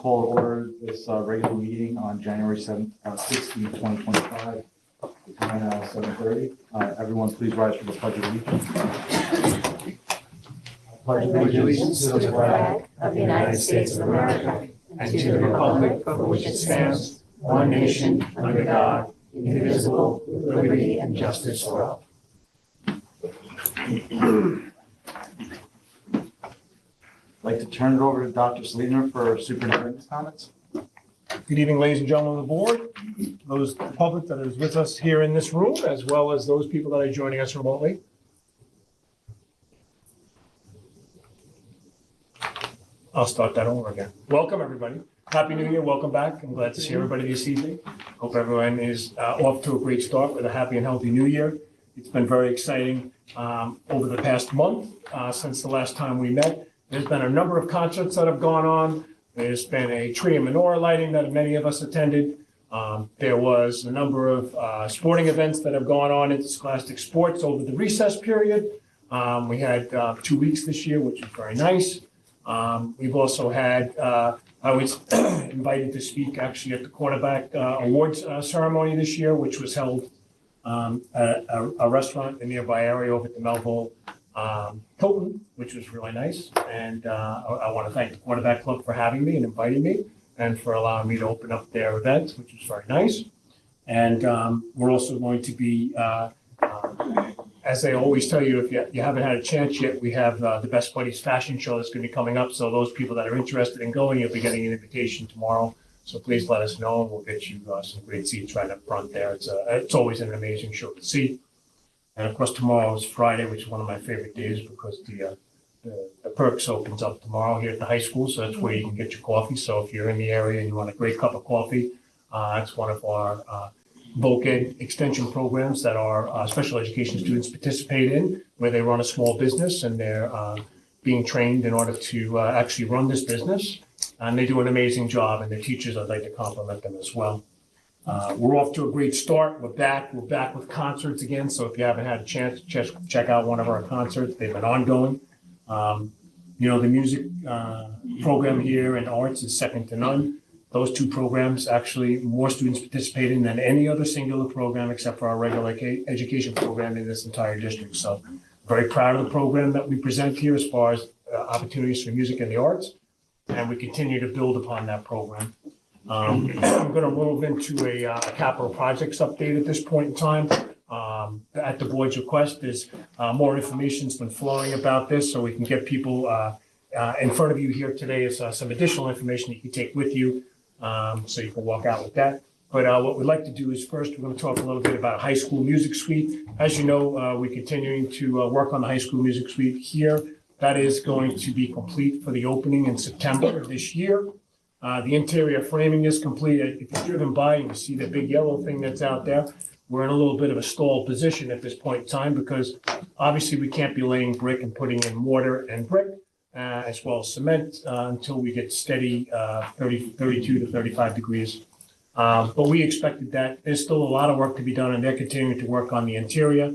call to order this regular meeting on January 7th, 16th, 2025, time 7:30. Everyone, please rise for the Pledge of Allegiance. Pledge allegiance to the flag of the United States of America and to the republic for which it stands, one nation, under God, indivisible, with liberty and justice for all. I'd like to turn it over to Dr. Selena for superintendent's comments. Good evening, ladies and gentlemen of the board, those public that is with us here in this room, as well as those people that are joining us remotely. I'll start that over again. Welcome, everybody. Happy New Year. Welcome back. I'm glad to see everybody this evening. Hope everyone is off to a great start with a happy and healthy New Year. It's been very exciting over the past month since the last time we met. There's been a number of concerts that have gone on. There's been a tree and menorah lighting that many of us attended. There was a number of sporting events that have gone on, interscholastic sports over the recess period. We had 2 weeks this year, which was very nice. We've also had, I was invited to speak actually at the quarterback awards ceremony this year, which was held at a restaurant in the nearby area over at the Melville Hilton, which was really nice. And I want to thank the quarterback club for having me and inviting me and for allowing me to open up their event, which was very nice. And we're also going to be, as they always tell you, if you haven't had a chance yet, we have the Best Buddies fashion show that's going to be coming up. So those people that are interested in going, you'll be getting an invitation tomorrow. So please let us know and we'll get you some great seats right up front there. It's always an amazing show to see. And of course, tomorrow is Friday, which is one of my favorite days because the Perks opens up tomorrow here at the high school. So that's where you can get your coffee. So if you're in the area and you want a great cup of coffee, it's one of our Voc Ed extension programs that our special education students participate in, where they run a small business and they're being trained in order to actually run this business. And they do an amazing job, and their teachers, I'd like to compliment them as well. We're off to a great start. We're back with concerts again. So if you haven't had a chance to check out one of our concerts, they've been ongoing. The music program here and arts is second to none. Those two programs, actually, more students participate in than any other singular program except for our regular education program in this entire district. So very proud of the program that we present here as far as opportunities for music and the arts. And we continue to build upon that program. I'm going to move into a capital projects update at this point in time. At the board's request, there's more information has been flowing about this, so we can get people in front of you here today is some additional information you can take with you, so you can walk out with that. But what we'd like to do is first, we're going to talk a little bit about High School Music Suite. As you know, we're continuing to work on the High School Music Suite here. That is going to be complete for the opening in September of this year. The interior framing is complete. If you've driven by and you see the big yellow thing that's out there, we're in a little bit of a stalled position at this point in time because obviously we can't be laying brick and putting in mortar and brick as well as cement until we get steady 32 to 35 degrees. But we expected that. There's still a lot of work to be done, and they're continuing to work on the interior.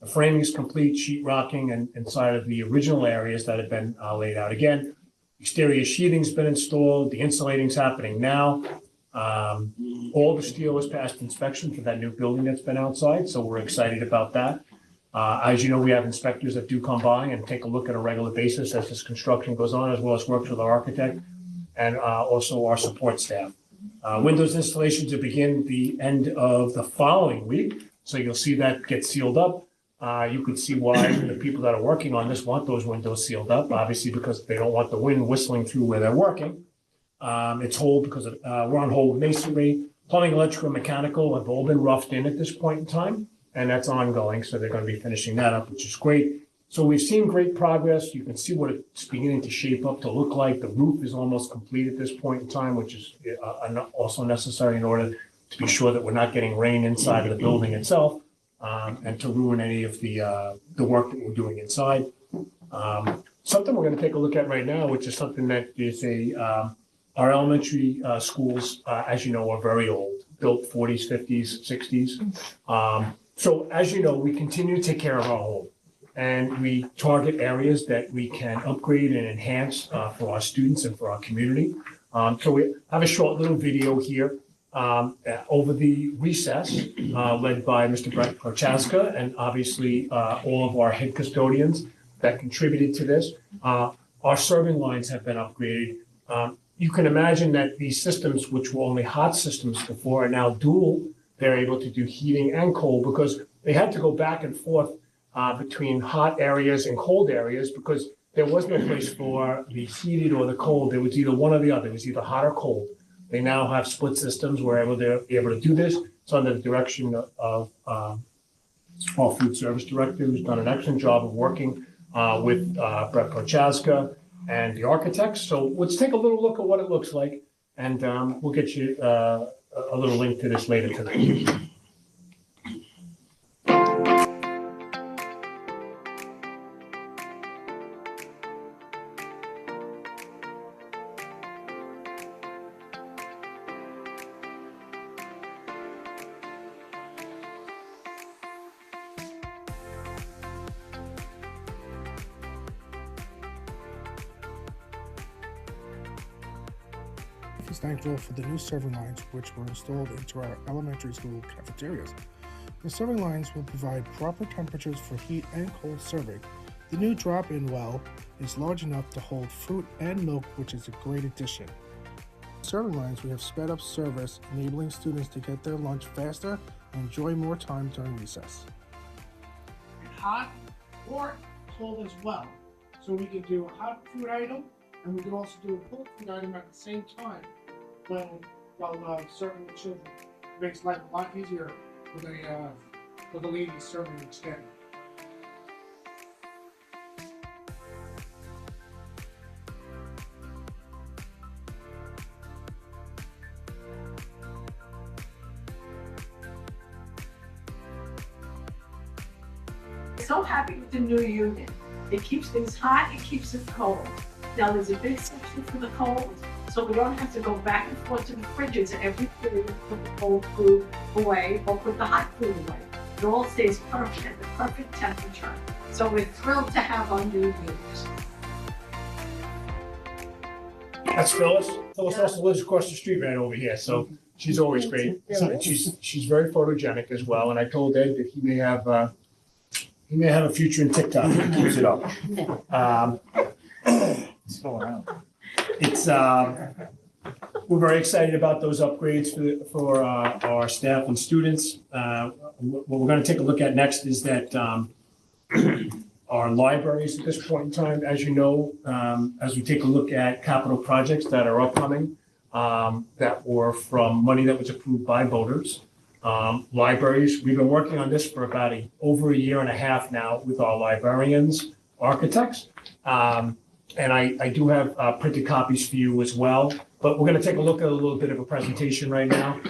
The framing is complete, sheet rocking, and inside of the original areas that have been laid out. Again, exterior sheathing's been installed. The insulating's happening now. All the steel has passed inspection for that new building that's been outside, so we're excited about that. As you know, we have inspectors that do come by and take a look at a regular basis as this construction goes on, as well as works with our architect and also our support staff. Windows installations will begin the end of the following week, so you'll see that get sealed up. You could see why the people that are working on this want those windows sealed up, obviously because they don't want the wind whistling through where they're working. It's hold because we're on hold masonry. Plumbing, electrical, and mechanical have all been roughed in at this point in time, and that's ongoing, so they're going to be finishing that up, which is great. So we've seen great progress. You can see what it's beginning to shape up to look like. The roof is almost complete at this point in time, which is also necessary in order to be sure that we're not getting rain inside of the building itself. And to ruin any of the work that we're doing inside. Something we're going to take a look at right now, which is something that is our elementary schools, as you know, are very old, built 40s, 50s, 60s. So as you know, we continue to take care of our home. And we target areas that we can upgrade and enhance for our students and for our community. So we have a short little video here over the recess led by Mr. Brett Prochaska and obviously all of our head custodians that contributed to this. Our serving lines have been upgraded. You can imagine that these systems, which were only hot systems before, are now dual. They're able to do heating and cold because they had to go back and forth between hot areas and cold areas because there was no place for the heated or the cold. There was either one or the other. It was either hot or cold. They now have split systems where they're able to do this. It's under the direction of our food service director, who's done an excellent job of working with Brett Prochaska and the architects. So let's take a little look at what it looks like, and we'll get you a little link to this later tonight. Is thankful for the new serving lines which were installed into our elementary school cafeterias. The serving lines will provide proper temperatures for heat and cold serving. The new drop-in well is large enough to hold fruit and milk, which is a great addition. Serving lines, we have sped up service, enabling students to get their lunch faster and enjoy more time during recess. Hot or cold as well. So we could do a hot food item and we could also do a cold food item at the same time while serving the children. It makes life a lot easier for the ladies serving instead. So happy with the new unit. It keeps things hot, it keeps it cold. Now there's a big section for the cold, so we don't have to go back and forth to the fridges every period to put the cold food away or put the hot food away. It all stays perfect at the perfect temperature. So we're thrilled to have our new units. That's Phyllis. Phyllis also lives across the street right over here, so she's always great. And she's very photogenic as well, and I told Ed that he may have a future in TikTok if he keeps it up. Still around. It's we're very excited about those upgrades for our staff and students. What we're going to take a look at next is that our libraries at this point in time, as you know, as we take a look at capital projects that are upcoming, that were from money that was approved by voters. Libraries, we've been working on this for about over a year and a half now with our librarians, architects. And I do have printed copies for you as well, but we're going to take a look at a little bit of a presentation right now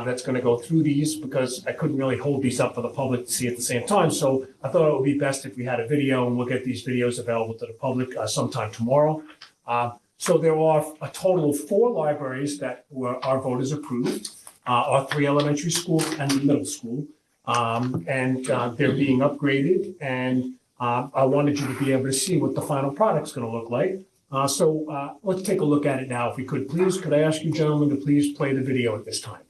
that's going to go through these because I couldn't really hold these up for the public to see at the same time. So I thought it would be best if we had a video, and we'll get these videos available to the public sometime tomorrow. So there are a total of 4 libraries that our voters approved, our 3 elementary schools and the middle school, and they're being upgraded, and I wanted you to be able to see what the final product's going to look like. So let's take a look at it now, if we could, please. Could I ask you gentlemen to please play the video at this time?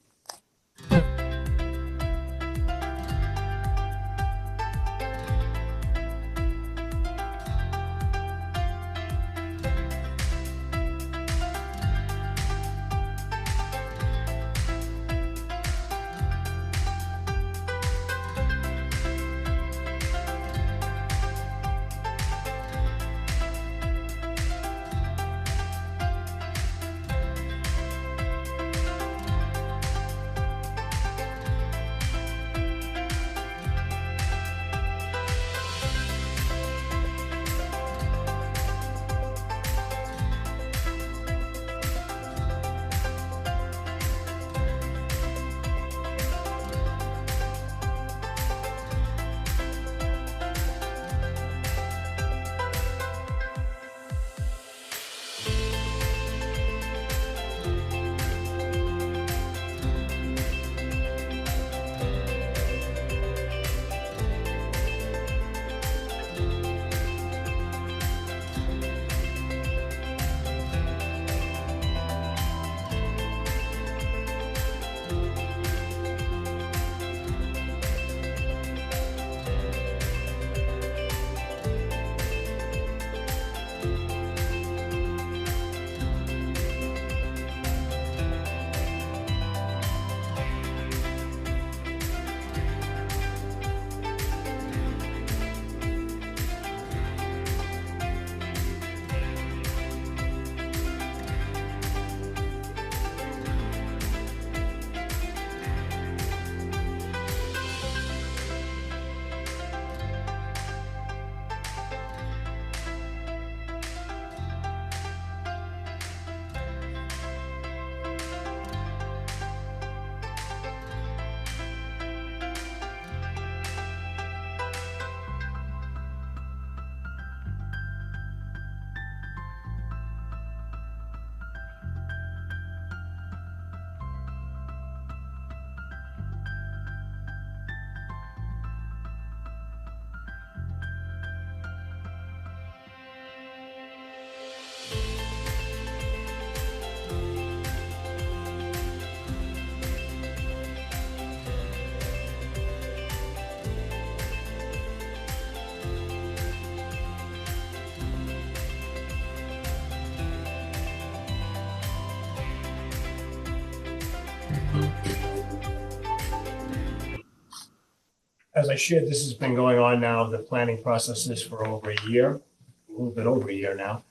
as I shared, this has been going on now, the planning process is for over a year, a little bit over a year now.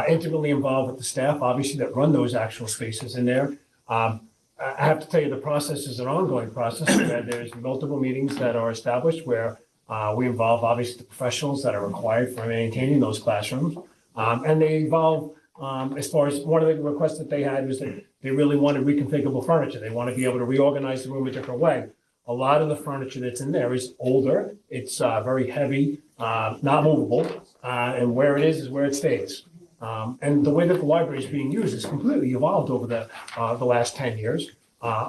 Intimately involved with the staff, obviously, that run those actual spaces in there. I have to tell you, the process is an ongoing process. Where there's multiple meetings that are established where we involve, obviously, the professionals that are required for maintaining those classrooms. And they involve, as far as one of the requests that they had was that they really wanted reconfigurable furniture. They want to be able to reorganize the room a different way. A lot of the furniture that's in there is older. It's very heavy, not movable, and where it is where it stays. And the way that the library is being used is completely evolved over the last 10 years.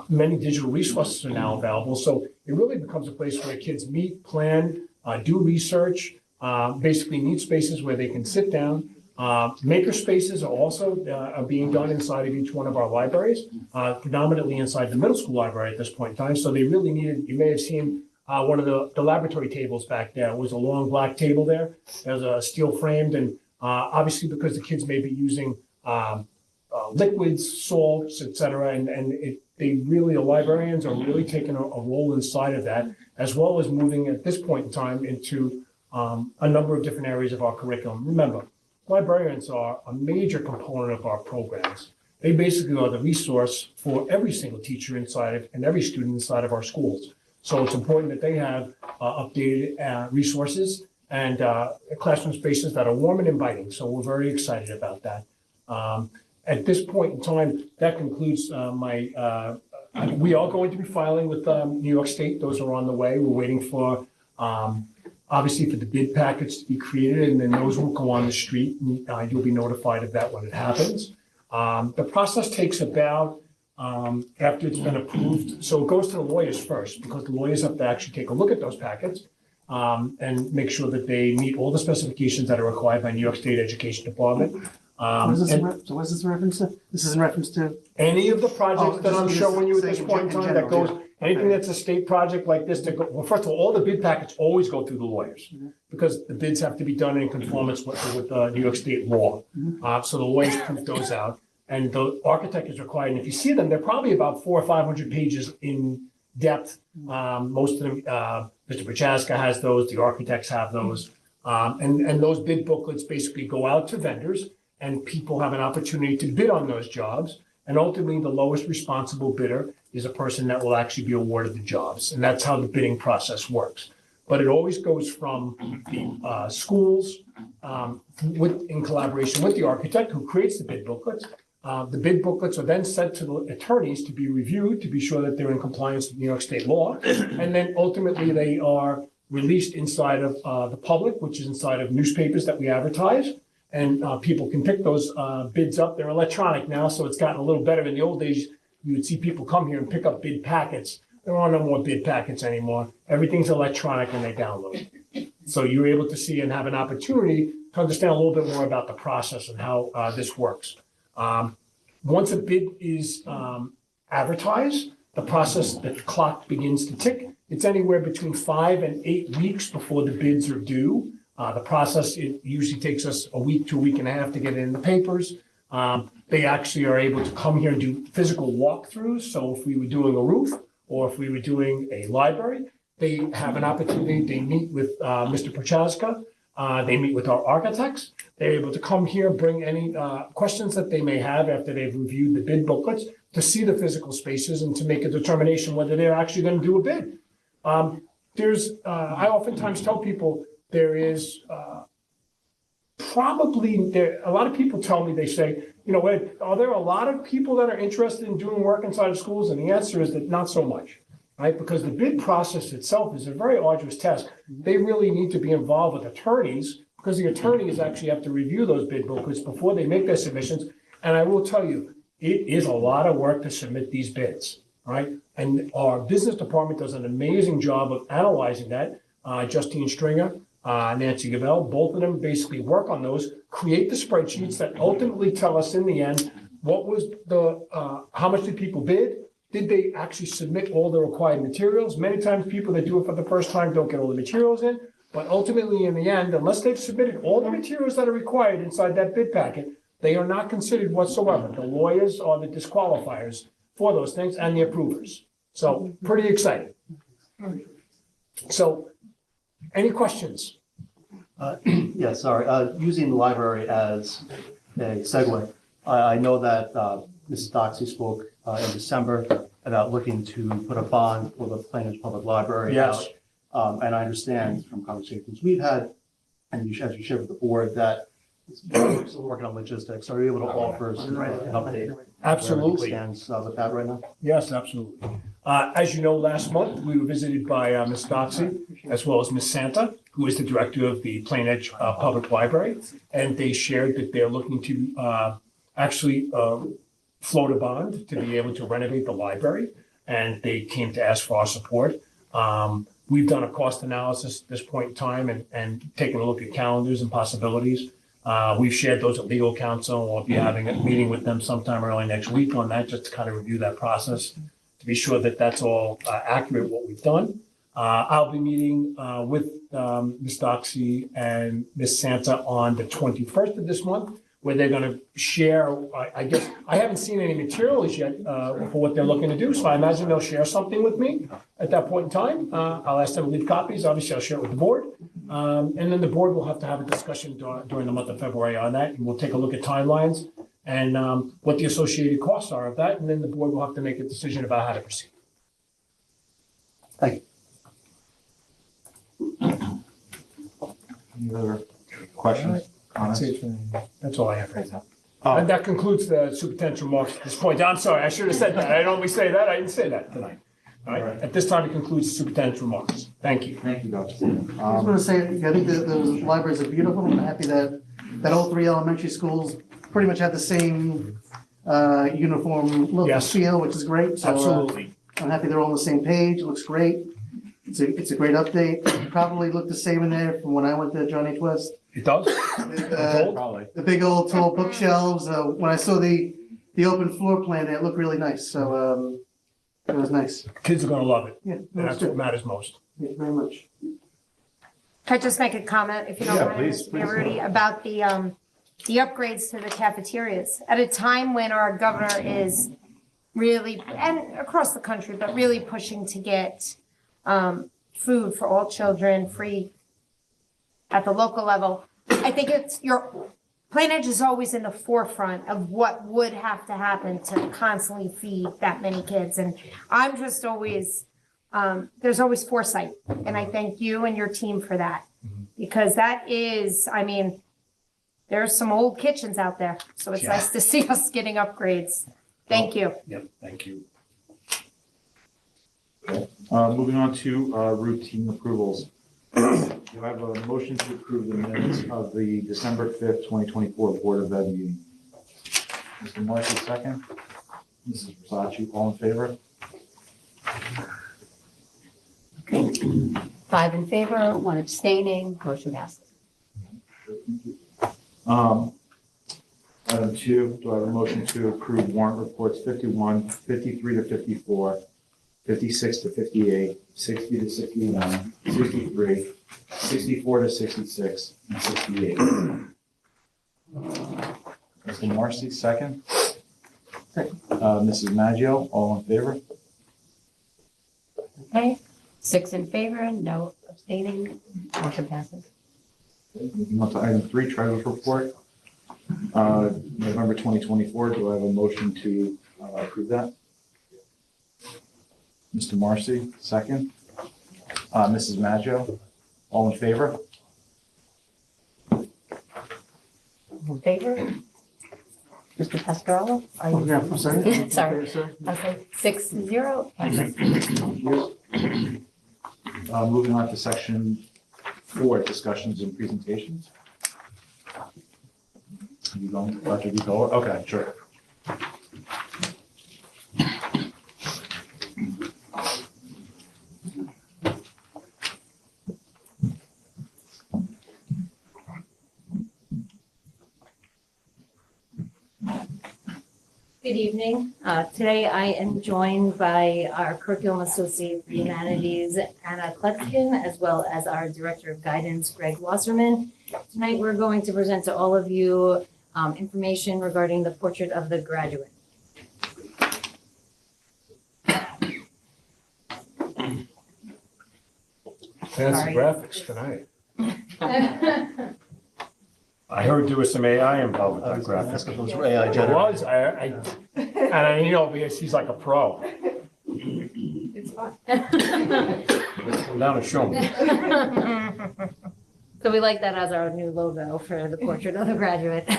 Many digital resources are now available, so it really becomes a place where kids meet, plan, do research, basically need spaces where they can sit down. Maker spaces are also are being done inside of each one of our libraries, predominantly inside the middle school library at this point in time. So they really needed, you may have seen one of the laboratory tables back there. It was a long black table there. There's a steel framed, and obviously because the kids may be using liquids, salts, et cetera, they really, the librarians are really taking a role inside of that, as well as moving at this point in time into a number of different areas of our curriculum. Remember, librarians are a major component of our programs. They basically are the resource for every single teacher inside of, and every student inside of our schools. So it's important that they have updated resources and classroom spaces that are warm and inviting. So we're very excited about that. At this point in time, that concludes we are going to be filing with New York State. Those are on the way. We're waiting for, obviously, for the bid package to be created, and then those will go on the street. You'll be notified of that when it happens. The process takes about, after it's been approved, so it goes to the lawyers first, because the lawyers have to actually take a look at those packets and make sure that they meet all the specifications that are required by New York State Education Department. What is this in reference to? This is in reference to? Any of the projects that I'm showing you at this point in time that goes, anything Okay. that's a state project like this, well, first of all the bid packets always go through the lawyers, because the bids have to be done in conformance with New York State law. So the lawyers print those out, and the architect is required. And if you see them, they're probably about 400 or 500 pages in depth. Most of them, Mr. Prochaska has those, the architects have those. And those bid booklets basically go out to vendors, and people have an opportunity to bid on those jobs. And ultimately, the lowest responsible bidder is a person that will actually be awarded the jobs. And that's how the bidding process works. But it always goes from the schools in collaboration with the architect who creates the bid booklets. The bid booklets are then sent to the attorneys to be reviewed, to be sure that they're in compliance with New York State law. And then ultimately, they are released inside of the public, which is inside of newspapers that we advertise. And people can pick those bids up. They're electronic now, so it's gotten a little better. In the old days, you would see people come here and pick up bid packets. There are no more bid packets anymore. Everything's electronic and they download it. So you're able to see and have an opportunity to understand a little bit more about the process and how this works. Once a bid is advertised, the process, the clock begins to tick. It's anywhere between 5 and 8 weeks before the bids are due. The process, it usually takes us a week to a week and a half to get it in the papers. They actually are able to come here and do physical walkthroughs. So if we were doing a roof or if we were doing a library, they have an opportunity. They meet with Mr. Prochaska. They meet with our architects. They're able to come here, bring any questions that they may have after they've reviewed the bid booklets, to see the physical spaces and to make a determination whether they're actually going to do a bid. I oftentimes tell people, there is a lot of people tell me, they say, Ed, are there a lot of people that are interested in doing work inside of schools? And the answer is that not so much, right? Because the bid process itself is a very arduous task. They really need to be involved with attorneys, because the attorneys actually have to review those bid booklets before they make their submissions. And I will tell you, it is a lot of work to submit these bids, right? And our business department does an amazing job of analyzing that. Justine Stringer, Nancy Gavell, both of them basically work on those, create the spreadsheets that ultimately tell us in the end what was how much did people bid? Did they actually submit all the required materials? Many times people that do it for the first time don't get all the materials in, but ultimately in the end, unless they've submitted all the materials that are required inside that bid packet, they are not considered whatsoever. The lawyers are the disqualifiers for those things and the approvers. So pretty exciting. So, any questions? Yeah, sorry. Using the library as a segue, I know that Mrs. Doxey spoke in December about looking to put a bond for the Plainridge Public Library Yes. out. And I understand from conversations we've had, and as you shared with the board, that we're still working on logistics. Are you able to offer an update? Where Absolutely. everything stands with that right now? Yes, absolutely. As you know, last month, we were visited by Ms. Doxey, as well as Ms. Santa, who is the director of the Plain Edge Public Library. And they shared that they're looking to actually float a bond to be able to renovate the library. And they came to ask for our support. We've done a cost analysis at this point in time and taken a look at calendars and possibilities. We've shared those at legal counsel. We'll be having a meeting with them sometime early next week on that, just to kind of review that process, to be sure that that's all accurate, what we've done. I'll be meeting with Ms. Doxey and Ms. Santa on the 21st of this month, where they're going to share, I guess, I haven't seen any materials yet for what they're looking to do, so I imagine they'll share something with me at that point in time. I'll ask them to leave copies. Obviously, I'll share it with the board. And then the board will have to have a discussion during the month of February on that, and we'll take a look at timelines and what the associated costs are of that, and then the board will have to make a decision about how to proceed. Thank you. Any other questions, comments? That's all I have right now. Oh. And that concludes the superintendent's remarks at this point. I'm sorry, I should have said that. I normally say that. I didn't say that tonight. All right, at this time, it concludes the superintendent's remarks. Thank you. Thank you, Dr. I just want to say, I think the libraries are beautiful. I'm happy that all three elementary schools pretty much have the same uniform look and Yes. feel, which is great. So Absolutely. I'm happy they're all on the same page. It looks great. It's a great update. It probably looked the same in there from when I went to Johnny Twist. It does? Probably. The big old tall bookshelves. When I saw the open floor plan, it looked really nice. So it was nice. Kids are going to love it. Yeah, And it was that's what good. matters most. Thank you very much. Can I just make a comment, if you don't Yeah, mind, please, Mr. Rudy, about the upgrades to the cafeterias? At a time when our governor is really, and across the country, but really pushing to get food for all children, free at the local level, I think Plain Edge is always in the forefront of what would have to happen to constantly feed that many kids. And I'm just always, there's always foresight. And I thank you and your team for that. Because that is, I mean, there's some old kitchens out there. So it's Yeah. nice to see us getting upgrades. Thank you. Yep, thank you. Moving on to routine approvals. Do I have a motion to approve the minutes of the December 5th, 2024 Board of Ed meeting? Mr. Marshall, second. Mrs. Versace, all in favor? 5 in favor, 1 abstaining, motion passes. Item 2, do I have a motion to approve warrant reports 51, 53 to 54, 56 to 58, 60 to 61, 63, 64 to 66, and 68? Mr. Marcy, second. Mrs. Maggio, all in favor? Okay, 6 in favor, no abstaining, motion passes. Moving on to item 3, treasurer's report. November 2024, do I have a motion to approve that? Mr. Marcy, second. Mrs. Maggio, all in favor? All in favor? Mr. Pascarello? Are you? Yeah, I'm sorry. Sorry. Okay, sir. Okay, 6-0. Moving on to section 4, discussions and presentations. You going, Dr. Vicola? Okay, sure. Good evening. Today I am joined by our Curriculum Associate for Humanities, Anna Kletzkin, as well as our Director of Guidance, Greg Wasserman. Tonight we're going to present to all of you information regarding the portrait of the graduate. Fancy Sorry. graphics tonight. I heard there was some AI involved with I that was gonna ask graphic. if those were AI It generated. was, and I, you know, because she's like a pro. It's fun. Come down and show me. So we like that as our new logo for the portrait of the graduate.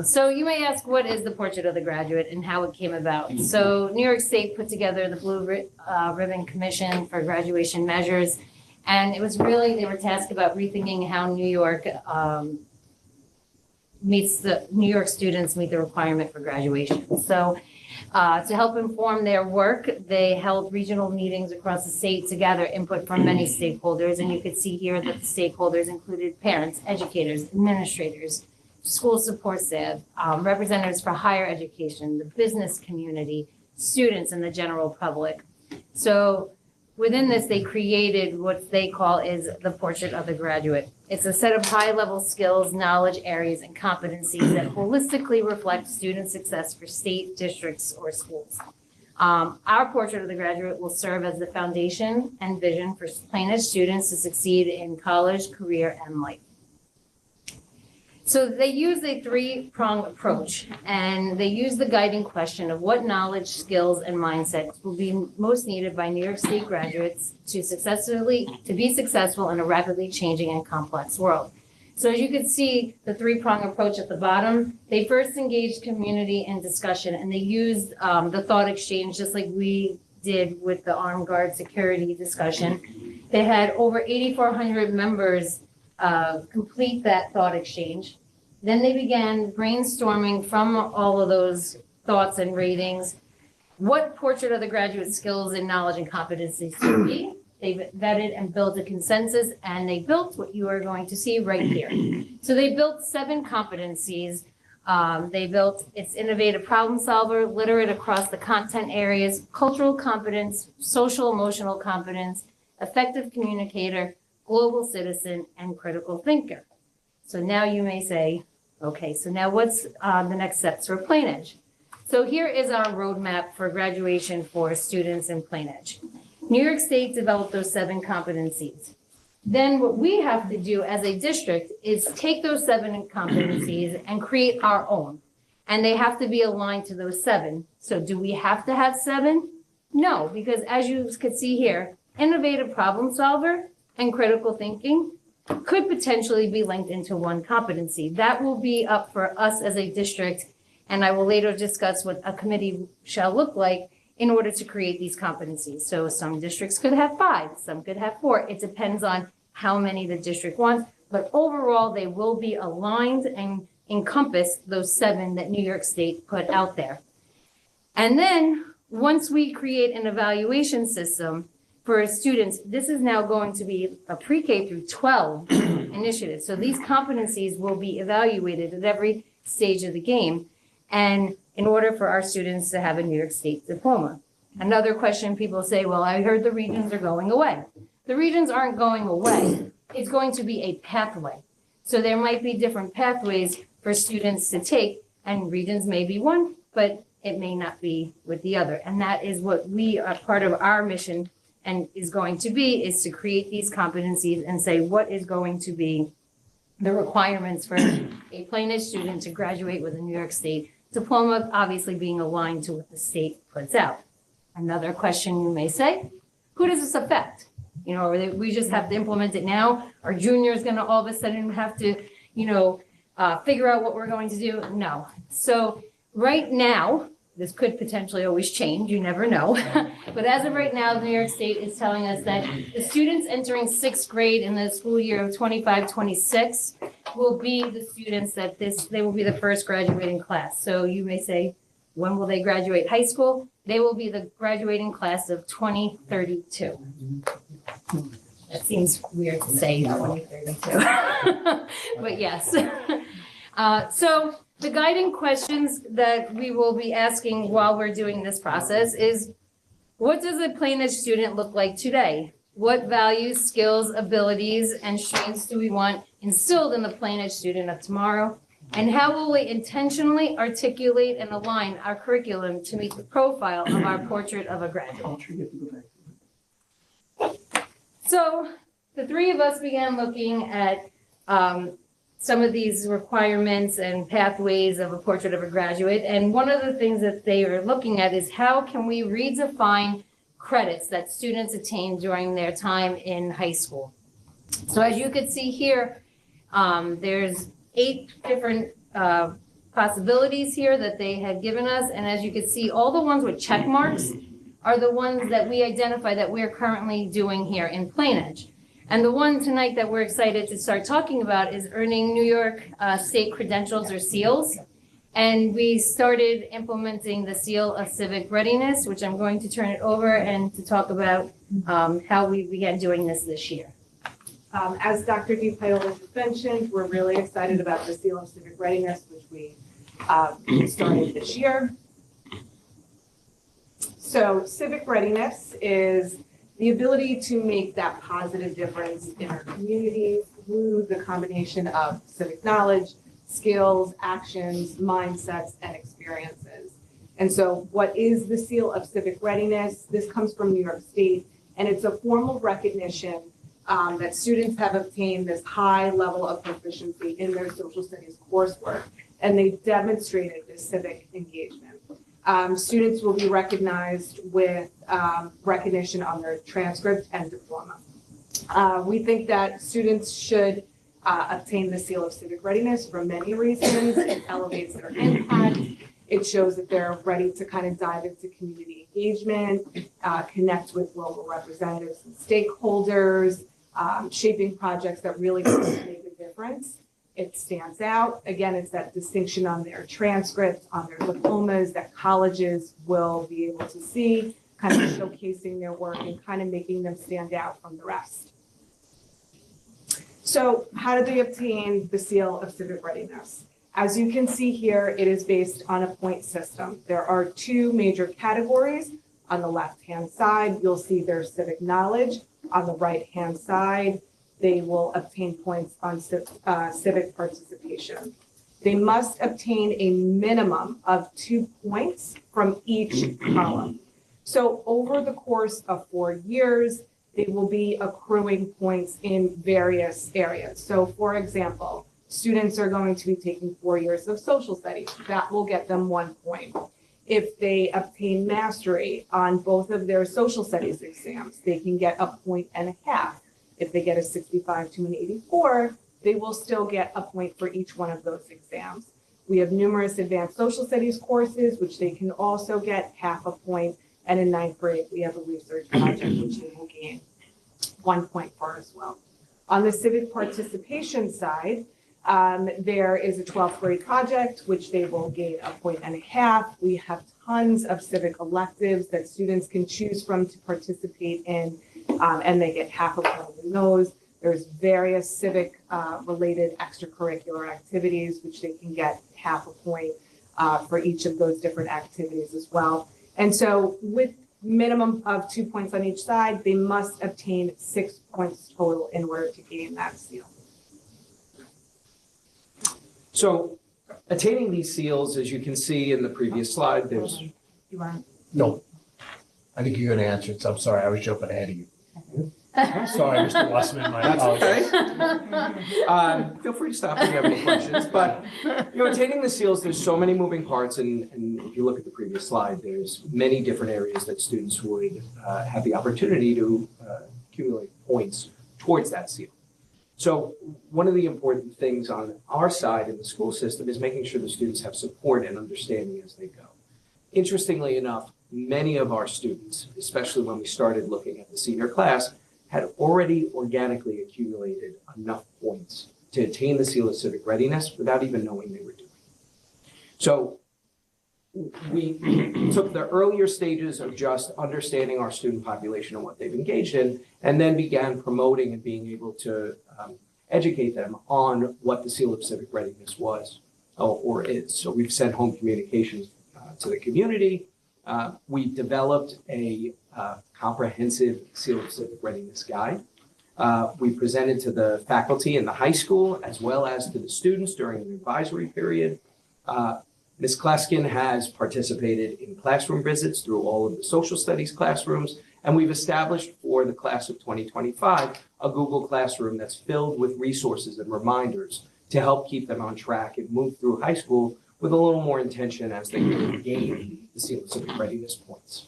So you may ask, what is the portrait of the graduate and how it came about? So New York State put together the Blue Ribbon Commission for Graduation Measures. And it was really, they were tasked about rethinking how New York New York students meet the requirement for graduation. So to help inform their work, they held regional meetings across the state to gather input from many stakeholders. And you could see here that the stakeholders included parents, educators, administrators, school support staff, representatives for higher education, the business community, students, and the general public. So within this, they created what they call is the portrait of the graduate. It's a set of high-level skills, knowledge areas, and competencies that holistically reflect student success for state, districts, or schools. Our portrait of the graduate will serve as the foundation and vision for Plainedge students to succeed in college, career, and life. So they use a three-pronged approach, and they use the guiding question of what knowledge, skills, and mindsets will be most needed by New York State graduates to be successful in a rapidly changing and complex world. So as you can see, the three-pronged approach at the bottom, they first engaged community in discussion, and they used the thought exchange, just like we did with the armed guard security discussion. They had over 8,400 members complete that thought exchange. Then they began brainstorming from all of those thoughts and ratings, what portrait of the graduate skills and knowledge and competencies should be. They vetted and built a consensus, and they built what you are going to see right here. So they built 7 competencies. They built its innovative problem solver, literate across the content areas, cultural competence, social emotional competence, effective communicator, global citizen, and critical thinker. So now you may say, okay, so now what's the next steps for Plainedge? So here is our roadmap for graduation for students in Plainedge. New York State developed those 7 competencies. Then what we have to do as a district is take those 7 competencies and create our own. And they have to be aligned to those 7. So do we have to have 7? No, because as you could see here, innovative problem solver and critical thinking could potentially be linked into one competency. That will be up for us as a district, and I will later discuss what a committee shall look like in order to create these competencies. So some districts could have 5, some could have 4. It depends on how many the district wants, but overall they will be aligned and encompass those 7 that New York State put out there. And then once we create an evaluation system for students, this is now going to be a pre-K through 12 initiative. So these competencies will be evaluated at every stage of the game, and in order for our students to have a New York State diploma. Another question people say, well, I heard the regions are going away. The regions aren't going away. It's going to be a pathway. So there might be different pathways for students to take, and regions may be one, but it may not be with the other. And that is what we are part of our mission and is going to be, is to create these competencies and say what is going to be the requirements for a Plainedge student to graduate with a New York State diploma, obviously being aligned to what the state puts out. Another question you may say, who does this affect? You know, or we just have to implement it now? Are juniors gonna all of a sudden have to, figure out what we're going to do? No. So right now, this could potentially always change, you never know. But as of right now, New York State is telling us that the students entering 6th grade in the school year of 25-26 will be the students that they will be the first graduating class. So you may say, when will they graduate high school? They will be the graduating class of 2032. That seems weird to say 2032, but yes. So the guiding questions that we will be asking while we're doing this process is, what does a Plainedge student look like today? What values, skills, abilities, and strengths do we want instilled in the Plainedge student of tomorrow? And how will we intentionally articulate and align our curriculum to meet the profile of our portrait of a graduate? So the three of us began looking at some of these requirements and pathways of a portrait of a graduate. And one of the things that they are looking at is how can we redefine credits that students attain during their time in high school. So as you can see here, there's 8 different possibilities here that they had given us. And as you can see, all the ones with check marks are the ones that we identify that we're currently doing here in Plain Edge. And the one tonight that we're excited to start talking about is earning New York State credentials or seals. And we started implementing the seal of civic readiness, which I'm going to turn it over and to talk about how we began doing this year. As Dr. DiPaola just mentioned, we're really excited about the seal of civic readiness, which we started this year. So civic readiness is the ability to make that positive difference in our community through the combination of civic knowledge, skills, actions, mindsets, and experiences. And so what is the seal of civic readiness? This comes from New York State, and it's a formal recognition that students have obtained this high level of proficiency in their social studies coursework, and they demonstrated this civic engagement. Students will be recognized with recognition on their transcript and diploma. We think that students should obtain the seal of civic readiness for many reasons. It elevates their impact. It shows that they're ready to kind of dive into community engagement, connect with local representatives and stakeholders, shaping projects that really make a difference. It stands out. Again, it's that distinction on their transcripts, on their diplomas that colleges will be able to see, kind of showcasing their work and kind of making them stand out from the rest. So how did they obtain the seal of civic readiness? As you can see here, it is based on a point system. There are 2 major categories. On the left-hand side, you'll see their civic knowledge. On the right-hand side, they will obtain points on civic participation. They must obtain a minimum of 2 points from each column. So over the course of 4 years, they will be accruing points in various areas. So for example, students are going to be taking 4 years of social studies. That will get them 1 point. If they obtain mastery on both of their social studies exams, they can get 1.5 points. If they get a 65 to an 84, they will still get 1 point for each one of those exams. We have numerous advanced social studies courses, which they can also get 0.5 point. And in 9th grade, we have a research project, which they will gain 1 point for as well. On the civic participation side, there is a 12th grade project, which they will gain 1.5 points. We have tons of civic electives that students can choose from to participate in, and they get 0.5 point in those. There's various civic related extracurricular activities, which they can get 0.5 point for each of those different activities as well. And so with minimum of 2 points on each side, they must obtain 6 points total in order to gain that seal. So attaining these seals, as you can see in the previous slide, there's. You want? No. I think you're going to answer it, so I'm sorry, I was jumping ahead of you. Sorry, Mr. Wasserman, my apologies. Okay. Feel free to stop if you have any questions. But attaining the seals, there's so many moving parts, and if you look at the previous slide, there's many different areas that students would have the opportunity to accumulate points towards that seal. So one of the important things on our side in the school system is making sure the students have support and understanding as they go. Interestingly enough, many of our students, especially when we started looking at the senior class, had already organically accumulated enough points to attain the seal of civic readiness without even knowing they were doing it. So we took the earlier stages of just understanding our student population and what they've engaged in, and then began promoting and being able to educate them on what the seal of civic readiness was or is. So we've sent home communications to the community. We developed a comprehensive seal of civic readiness guide. We presented to the faculty in the high school as well as to the students during the advisory period. Ms. Kleskin has participated in classroom visits through all of the social studies classrooms And we've established for the class of 2025 a Google Classroom that's filled with resources and reminders to help keep them on track and move through high school with a little more intention as they gain the SEAL Civic Readiness points.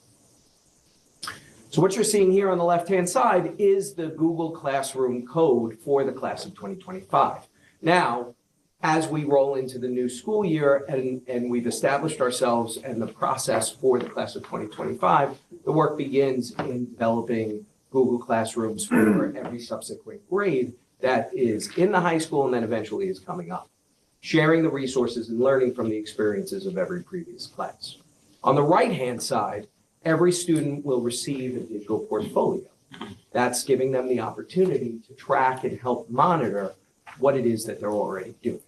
So what you're seeing here on the left-hand side is the Google Classroom code for the class of 2025. Now, as we roll into the new school year and we've established ourselves and the process for the class of 2025, the work begins in developing Google Classrooms for every subsequent grade that is in the high school and then eventually is coming up, sharing the resources and learning from the experiences of every previous class. On the right-hand side, every student will receive a digital portfolio. That's giving them the opportunity to track and help monitor what it is that they're already doing.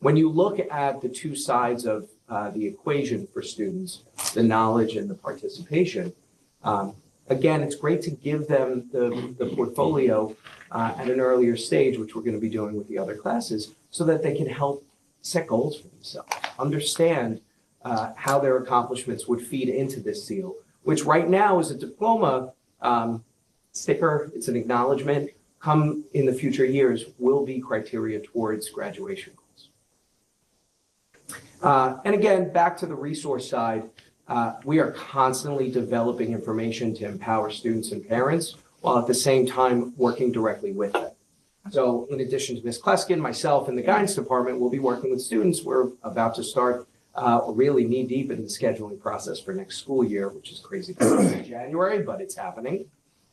When you look at the two sides of the equation for students, the knowledge and the participation, again, it's great to give them the portfolio at an earlier stage, which we're going to be doing with the other classes, so that they can help set goals for themselves, understand how their accomplishments would feed into this seal, which right now is a diploma sticker. It's an acknowledgement. Come in the future years will be criteria towards graduation goals. And again, back to the resource side, we are constantly developing information to empower students and parents while at the same time working directly with them. So in addition to Ms. Kleskin, myself and the guidance department will be working with students. We're about to start really knee deep in the scheduling process for next school year, which is crazy in January, but it's happening.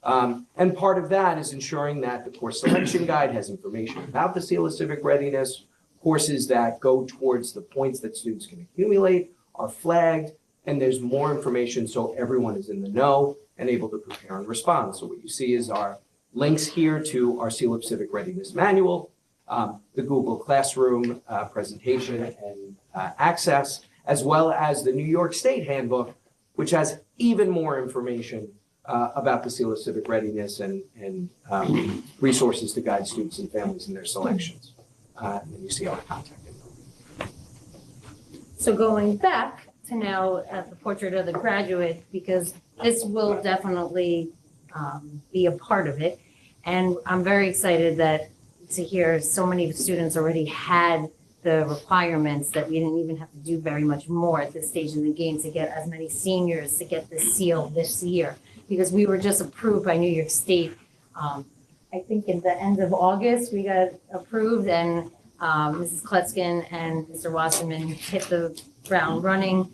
And part of that is ensuring that the course selection guide has information about the SEAL of Civic Readiness. Courses that go towards the points that students can accumulate are flagged, and there's more information so everyone is in the know and able to prepare and respond. So what you see is our links here to our SEAL of Civic Readiness manual, the Google Classroom presentation and access, as well as the New York State Handbook, which has even more information about the SEAL of Civic Readiness and resources to guide students and families in their selections. And then you see our contact info. So going back to now at the portrait of the graduate, because this will definitely be a part of it. And I'm very excited to hear so many students already had the requirements that we didn't even have to do very much more at this stage in the game to get as many seniors to get this seal this year. Because we were just approved by New York State. I think at the end of August, we got approved and Mrs. Kleskin and Mr. Wasserman hit the ground running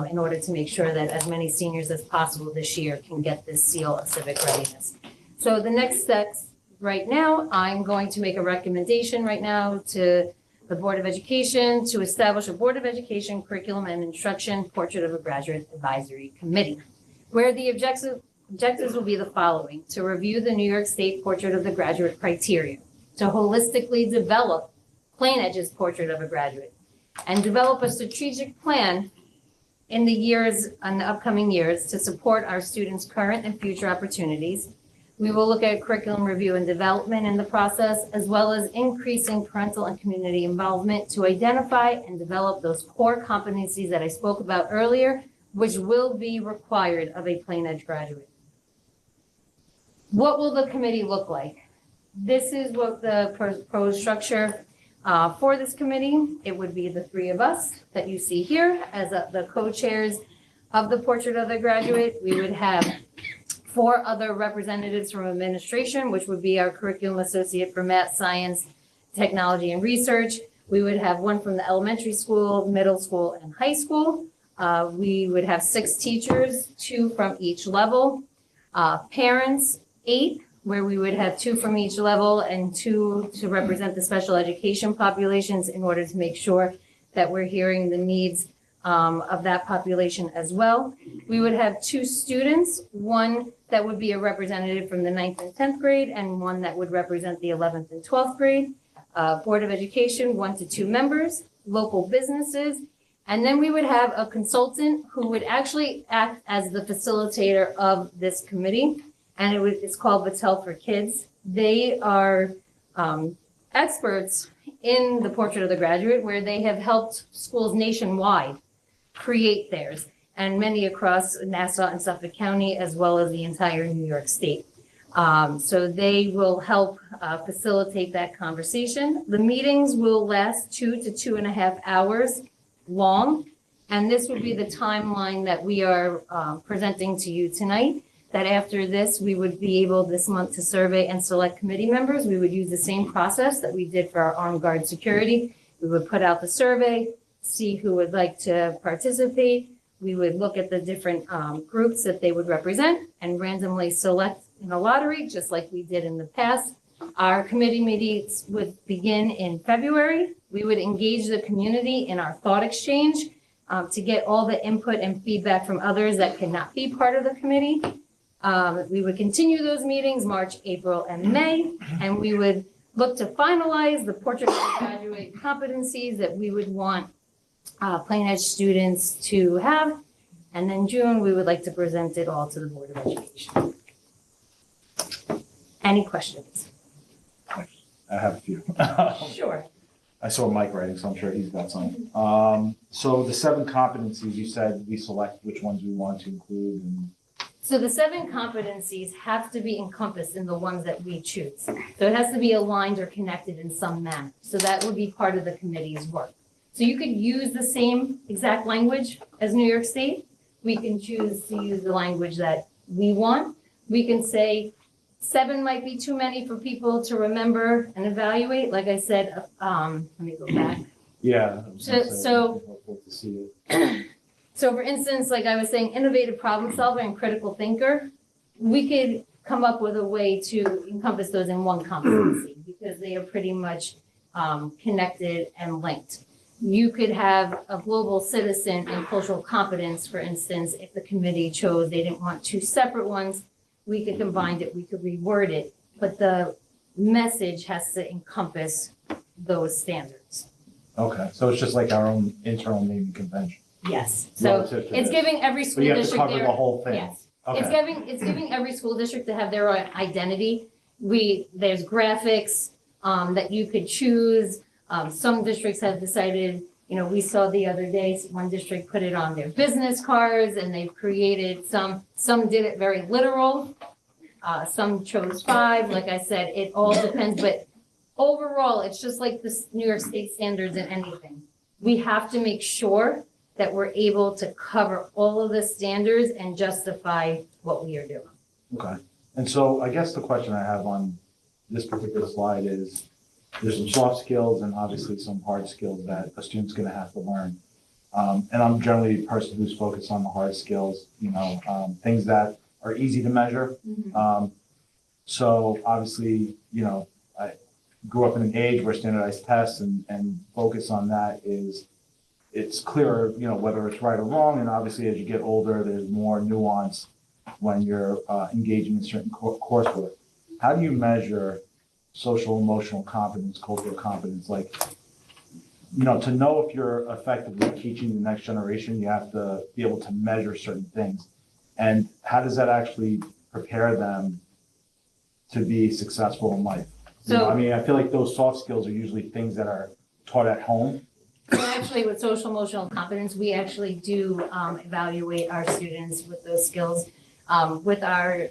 in order to make sure that as many seniors as possible this year can get this seal of civic readiness. So the next steps right now, I'm going to make a recommendation right now to the Board of Education to establish a Board of Education Curriculum and Instruction Portrait of a Graduate Advisory Committee, where the objectives will be the following: to review the New York State Portrait of the Graduate criteria, to holistically develop Plain Edge's Portrait of a Graduate, and develop a strategic plan in the upcoming years to support our students' current and future opportunities. We will look at curriculum review and development in the process, as well as increasing parental and community involvement to identify and develop those core competencies that I spoke about earlier, which will be required of a Plain Edge graduate. What will the committee look like? This is what the proposed structure for this committee. It would be the three of us that you see here as the co-chairs of the Portrait of the Graduate. We would have 4 other representatives from administration, which would be our curriculum associate for math, science, technology, and research. We would have 1 from the elementary school, middle school, and high school. We would have 6 teachers, 2 from each level. Parents, 8, where we would have 2 from each level and 2 to represent the special education populations in order to make sure that we're hearing the needs of that population as well. We would have 2 students, 1 that would be a representative from the 9th and 10th grade and 1 that would represent the 11th and 12th grade. Board of Education, 1 to 2 members, local businesses, and then we would have a consultant who would actually act as the facilitator of this committee, and it's called Battelle for Kids. They are experts in the Portrait of the Graduate, where they have helped schools nationwide create theirs. and many across Nassau and Suffolk County, as well as the entire New York State. So they will help facilitate that conversation. The meetings will last 2 to 2.5 hours long, and this would be the timeline that we are presenting to you tonight, that after this, we would be able this month to survey and select committee members. We would use the same process that we did for our armed guard security. We would put out the survey, see who would like to participate. We would look at the different groups that they would represent and randomly select in a lottery, just like we did in the past. Our committee meetings would begin in February. We would engage the community in our thought exchange to get all the input and feedback from others that cannot be part of the committee. We would continue those meetings March, April, and May, and we would look to finalize the portrait of the graduate competencies that we would want Plain Edge students to have. And then June, we would like to present it all to the Board of Education. Any questions? I have a few. Sure. I saw Mike writing, so I'm sure he's got some. So the 7 competencies, you said we select which ones we want to include and. So the 7 competencies have to be encompassed in the ones that we choose. So it has to be aligned or connected in some manner. So that would be part of the committee's work. So you could use the same exact language as New York State. We can choose to use the language that we want. We can say 7 might be too many for people to remember and evaluate. Like I said, let me go back. Yeah. So To see it. So for instance, like I was saying, innovative problem solver and critical thinker, we could come up with a way to encompass those in one competency because they are pretty much connected and linked. You could have a global citizen and cultural competence, for instance, if the committee chose they didn't want 2 separate ones, we could combine it, we could reword it, but the message has to encompass those standards. Okay, so it's just like our own internal naming convention. Yes, so Relative to it's this. giving every So school you have to district cover their. the whole thing. Yes, Okay. it's giving every school district to have their own identity. There's graphics that you could choose. Some districts have decided, we saw the other day, one district put it on their business cards and they've created some did it very literal. Some chose 5, like I said, it all depends, but overall, it's just like the New York State standards in anything. We have to make sure that we're able to cover all of the standards and justify what we are doing. Okay, and so I guess the question I have on this particular slide is, there's some soft skills and obviously some hard skills that a student's gonna have to learn. And I'm generally a person who's focused on the hard skills, things that are easy to measure. So obviously, I grew up in an age where standardized tests and focus on that it's clearer, whether it's right or wrong. And obviously, as you get older, there's more nuance when you're engaging in certain coursework. How do you measure social emotional competence, cultural competence? Like, to know if you're effectively teaching the next generation, you have to be able to measure certain things. And how does that actually prepare them to be successful in life? I feel like those soft skills are usually things that are taught at home. So actually, with social emotional competence, we actually do evaluate our students with those skills. With our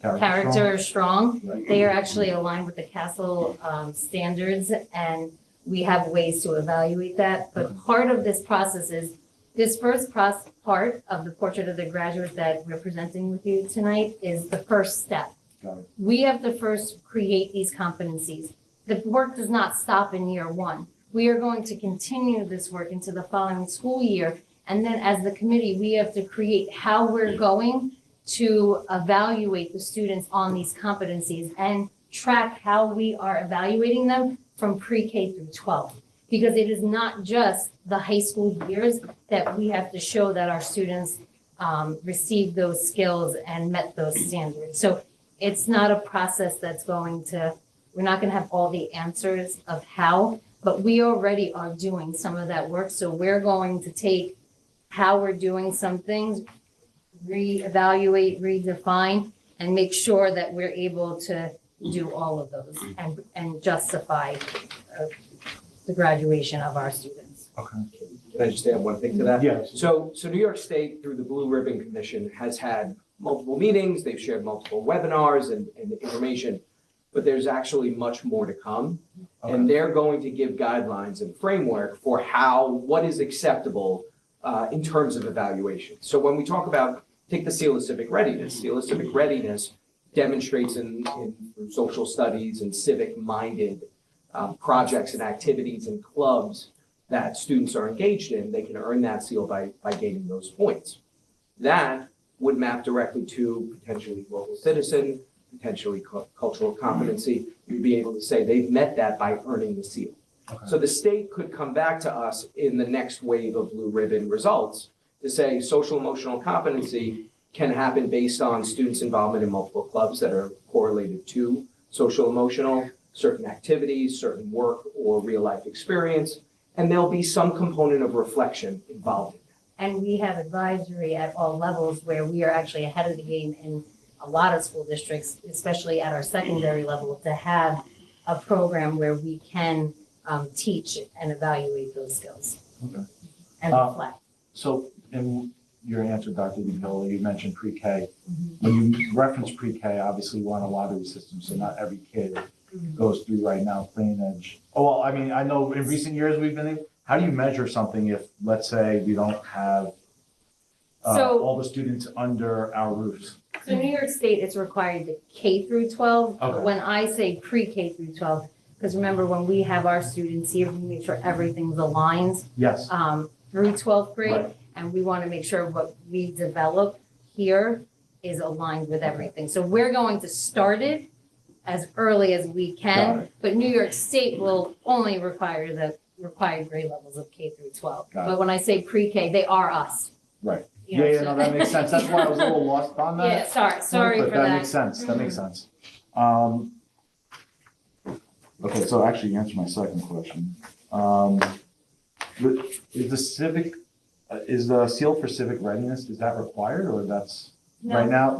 character strong, Right. they are actually aligned with the Castle standards, and we have ways to evaluate that. But part of this process is this first part of the portrait of the graduate that we're presenting with you tonight is the first step. Got it. We have to first create these competencies. The work does not stop in year 1. We are going to continue this work into the following school year. And then as the committee, we have to create how we're going to evaluate the students on these competencies and track how we are evaluating them from pre-K through 12. Because it is not just the high school years that we have to show that our students received those skills and met those standards. So it's not a process that's we're not going to have all the answers of how, but we already are doing some of that work. So we're going to take how we're doing some things, reevaluate, redefine, and make sure that we're able to do all of those and justify the graduation of our students. Okay. Can I just add one thing to that? Yes. So New York State, through the Blue Ribbon Commission, has had multiple meetings, they've shared multiple webinars and information, but there's actually much more to come. And they're going to give guidelines and framework for what is acceptable in terms of evaluation. So when we talk about, take the Seal of Civic Readiness, Seal of Civic Readiness demonstrates in social studies and civic-minded projects and activities and clubs that students are engaged in, they can earn that seal by gaining those points. That would map directly to potentially local citizen, potentially cultural competency. You'd be able to say they've met that by earning the seal. Okay. So the state could come back to us in the next wave of Blue Ribbon results to say social emotional competency can happen based on students' involvement in multiple clubs that are correlated to social emotional, certain activities, certain work or real life experience, and there'll be some component of reflection involved in that. And we have advisory at all levels where we are actually ahead of the game in a lot of school districts, especially at our secondary level, to have a program where we can teach and evaluate those skills. Okay. And reflect. So in your answer, Dr. DiPillo, you mentioned pre-K. When you reference pre-K, obviously we're on a lottery system, so not every kid goes through right now plain edge. Oh, well, I mean, I know in recent years we've been, how do you measure something if, let's say, we don't have all the students under our roofs? So New York State, it's required to K through 12. Okay. But when I say pre-K through 12, because remember when we have our students here, we make sure everything's aligned Yes. through 12th grade. Right. And we want to make sure what we develop here is aligned with everything. So we're going to start it as early as we Got can, it. but New York State will only require the required grade levels of K through 12. Got it. But when I say pre-K, they are us. Right. You know, Yeah, so- no, that makes sense. That's why I was a little lost on that. Yeah, sorry But for that that. makes sense. That makes sense. Okay, so actually you answered my second question. Is the seal for civic readiness, is that required or that's, right now,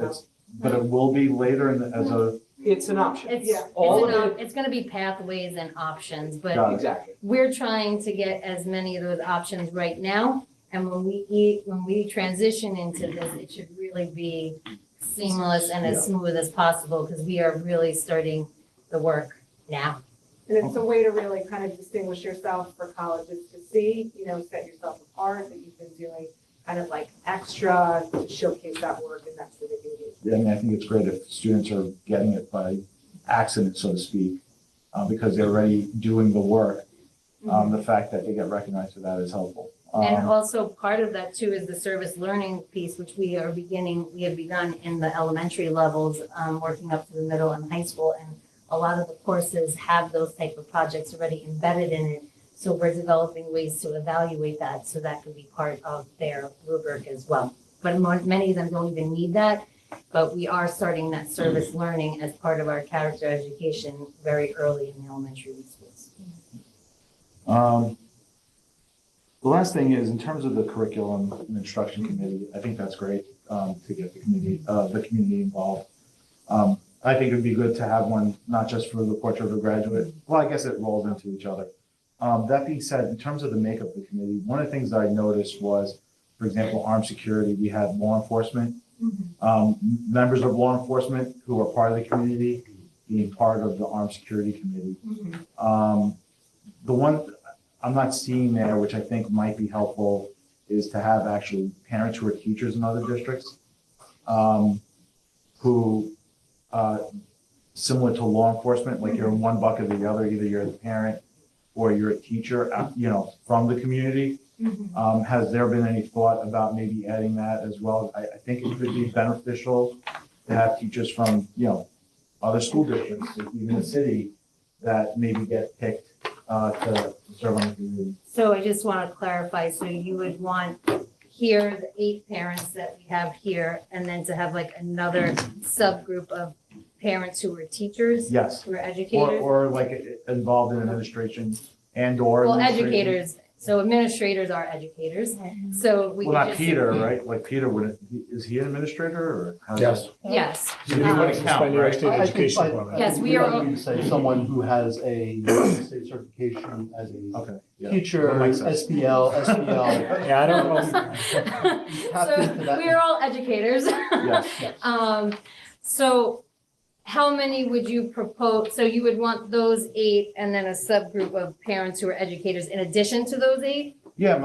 but it will be later as a, It's an option. It's, All it's, of it's gonna be pathways and options, but Got it. Exactly. we're trying to get as many of those options right now. And when we transition into this, it should really be seamless and as smooth as possible, because we are really starting the work now. And it's a way to really kind of distinguish yourself for colleges to see, set yourself apart, that you've been doing kind of like extra to showcase that work and that civic engagement. yeah, I mean, I think it's great if students are getting it by accident, so to speak, because they're already doing the work. The fact that they get recognized for that is helpful. And also part of that too is the service learning piece, which we have begun in the elementary levels, working up to the middle and high school. And a lot of the courses have those type of projects already embedded in it. So we're developing ways to evaluate that, so that could be part of their rubric as well. But many of them don't even need that, but we are starting that service learning as part of our character education very early in the elementary schools. The last thing is, in terms of the curriculum and instruction committee, I think that's great to get the community involved. I think it'd be good to have one, not just for the portrait of a graduate. Well, I guess it rolls into each other. That being said, in terms of the makeup of the committee, one of the things that I noticed was, for example, armed security, we had law enforcement, members of law enforcement who are part of the community being part of the armed security committee. The one I'm not seeing there, which I think might be helpful, is to have actually parents who are teachers in other districts, who, similar to law enforcement, like you're in one bucket or the other, either you're the parent or you're a teacher, from the community. Has there been any thought about maybe adding that as well? I think it could be beneficial to have teachers from, other school districts, even the city, that maybe get picked to serve on the community. So I just want to clarify, so you would want here, the 8 parents that we have here, and then to have like another subgroup of parents who are teachers, Yes, who are educators? or like involved in administration and or. Well, administration. educators, So administrators are educators, so we Well, could not just. Peter, right? Like Peter, is he an administrator or? how's Yes. that? Yes. So he wouldn't By count, New York right? State Education Department. Yes, we are- I need to say someone who has a state certification as a Okay. yeah. teacher, That makes sense. SBL, SBL. Yeah, I don't know. Tapped into So that. we are all educators. Yes. So how many would you propose? So you would want those 8 and then a subgroup of parents who are educators in addition to those 8? Yeah,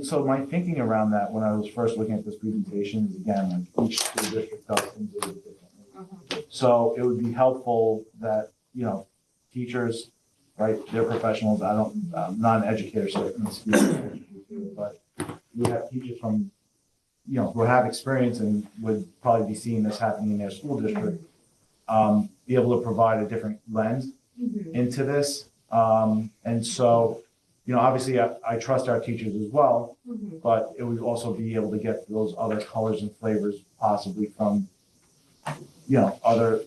so my thinking around that when I was first looking at this presentation is again, like each school district does things a little differently. So it would be helpful that, teachers, right, they're professionals. I'm not an educator, so I can speak, but we have teachers from, who have experience and would probably be seeing this happening in their school district, be able to provide a different lens into this. And so, obviously I trust our teachers as well, but it would also be able to get those other colors and flavors possibly from, other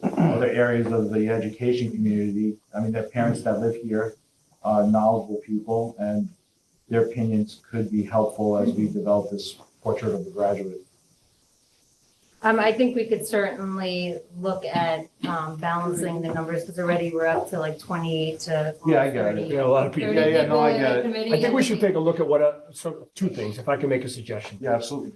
areas of the education community. I mean, they're parents that live here, knowledgeable people, and their opinions could be helpful as we develop this portrait of the graduate. I think we could certainly look at balancing the numbers because already we're up to like 28 to Yeah, I get it. 30. Yeah, a lot of people. 30 Yeah, no, I people in get the it. committee, I think we and should take a look at what, so 2 things, if I can make a suggestion. Yeah, absolutely.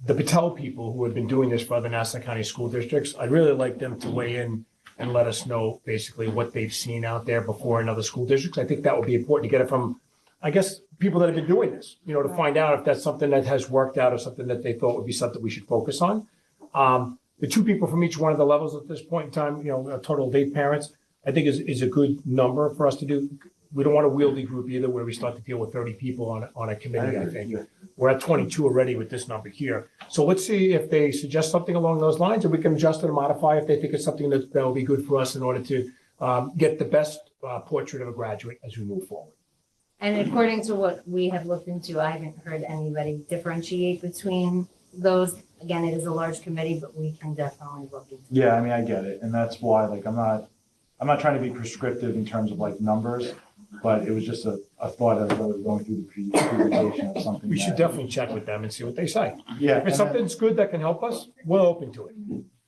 The Patel people who have been doing this for other Nassau County school districts, I'd really like them to weigh in and let us know basically what they've seen out there before in other school districts. I think that would be important to get it from, I guess, people that have been doing this, to find out if that's something that has worked out or something that they thought would be something we should focus on. The 2 people from each one of the levels at this point in time, a total of 8 parents, I think is a good number for us to do. We don't want a wieldy group either where we start to deal with 30 people on a committee, I think. Yeah. We're at 22 already with this number here. So let's see if they suggest something along those lines, and we can adjust and modify if they think it's something that will be good for us in order to get the best portrait of a graduate as we move forward. And according to what we have looked into, I haven't heard anybody differentiate between those. Again, it is a large committee, but we can definitely look into it. Yeah, I mean, I get it. And that's why, like, I'm not trying to be prescriptive in terms of like numbers, but it was just a thought as I was going through the presentation of something. We should that- definitely check with them and see what they say. Yeah. If it's and then- something that's good that can help us, we're open to it.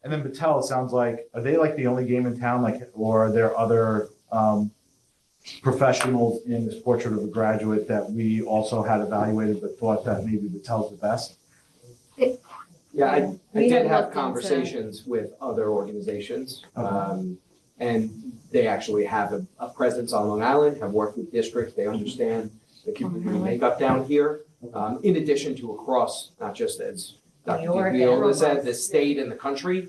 And then Patel, it sounds like, are they like the only game in town, like, or are there other professionals in this portrait of a graduate that we also had evaluated but thought that maybe Patel's the best? Yeah, I We did have have looked into- conversations with other organizations. Okay. And they actually have a presence on Long Island, have worked with districts, they understand the community makeup down here. In addition to across, not just as Dr. New York DeViola and said, the state and the country.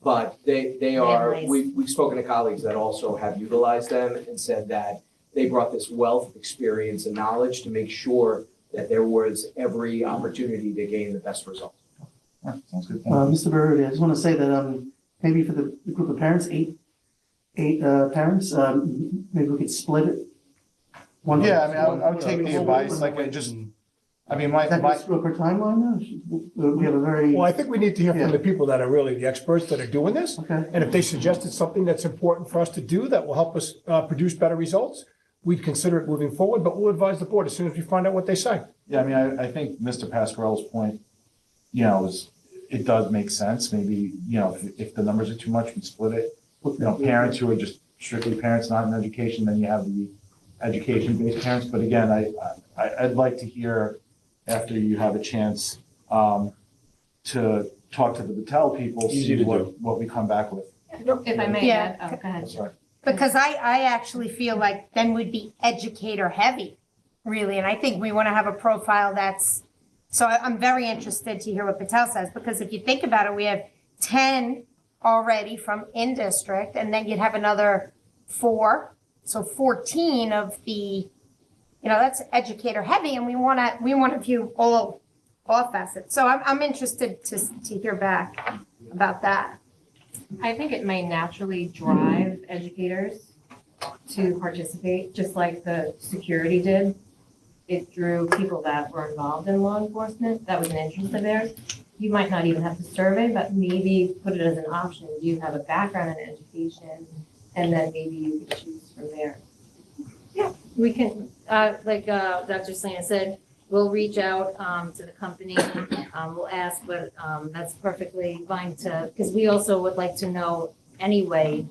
But they have are, nice- we've spoken to colleagues that also have utilized them and said that they brought this wealth of experience and knowledge to make sure that there was every opportunity to gain the best result. Yeah, sounds good. Mr. Barudi, I just want to say that maybe for the group of parents, eight parents, maybe we could split it. One- Yeah, I mean, I would take the advice, like, I mean, my, That goes through a timeline now? We have a very, Well, I think we need to hear from Yeah. the people that are really the experts that are doing this. okay. And if they suggested something that's important for us to do that will help us produce better results, we'd consider it moving forward, but we'll advise the board as soon as we find out what they say. yeah, I mean, I think Mr. Pasquarello's point, it does make sense. Maybe, if the numbers are too much, we split it. Parents who are just strictly parents, not in education, then you have the education-based parents. But again, I'd like to hear, after you have a chance, to talk to the Patel people, Easy see to what we come back with. If I may Yeah. add, go ahead. Sorry. Because I actually feel like then we'd be educator heavy, really. And I think we want to have a profile that's, so I'm very interested to hear what Patel says, because if you think about it, we have 10 already from in district, and then you'd have another 4. So 14 of the, that's educator heavy, and we want to view all facets. So I'm interested to hear back about that. I think it may naturally drive educators to participate, just like the security did. It drew people that were involved in law enforcement. That was an interest of theirs. You might not even have to survey, but maybe put it as an option. You have a background in education, and then maybe you could choose from there. We can, like Dr. Slana said, we'll reach out to the company. We'll ask, but that's perfectly fine to, because we also would like to know anyway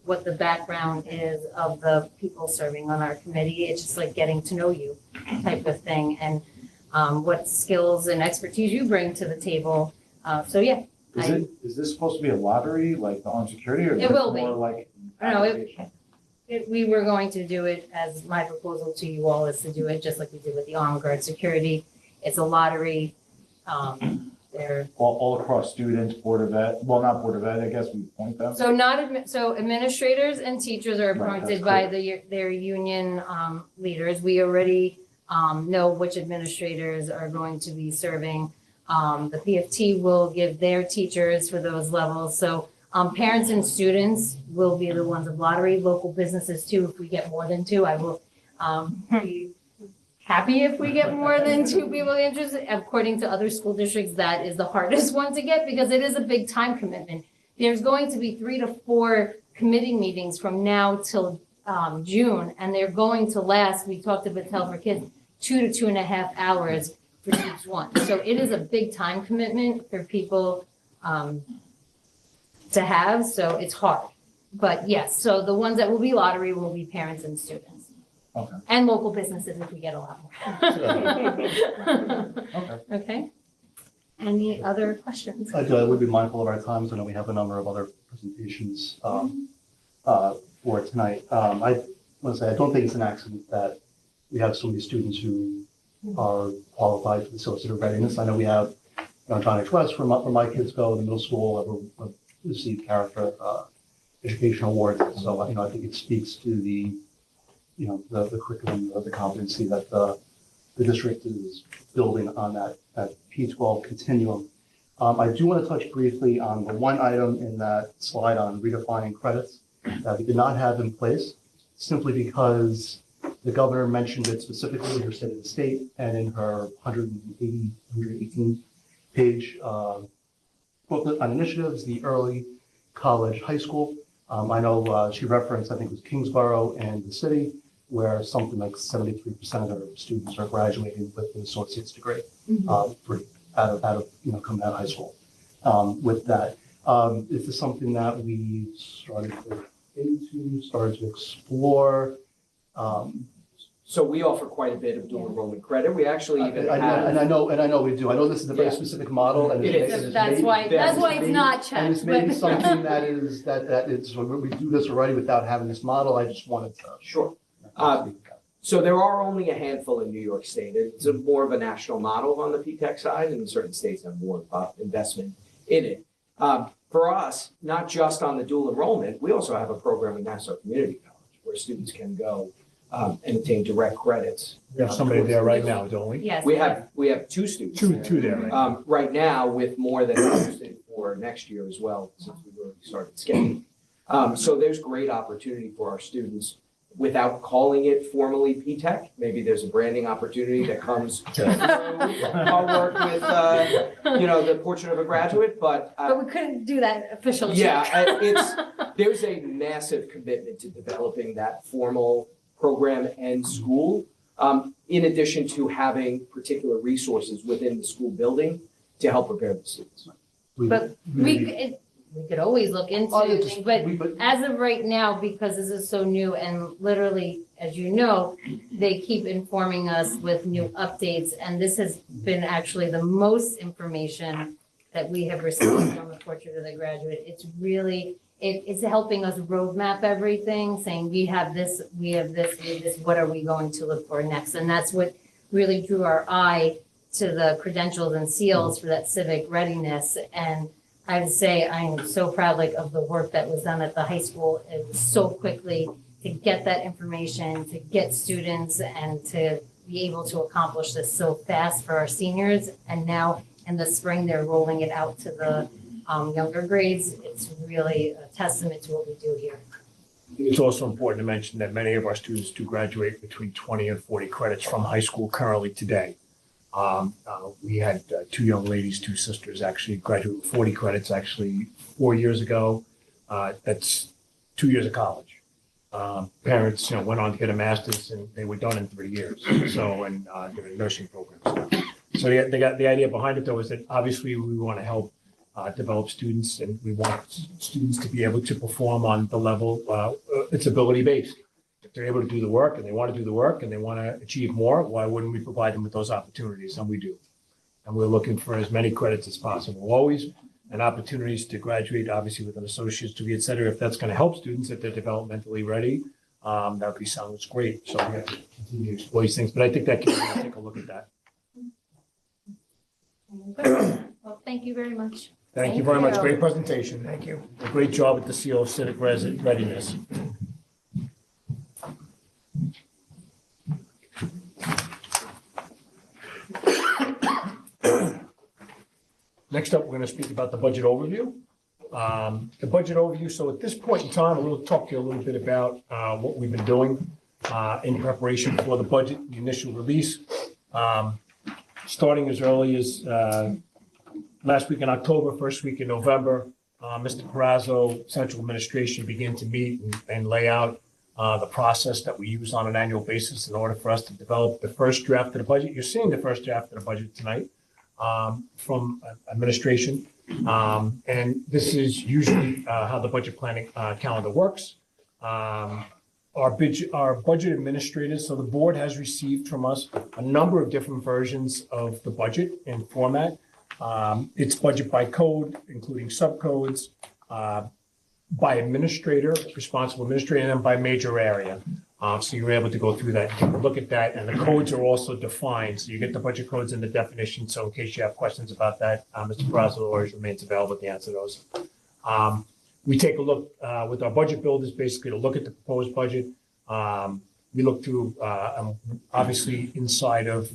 what the background is of the people serving on our committee. It's just like getting to know you type of thing, and what skills and expertise you bring to the table. So yeah. Is this supposed to be a lottery, like the armed security, or is It will be. more like? No, we were going to do it as my proposal to you all is to do it just like we did with the armed guard security. It's a lottery. They're All across students, Board of Ed, well, not Board of Ed, I guess we point them. so so administrators and teachers are Right, appointed that's by their union leaders. We already know which administrators are going to be serving. The PFT will give their teachers for those levels. So parents and students will be the ones of lottery, local businesses too. If we get more than two, I will be happy if we get more than two people interested. According to other school districts, that is the hardest one to get because it is a big time commitment. There's going to be 3 to 4 committee meetings from now till June, and they're going to last, we talked about Tell for Kids, 2 to 2.5 hours for each one. So it is a big time commitment for people to have, so it's hard. But yes, so the ones that will be lottery will be parents and students. Okay. And local businesses if we get a lot more. Okay. Okay. Any other questions? I would be mindful of our times. I know we have a number of other presentations for tonight. I want to say, I don't think it's an accident that we have so many students who are qualified for the Associate of Readiness. I know we have, John H. West, where my kids go, the middle school, have received character education awards. So, I think it speaks to the curriculum, the competency that the district is building on that P-12 continuum. I do want to touch briefly on the one item in that slide on redefining credits that we did not have in place, simply because the governor mentioned it specifically in her State of the State and in her 118 page booklet on initiatives, the early college, high school. I know she referenced, I think it was Kingsborough and the city, where something like 73% of their students are graduating with an associate's degree out of coming out of high school. With that, is this something that we started to explore? So we offer quite a bit of dual enrollment credit. We actually even I have. know we do. I know this is a very specific model, and It is. That's why it's not checked. And it's maybe something that it's we do this already without having this model. I just wanted to. Sure. So there are only a handful in New York State. It's more of a national model on the P-TECH side, and certain states have more investment in it. For us, not just on the dual enrollment, we also have a program in Nassau Community College where students can go and obtain direct credits. We have somebody there right now, don't we? Yes. We have 2 students. Two there, right? Right now, with more than interested for next year as well, since we've already started scheduling. So there's great opportunity for our students without calling it formally P-TECH. Maybe there's a branding opportunity that comes through our work with, the portrait of a graduate, but we couldn't do that official check. Yeah, there's a massive commitment to developing that formal program and school, in addition to having particular resources within the school building to help prepare the students. But we could always look into things, but as of right now, because this is so new and literally, as you know, they keep informing us with new updates. And this has been actually the most information that we have received from the portrait of the graduate. It's really, it's helping us roadmap everything, saying we have this, what are we going to look for next? And that's what really drew our eye to the credentials and seals for that civic readiness. And I would say I'm so proud of the work that was done at the high school. It was so quickly to get that information, to get students and to be able to accomplish this so fast for our seniors. And now in the spring, they're rolling it out to the younger grades. It's really a testament to what we do here. It's also important to mention that many of our students do graduate between 20 and 40 credits from high school currently today. We had 2 young ladies, 2 sisters actually graduate with 40 credits actually 4 years ago. That's 2 years of college. parents, went on to get a master's and they were done in 3 years. So, and they're in nursing programs. So the idea behind it though is that obviously we want to help develop students and we want students to be able to perform on the level, it's ability based. If they're able to do the work and they want to do the work and they want to achieve more, why wouldn't we provide them with those opportunities? And we do. And we're looking for as many credits as possible, always, and opportunities to graduate, obviously with an associate's degree, et cetera. If that's going to help students, if they're developmentally ready, that would be sounds great. So we have to continue to explore these things, but I think that can take a look at that. Well, thank you very much. Thank you very much. Great presentation. Thank you. A great job with the seal of civic readiness. Next up, we're going to speak about the budget overview. The budget overview. So at this point in time, we'll talk to you a little bit about what we've been doing in preparation for the budget, the initial release. Starting as early as last week in October, first week in November, Mr. Perazzo, Central Administration began to meet and lay out the process that we use on an annual basis in order for us to develop the first draft of the budget. You're seeing the first draft of the budget tonight from administration. And this is usually how the budget planning calendar works. Our budget administrators, so the board has received from us a number of different versions of the budget in format. It's budget by code, including subcodes, by administrator, responsible administrator, and then by major area. So you're able to go through that, take a look at that, and the codes are also defined. So you get the budget codes and the definition. So in case you have questions about that, Mr. Perazzo always remains available to answer those. We take a look with our budget builders, basically to look at the proposed budget. We look through, obviously, inside of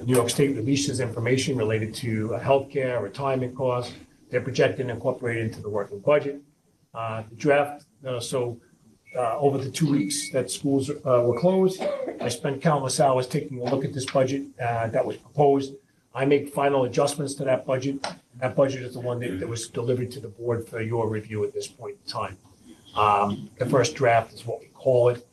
New York State releases information related to healthcare, retirement costs. They're projected and incorporated into the working budget. The draft, over the 2 weeks that schools were closed, I spent countless hours taking a look at this budget that was proposed. I make final adjustments to that budget. That budget is the one that was delivered to the board for your review at this point in time. The first draft is what we call it.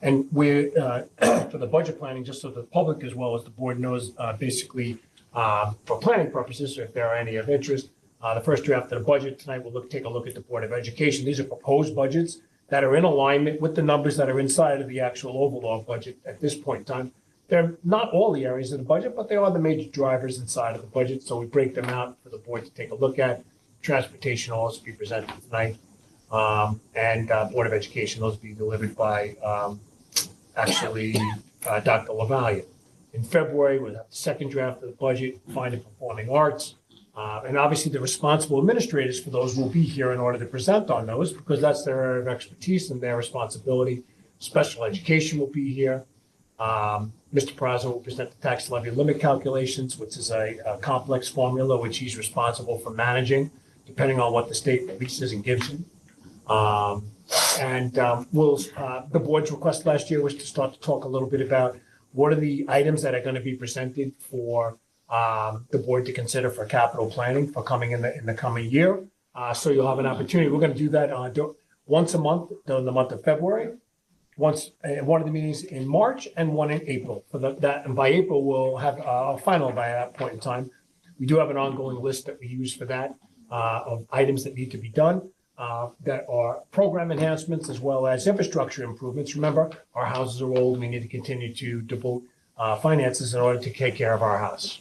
And we're, for the budget planning, just so the public as well as the board knows, basically, for planning purposes, if there are any of interest, the first draft of the budget tonight, we'll take a look at the Board of Education. These are proposed budgets that are in alignment with the numbers that are inside of the actual overall budget at this point in time. They're not all the areas of the budget, but they are the major drivers inside of the budget. So we break them out for the board to take a look at. Transportation will also be presented tonight. And Board of Education, those will be delivered by Dr. LaValia. In February, we'll have the second draft of the budget, fine and performing arts. And obviously the responsible administrators for those will be here in order to present on those because that's their area of expertise and their responsibility. Special education will be here. Mr. Perazzo will present the tax levy limit calculations, which is a complex formula which he's responsible for managing, depending on what the state releases and gives him. The board's request last year was to start to talk a little bit about what are the items that are going to be presented for the board to consider for capital planning for coming in the coming year. So you'll have an opportunity. We're going to do that once a month during the month of February. Once one of the meetings in March and one in April. And by April, we'll have a final by that point in time. We do have an ongoing list that we use for that of items that need to be done that are program enhancements as well as infrastructure improvements. Remember, our houses are old. We need to continue to devote finances in order to take care of our house.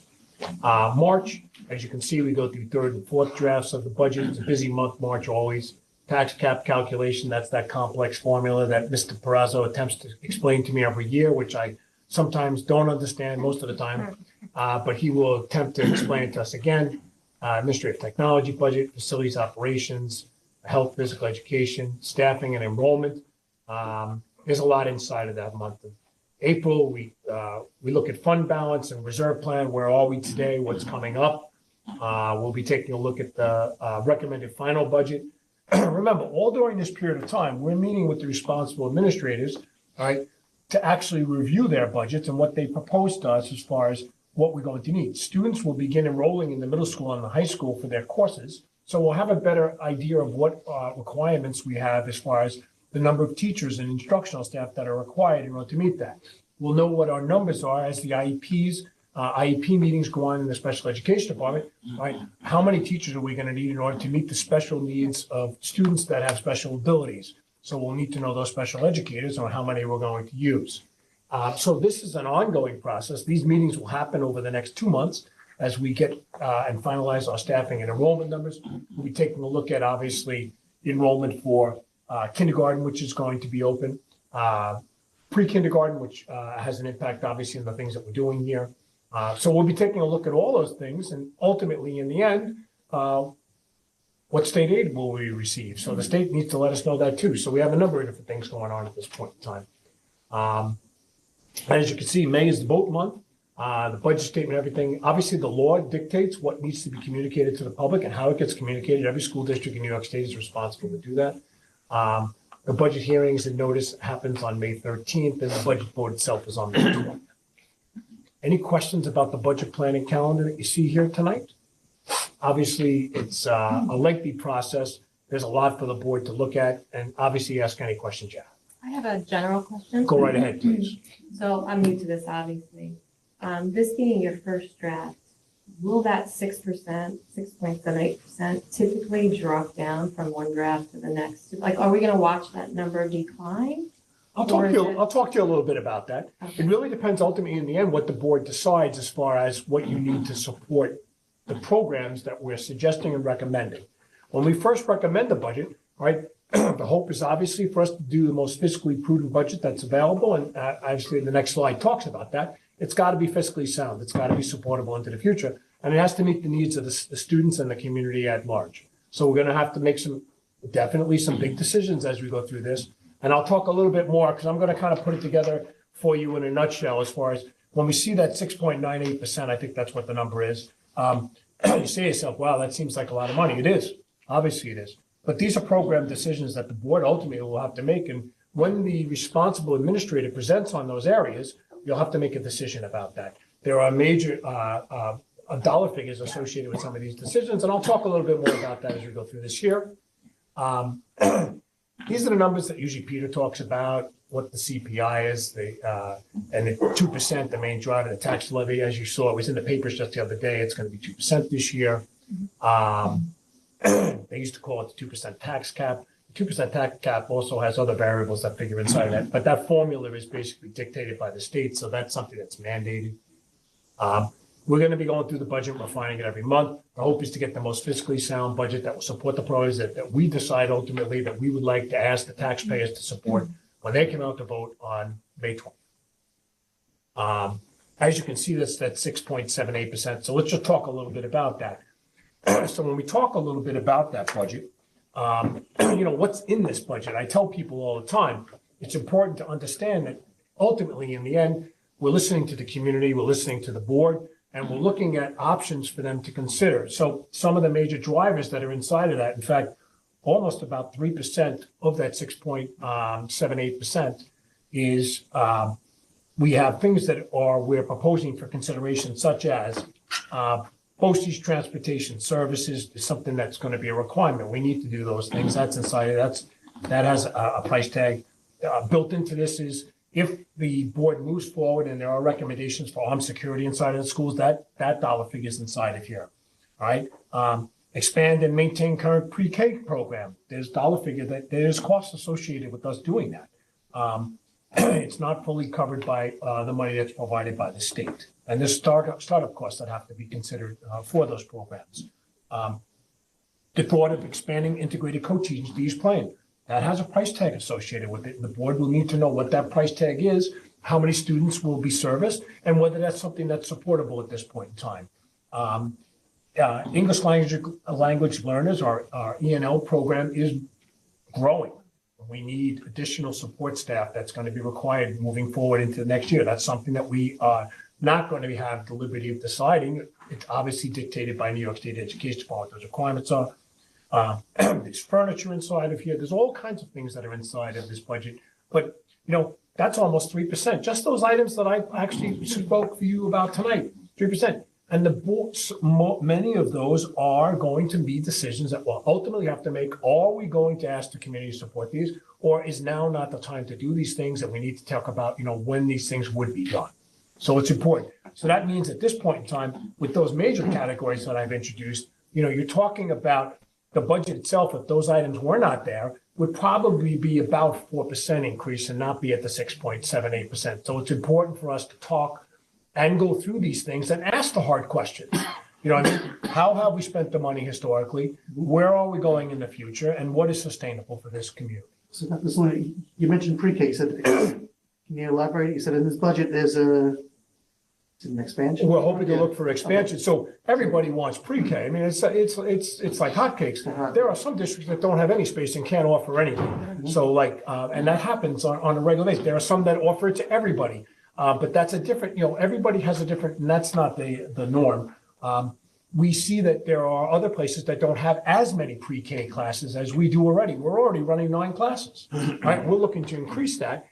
March, as you can see, we go through third and fourth drafts of the budget. It's a busy month, March always. Tax cap calculation, that's that complex formula that Mr. Perazzo attempts to explain to me every year, which I sometimes don't understand most of the time, but he will attempt to explain it to us again. Administrative technology budget, facilities operations, health, physical education, staffing and enrollment. There's a lot inside of that month. Of April, we look at fund balance and reserve plan. Where are we today? What's coming up? We'll be taking a look at the recommended final budget. Remember, all during this period of time, we're meeting with the responsible administrators, all right, to actually review their budgets and what they propose to us as far as what we're going to need. Students will begin enrolling in the middle school and the high school for their courses. So we'll have a better idea of what requirements we have as far as the number of teachers and instructional staff that are required in order to meet that. We'll know what our numbers are as the IEP meetings go on in the special education department, right? How many teachers are we going to need in order to meet the special needs of students that have special abilities? So we'll need to know those special educators or how many we're going to use. So this is an ongoing process. These meetings will happen over the next 2 months as we get and finalize our staffing and enrollment numbers. We'll be taking a look at, obviously, enrollment for kindergarten, which is going to be open, pre-kindergarten, which has an impact, obviously, on the things that we're doing here. So we'll be taking a look at all those things, and ultimately, in the end, what state aid will we receive? So the state needs to let us know that too. So we have a number of different things going on at this point in time. As you can see, May is the vote month. The budget statement, everything. Obviously, the law dictates what needs to be communicated to the public and how it gets communicated. Every school district in New York State is responsible to do that. The budget hearings and notice happens on May 13th, and the budget vote itself is on May 12th. Any questions about the budget planning calendar that you see here tonight? Obviously, it's a lengthy process. There's a lot for the board to look at, and obviously ask any questions you have. I have a general question. Go right ahead, please. So I'm new to this, obviously. This being your first draft, will that 6%, 6.78% typically drop down from one draft to the next? Like, are we going to watch that number decline? I'll talk to you a little bit about that. Okay. It really depends ultimately in the end what the board decides as far as what you need to support the programs that we're suggesting and recommending. When we first recommend the budget, right, the hope is obviously for us to do the most fiscally prudent budget that's available. And obviously the next slide talks about that. It's got to be fiscally sound. It's got to be supportable into the future. And it has to meet the needs of the students and the community at large. So we're going to have to make definitely some big decisions as we go through this. And I'll talk a little bit more because I'm going to kind of put it together for you in a nutshell as far as when we see that 6.98%, I think that's what the number is. You say to yourself, wow, that seems like a lot of money. It is. Obviously it is. But these are program decisions that the board ultimately will have to make. And when the responsible administrator presents on those areas, you'll have to make a decision about that. There are major dollar figures associated with some of these decisions. And I'll talk a little bit more about that as we go through this year. These are the numbers that usually Peter talks about, what the CPI is, and the 2%, the main driver, the tax levy, as you saw, it was in the papers just the other day. It's going to be 2% this year. They used to call it the 2% tax cap. The 2% tax cap also has other variables that figure inside of that, but that formula is basically dictated by the state, so that's something that's mandated. We're going to be going through the budget, refining it every month. The hope is to get the most fiscally sound budget that will support the priorities that we decide ultimately that we would like to ask the taxpayers to support when they come out to vote on May 20th. As you can see, that's that 6.78%. So let's just talk a little bit about that. So when we talk a little bit about that budget, what's in this budget? I tell people all the time, it's important to understand that ultimately in the end, we're listening to the community, we're listening to the board, and we're looking at options for them to consider. So some of the major drivers that are inside of that, in fact, almost about 3% of that 6.78% is we have things that we're proposing for consideration, such as postage transportation services is something that's going to be a requirement. We need to do those things. That's inside of that has a price tag. Built into this is if the board moves forward and there are recommendations for armed security inside of the schools, that dollar figure is inside of here. All right. Expand and maintain current pre-K program. There's dollar figure that there's costs associated with us doing that. It's not fully covered by the money that's provided by the state. And there's startup costs that have to be considered for those programs. The thought of expanding integrated co-teaching Steve's plan. That has a price tag associated with it. The board will need to know what that price tag is, how many students will be serviced, and whether that's something that's supportable at this point in time. English language learners, our ENL program is growing. We need additional support staff that's going to be required moving forward into the next year. That's something that we are not going to have the liberty of deciding. It's obviously dictated by New York State Education Department. Those requirements are. There's furniture inside of here. There's all kinds of things that are inside of this budget. But, that's almost 3%. Just those items that I actually spoke for you about tonight, 3%. And the boards, many of those are going to be decisions that we'll ultimately have to make. Are we going to ask the community to support these, Or is now not the time to do these things and we need to talk about, when these things would be done? So it's important. So that means at this point in time, with those major categories that I've introduced, you're talking about the budget itself, if those items were not there, would probably be about 4% increase and not be at the 6.78%. So it's important for us to talk and go through these things and ask the hard questions. How have we spent the money historically? Where are we going in the future? And what is sustainable for this community? So that was one, you mentioned pre-K, you said, can you elaborate? You said in this budget, there's an expansion? We're hoping to look for expansion. So everybody wants pre-K. I mean, it's like hotcakes. There are some districts that don't have any space and can't offer anything. So and that happens on a regular basis. There are some that offer it to everybody. But that's a different, everybody has a different, and that's not the norm. We see that there are other places that don't have as many pre-K classes as we do already. We're already running 9 classes, right? We're looking to increase that.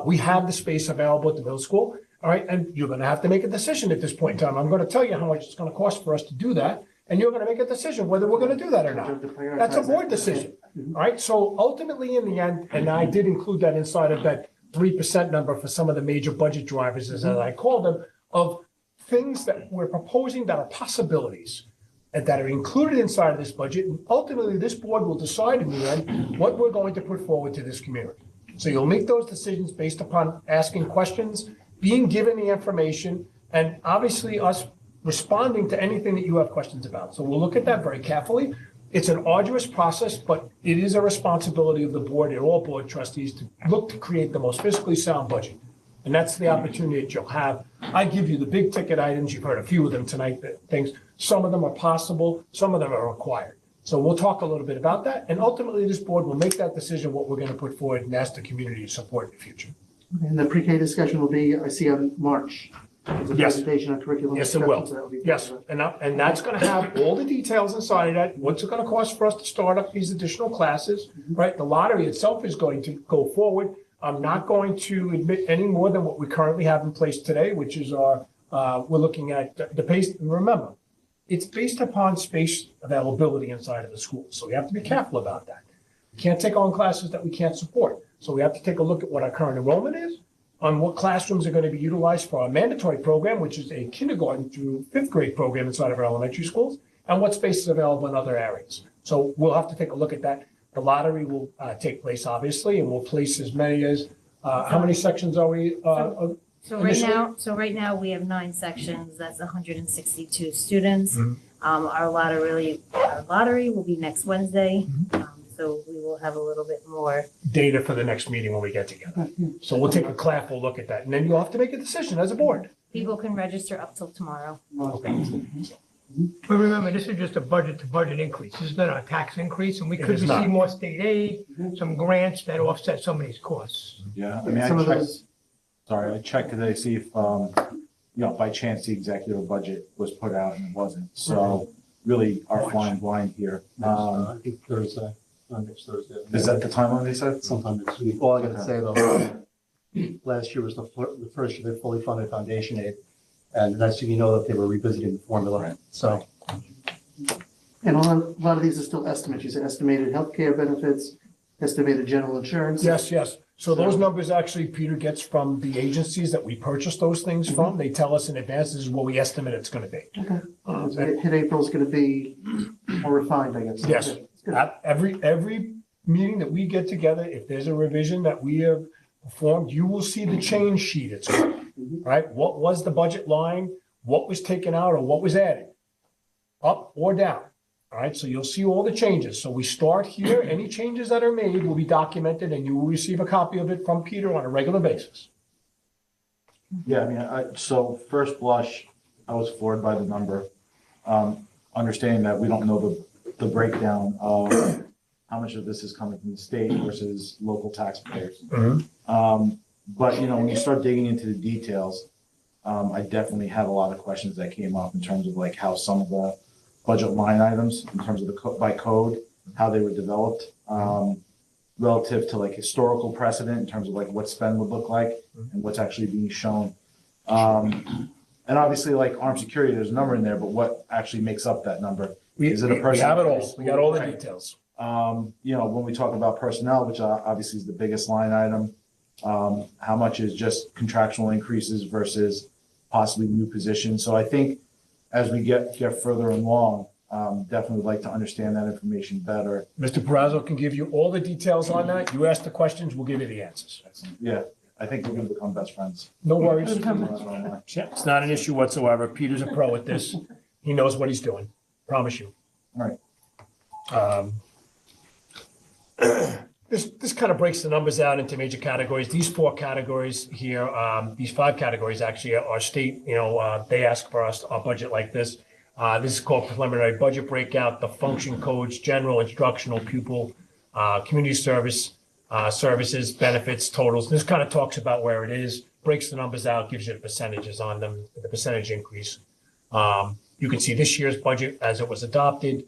We have the space available at the middle school, all right? And you're going to have to make a decision at this point in time. I'm going to tell you how much it's going to cost for us to do that. And you're going to make a decision whether we're going to do that or not. That's a board decision, all right? So ultimately in the end, and I did include that inside of that 3% number for some of the major budget drivers, as I call them, of things that we're proposing that are possibilities and that are included inside of this budget. And ultimately, this board will decide in the end what we're going to put forward to this community. So you'll make those decisions based upon asking questions, being given the information, and obviously us responding to anything that you have questions about. So we'll look at that very carefully. It's an arduous process, but it is a responsibility of the board and all board trustees to look to create the most fiscally sound budget. And that's the opportunity that you'll have. I give you the big ticket items. You've heard a few of them tonight, things. Some of them are possible. Some of them are required. So we'll talk a little bit about that. And ultimately, this board will make that decision, what we're going to put forward and ask the community to support in the future. And the pre-K discussion will be, I see on March. There's a Yes. presentation on curriculum. Yes, it discussions will. that be- Yes, and that's going to have all the details inside of that. What's it going to cost for us to start up these additional classes, right? The lottery itself is going to go forward. I'm not going to admit any more than what we currently have in place today, which is we're looking at the pace. Remember, it's based upon space availability inside of the school. So we have to be careful about that. We can't take on classes that we can't support. So we have to take a look at what our current enrollment is, on what classrooms are going to be utilized for our mandatory program, which is a kindergarten through 5th grade program inside of our elementary schools, and what space is available in other areas. So we'll have to take a look at that. The lottery will take place, obviously, and we'll place as many as, how many sections are we? So right now, we have 9 sections, that's 162 students. Our lottery will be next Wednesday. So we will have a little bit more. Data for the next meeting when we get together. So we'll take a careful look at that, and then you'll have to make a decision as a board. People can register up till tomorrow. But remember, this is just a budget-to-budget increase. This is not a tax increase, and we It could is not. receive more state aid, some grants that offset some of these costs. Yeah, I mean, Some of those- I checked today, see if, by chance the executive budget was put out and it wasn't. So really are flying blind here. I think Thursday, next Thursday. Is that the timeline they said? Sometime next week. All I gotta say though, last year was the first year they fully funded foundation aid. And that's, you know, that they were revisiting the formula, so. And a lot of these are still estimates. You said estimated healthcare benefits, estimated general insurance. Yes. So those numbers actually Peter gets from the agencies that we purchase those things from. They tell us in advance, this is what we estimate it's going to be. Okay. Hit April's gonna be more refined, I guess. Yes. Okay, good. At every meeting that we get together, if there's a revision that we have performed, you will see the change sheet. It's right. What was the budget line? What was taken out or what was added? Up or down? All right. So you'll see all the changes. So we start here. Any changes that are made will be documented and you will receive a copy of it from Peter on a regular basis. Yeah, I mean, so first blush, I was floored by the number. Understanding that we don't know the breakdown of how much of this is coming from the state versus local taxpayers. But, when you start digging into the details, I definitely had a lot of questions that came up in terms of like how some of the budget line items in terms of by code, how they were developed, relative to like historical precedent in terms of like what spend would look like and what's actually being shown. And obviously like armed security, there's a number in there, but what actually makes up that number? Is it a person? We have it all. We got all the details. when we talk about personnel, which obviously is the biggest line item, how much is just contractual increases versus possibly new positions. So I think as we get further along, definitely would like to understand that information better. Mr. Perazzo can give you all the details on that. You ask the questions, we'll give you the answers. Yeah, I think we're going to become best friends. No worries. Yeah, it's not an issue whatsoever. Peter's a pro at this. He knows what he's doing. Promise you. All right. This kind of breaks the numbers out into major categories. These 4 categories here, these 5 categories actually are state, they ask for us a budget like this. This is called preliminary budget breakout, the function codes, general, instructional, pupil, community service, services, benefits, totals. This kind of talks about where it is, breaks the numbers out, gives you the percentages on them, the percentage increase. You can see this year's budget as it was adopted,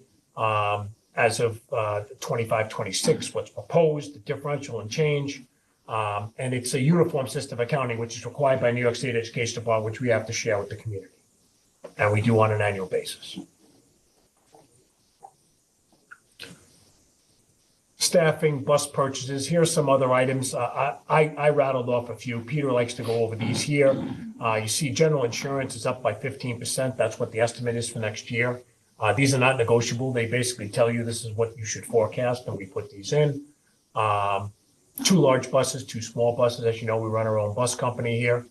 as of 25-26, what's proposed, the differential and change. And it's a uniform system of accounting, which is required by New York State Education Department, which we have to share with the community. And we do on an annual basis. Staffing, bus purchases. Here are some other items. I rattled off a few. Peter likes to go over these here. You see general insurance is up by 15%. That's what the estimate is for next year. These are not negotiable. They basically tell you this is what you should forecast, and we put these in. 2 large buses, 2 small buses. As you know, we run our own bus company here.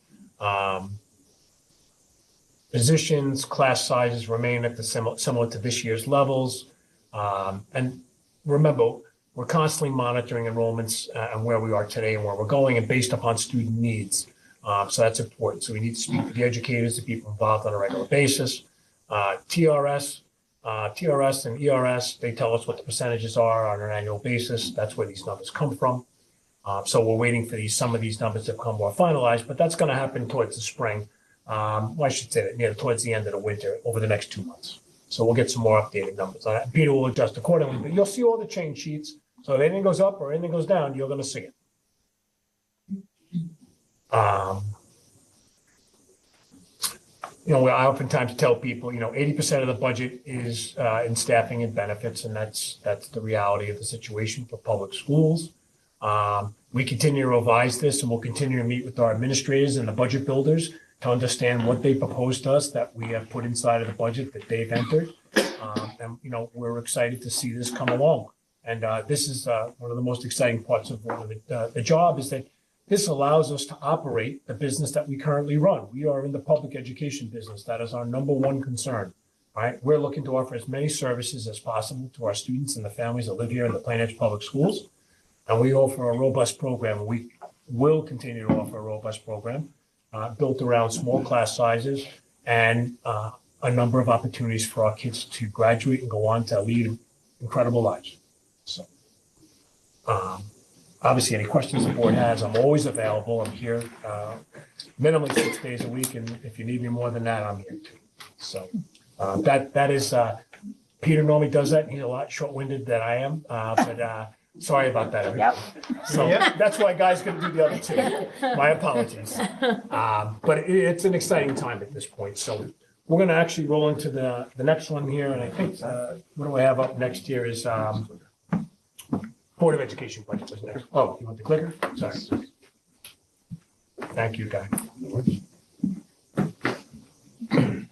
Positions, class sizes remain at the similar to this year's levels. And remember, we're constantly monitoring enrollments and where we are today and where we're going, and based upon student needs. So that's important. So we need to speak to the educators, the people involved on a regular basis. TRS and ERS, they tell us what the percentages are on an annual basis. That's where these numbers come from. So we're waiting for some of these numbers to become more finalized, but that's going to happen towards the spring. I should say that towards the end of the winter, over the next 2 months. So we'll get some more updated numbers on that. Peter will adjust accordingly, but you'll see all the change sheets. So if anything goes up or anything goes down, you're going to see it. I oftentimes tell people, 80% of the budget is in staffing and benefits, and that's the reality of the situation for public schools. We continue to revise this, and we'll continue to meet with our administrators and the budget builders to understand what they propose to us that we have put inside of the budget that they've entered. And we're excited to see this come along. And this is one of the most exciting parts of the job, is that this allows us to operate the business that we currently run. We are in the public education business. That is our number one concern, right? We're looking to offer as many services as possible to our students and the families that live here in the Plain Edge Public Schools. And we offer a robust program. We will continue to offer a robust program built around small class sizes and a number of opportunities for our kids to graduate and go on to lead incredible lives. So, obviously, any questions the board has, I'm always available. I'm here minimally 6 days a week, and if you need me more than that, I'm here too. So that is, Peter normally does that. He's a lot short-winded than I am, but sorry about that. Yep. So that's why Guy's going to do the other 2. My apologies. But it's an exciting time at this point. So we're going to actually roll into the next one here, and I think what do I have up next here is Board of Education budget was next. Oh, you want the clicker? Sorry. Thank you, Guy. Okay,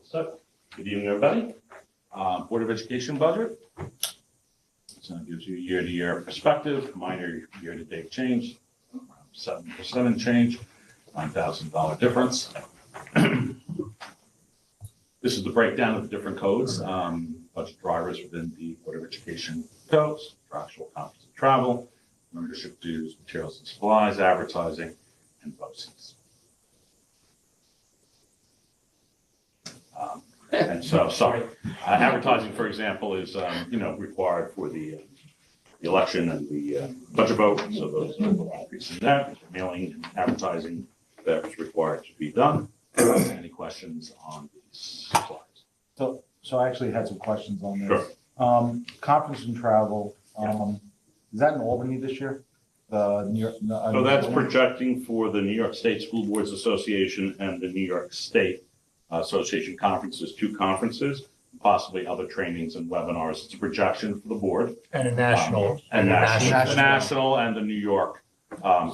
so good evening, everybody. Board of Education budget. So it gives you year-to-year perspective, minor year-to-date change, 7% and change, $9,000 difference. This is the breakdown of the different codes, budget drivers within the Board of Education codes, contractual conference and travel, membership dues, materials and supplies, advertising, and BOCES. And so, sorry, advertising, for example, is required for the election and the budget vote. So those are the increase in that. Mailing and advertising that is required to be done. Any questions on these slides? So I actually had some questions on this. Sure. Conference and travel, is that in Albany this year? The New York. So that's projecting for the New York State School Boards Association and the New York State Association conferences, 2 conferences. possibly other trainings and webinars. It's a projection for the board. And a national. And national. national and the New York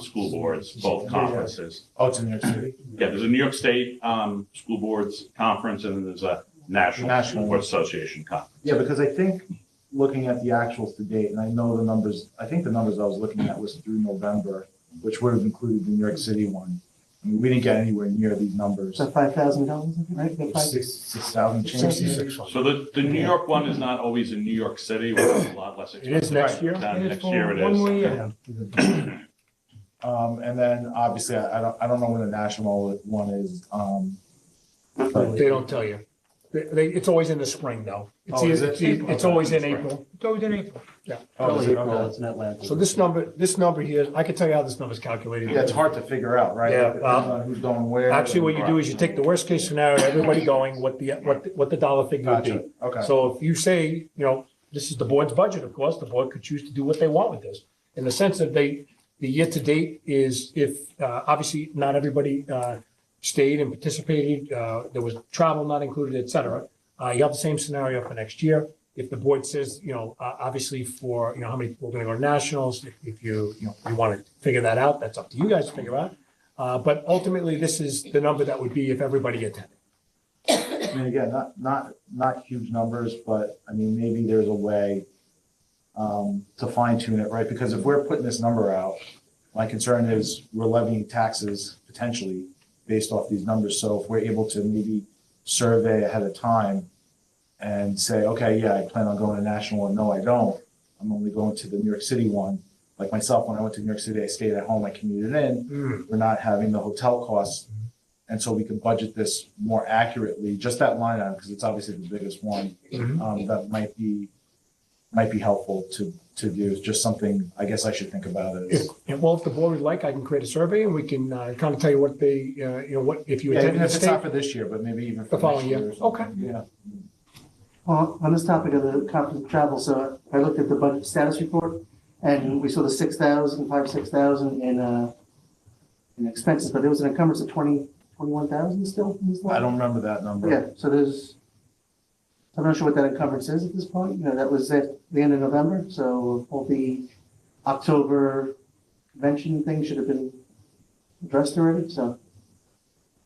school boards, both conferences. Oh, it's in New York City? Yeah, there's a New York State School Boards Conference, and then there's a National School Board Association Conference. Yeah, because I think, looking at the actuals to date, and I know the numbers, I think the numbers I was looking at was through November, which would have included the New York City one. I mean, we didn't get anywhere near these numbers. So $5,000, right? The five- 6,000 change. So the New York one is not always in New York City, which is a lot less It is expensive. next year? Than It is next for year it one is. more year. And then obviously, I don't know when the national one is. They don't tell you. It's always in the spring, though. Oh, is it? It's always in April. It's always in April. Yeah. Oh, is it? Okay. It's in Atlanta. So this number here, I can tell you how this number is calculated. Yeah, it's hard to figure out, right? Yeah, It depends on who's going where. Actually, what you do is you take the worst case scenario, everybody going, what the dollar figure would be. Gotcha, okay. So if you say, this is the board's budget, of course, the board could choose to do what they want with this. In the sense that the year-to-date is if, obviously, not everybody stayed and participated, there was travel not included, et cetera. You have the same scenario for next year. If the board says, obviously for, how many people are going to go to nationals, if you want to figure that out, that's up to you guys to figure out. But ultimately, this is the number that would be if everybody attended. I mean, again, not huge numbers, but I mean, maybe there's a way to fine tune it, right? Because if we're putting this number out, my concern is we're levying taxes potentially based off these numbers. So if we're able to maybe survey ahead of time and say, okay, yeah, I plan on going to national, or no, I don't. I'm only going to the New York City one. Like myself, when I went to New York City, I stayed at home, I commuted in. We're not having the hotel costs. And so we can budget this more accurately, just that line item, because it's obviously the biggest one. That might be helpful to do. It's just something I guess I should think about it. If the board would like, I can create a survey and we can kind of tell you what they, what, if you Yeah, attended even the if it's not state. for this year, but maybe even for The following next year. or something. Okay. Yeah. Well, on this topic of the conference travel, so I looked at the budget status report and we saw the 6,000 in expenses, but there was an encumbrance of 21,000 still in this line? I don't remember that number. Yeah, so I'm not sure what that encumbrance is at this point. That was at the end of November, so all the October convention thing should have been addressed already, so I'm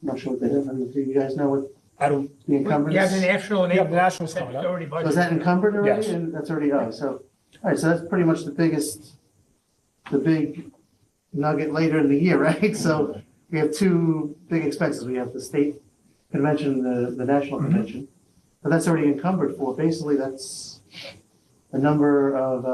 not sure what that is. I mean, do you guys know what I don't, the encumbrance? You have the national and you have the nationals coming that's up. already Was that budgeted. encumbered already? Yes. And that's already, so, all right, so that's pretty much the big nugget later in the year, right? So we have two big expenses. We have the state convention, and the national convention. But that's already encumbered for. Basically, that's the number of,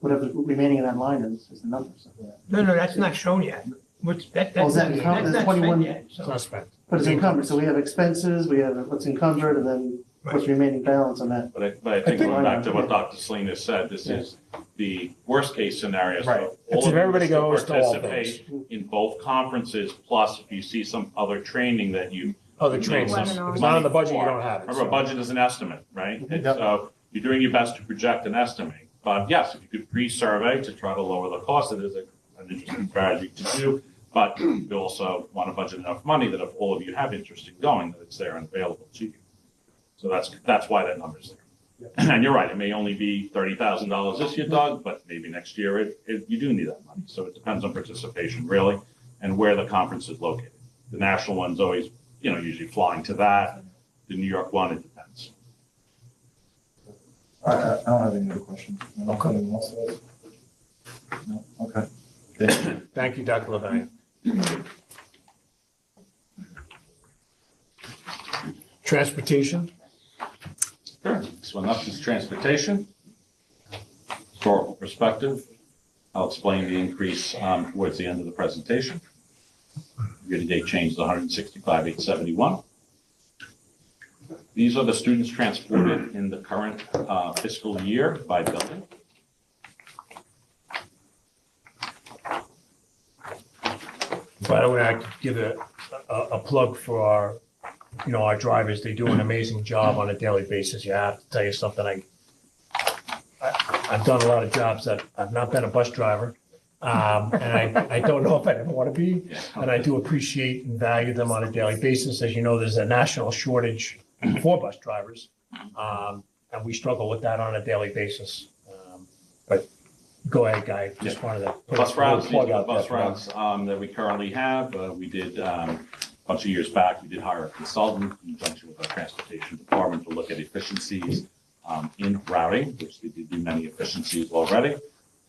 whatever remaining in that line is the number. So, yeah. No, that's not shown yet. That's Oh, is that that's encumbered? not 21? spent yet, It's so. not spent. But it's encumbered, so we have expenses, we have what's encumbered, and then what's remaining balance on that. But I think going back to what Dr. Salinas said, this is the worst case scenario. So Right. all It's of if you everybody still goes to all participate in both conferences, plus if you see some other training that you. Other trainings. If it's not on the budget, you don't have it. Remember, a budget is an estimate, right? And Yep. so you're doing your best to project and estimate. But yes, if you could pre-survey to try to lower the cost, it is an interesting strategy to do. But you also want to budget enough money that if all of you have interest in going, that it's there and available to you. So that's why that number's there. And you're right, it may only be $30,000 this year, Doug, but maybe next year you do need that money. So it depends on participation really and where the conference is located. The national one's always, usually flying to that. The New York one, it depends. I don't have any other questions. Okay. Anyone else? No? Okay. Thank you. Thank you, Dr. Levine. Transportation. Sure. So enough is transportation. Historical perspective. I'll explain the increase towards the end of the presentation. Year-to-date change is 165,871. These are the students transported in the current fiscal year by building. By the way, I could give a plug for our drivers. They do an amazing job on a daily basis. You have to tell you something. I've done a lot of jobs that I've not been a bus driver. And I don't know if I ever want to be. And I do appreciate and value them on a daily basis. As you know, there's a national shortage for bus drivers. And we struggle with that on a daily basis. But go ahead, Guy, just wanted to put Bus a routes, these are plug the out there bus for them. routes that we currently have. We did, a bunch of years back, we did hire a consultant in conjunction with our transportation department to look at efficiencies in routing, which they did do many efficiencies already.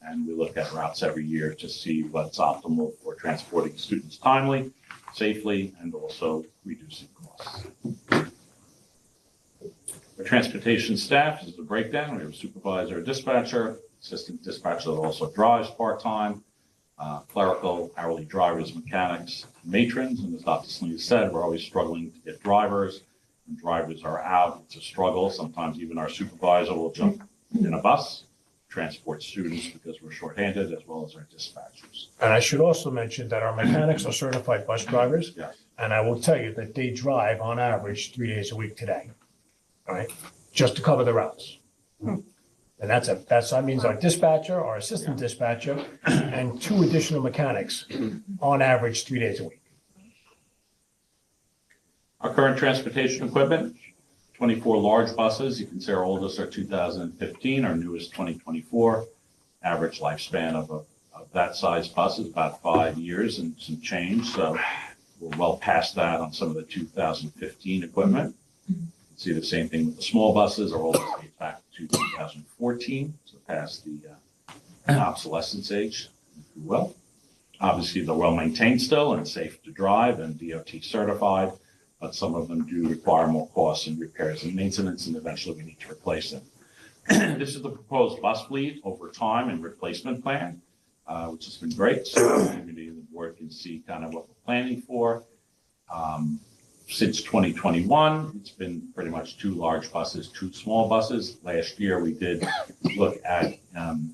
And we look at routes every year to see what's optimal for transporting students timely, safely, and also reducing costs. Our transportation staff is the breakdown. We have a supervisor, a dispatcher, assistant dispatcher that also drives part-time, clerical, hourly drivers, mechanics, matrons. And as Dr. Sling said, we're always struggling to get drivers. When drivers are out, it's a struggle. Sometimes even our supervisor will jump in a bus, transport students because we're shorthanded, as well as our dispatchers. And I should also mention that our mechanics are certified bus drivers. Yes. And I will tell you that they drive on average 3 days a week today, all right, just to cover the routes. And that means our dispatcher, our assistant dispatcher, and 2 additional mechanics on average 3 days a week. Our current transportation equipment, 24 large buses. You can see our oldest are 2015, our newest 2024. Average lifespan of that size bus is about 5 years and some change. So we're well past that on some of the 2015 equipment. You can see the same thing with the small buses. Our oldest dates back to 2014, so past the obsolescence age, if you will. Obviously, they're well maintained still and safe to drive and DOT certified, but some of them do require more costs and repairs and maintenance, and eventually we need to replace them. This is the proposed bus fleet over time and replacement plan, which has been great. So the community and the board can see kind of what we're planning for. Since 2021, it's been pretty much 2 large buses, 2 small buses. Last year, we did look at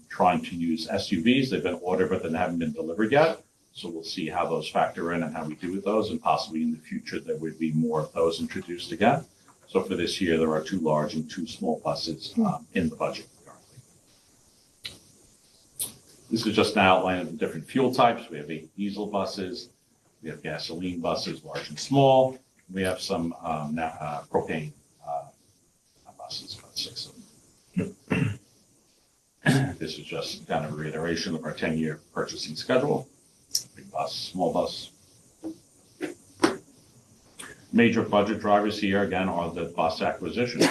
trying to use SUVs. They've been ordered, but they haven't been delivered yet. So we'll see how those factor in and how we do with those, and possibly in the future, there would be more of those introduced again. So for this year, there are 2 large and 2 small buses in the budget currently. This is just an outline of the different fuel types. We have 8 diesel buses. We have gasoline buses, large and small. We have some propane buses, about 6 of them. This is just kind of a reiteration of our 10-year purchasing schedule. Big bus, small bus. Major budget drivers here, again, are the bus acquisition,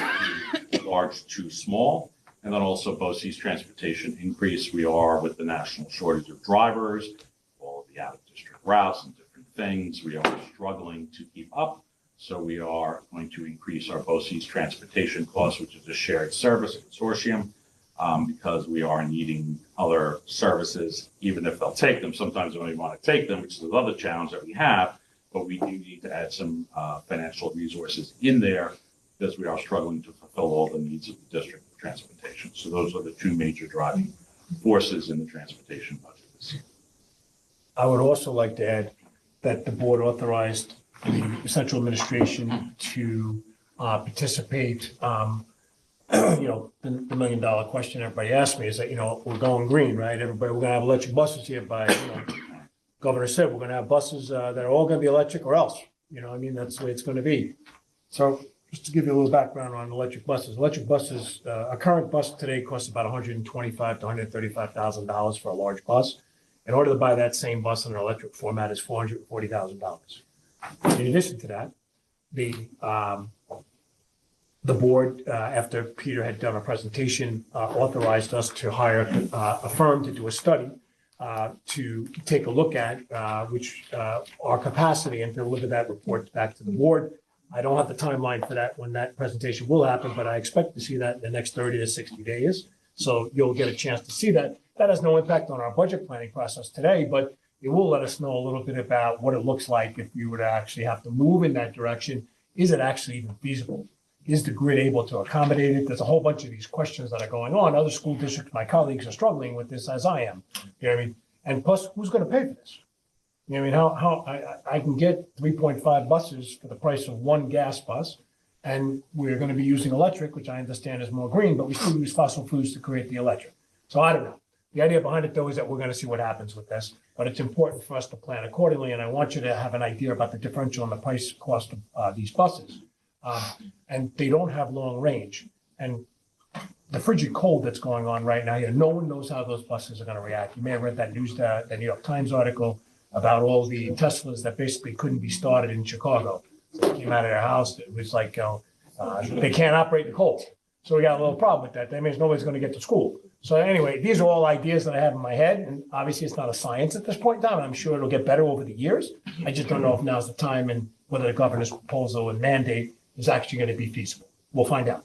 large to small, and then also BOCES transportation increase. We are, with the national shortage of drivers, all of the out-of-district routes and different things, we are struggling to keep up. So we are going to increase our BOCES transportation costs, which is a shared service consortium, because we are needing other services, even if they'll take them. Sometimes they don't even want to take them, which is another challenge that we have, but we do need to add some financial resources in there because we are struggling to fulfill all the needs of the district for transportation. So those are the 2 major driving forces in the transportation budget this year. I would also like to add that the board authorized the central administration to participate. The $1 million question everybody asked me is that, we're going green, right? Everybody, we're going to have electric buses here by, Governor said we're going to have buses that are all going to be electric or else, that's the way it's going to be. So just to give you a little background on electric buses, a current bus today costs about $125,000 to $135,000 for a large bus. In order to buy that same bus in an electric format is $440,000. In addition to that, the board, after Peter had done a presentation, authorized us to hire a firm to do a study to take a look at our capacity and deliver that report back to the board. I don't have the timeline for that, when that presentation will happen, but I expect to see that in the next 30 to 60 days. So you'll get a chance to see that. That has no impact on our budget planning process today, but it will let us know a little bit about what it looks like if you were to actually have to move in that direction. Is it actually even feasible? Is the grid able to accommodate it? There's a whole bunch of these questions that are going on. Other school districts, my colleagues, are struggling with this, as I am. You know what I mean? And plus, who's going to pay for this? You know what I mean? How I can get 3.5 buses for the price of 1 gas bus, and we're going to be using electric, which I understand is more green, but we still use fossil fuels to create the electric. So I don't know. The idea behind it, though, is that we're going to see what happens with this, but it's important for us to plan accordingly, and I want you to have an idea about the differential in the price cost of these buses. And they don't have long range. And the frigid cold that's going on right now, no one knows how those buses are going to react. You may have read that the New York Times article about all the Teslas that basically couldn't be started in Chicago. They came out of their house. It was like, they can't operate in the cold. So we got a little problem with that. That means nobody's going to get to school. So anyway, these are all ideas that I have in my head. And obviously it's not a science at this point in time. I'm sure it'll get better over the years. I just don't know if now's the time and whether the governor's proposal and mandate is actually going to be feasible. We'll find out.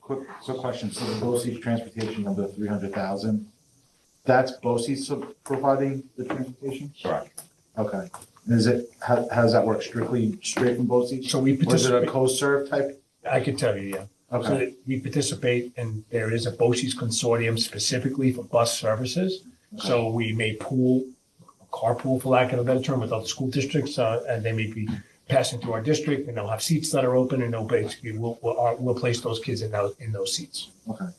Quick question. So the BOCES transportation of the 300,000, that's BOCES providing the transportation? Correct. Okay. Is it, how does that work? Strictly straight from BOCES? So we Or is it a participate. co-serve type? I can tell you, yeah. So Okay. that we participate and there is a BOCES consortium specifically for bus services. So we may pool, carpool for lack of a better term, with other school districts, and they may be passing through our district and they'll have seats that are open and they'll basically, we'll place those kids in those seats. Okay.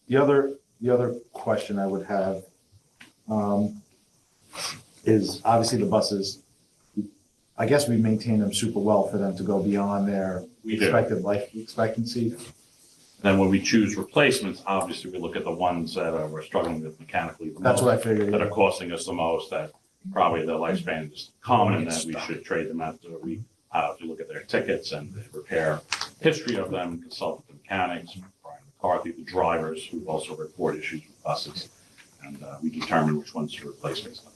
The other question I would have is obviously the buses, I guess we maintain them super well for them to go beyond their We do. expected life expectancy. Then when we choose replacements, obviously we look at the ones that we're struggling with mechanically the That's most, what I figured. that are costing us the most, that probably their lifespan is common, and that we should trade them out. So we, if you look at their tickets and the repair history of them, consult with the mechanics, Brian McCarthy, the drivers, who also report issues with buses, and we determine which ones to replace based on that.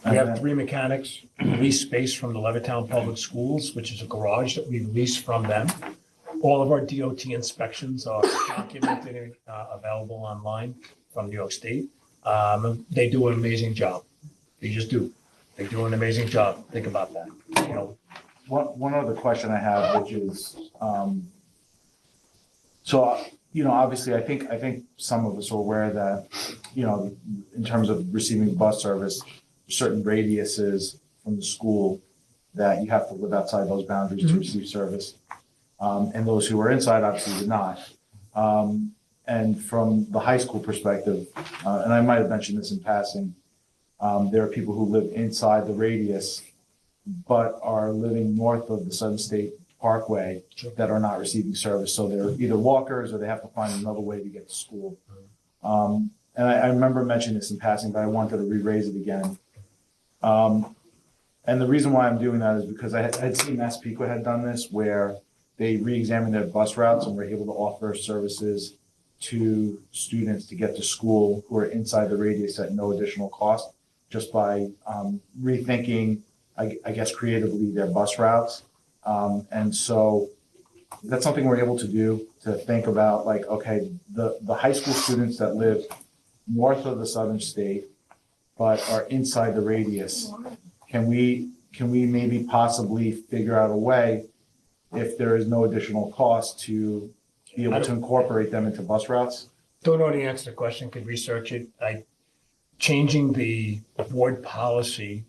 We have 3 mechanics, lease space from the Levittown Public Schools, which is a garage that we lease from them. All of our DOT inspections are documented and available online from New York State. They do an amazing job. They just do. They do an amazing job. Think about that. You know, One other question I have, which is, obviously, I think some of us are aware that, in terms of receiving bus service, certain radiuses from the school that you have to live outside those boundaries to receive service. And those who are inside obviously did not. And from the high school perspective, and I might have mentioned this in passing, there are people who live inside the radius but are living north of the Southern State Parkway that are not receiving service. So they're either walkers or they have to find another way to get to school. And I remember mentioning this in passing, but I wanted to re-raise it again. And the reason why I'm doing that is because I had seen Massapequa had done this, where they re-examined their bus routes and were able to offer services to students to get to school who are inside the radius at no additional cost, just by rethinking, I guess, creatively their bus routes. And so that's something we're able to do, to think about, like, okay, the high school students that live north of the Southern State but are inside the radius, can we maybe possibly figure out a way, if there is no additional cost, to be able to incorporate them into bus routes? don't know the answer to the question, could research it. Changing the board policy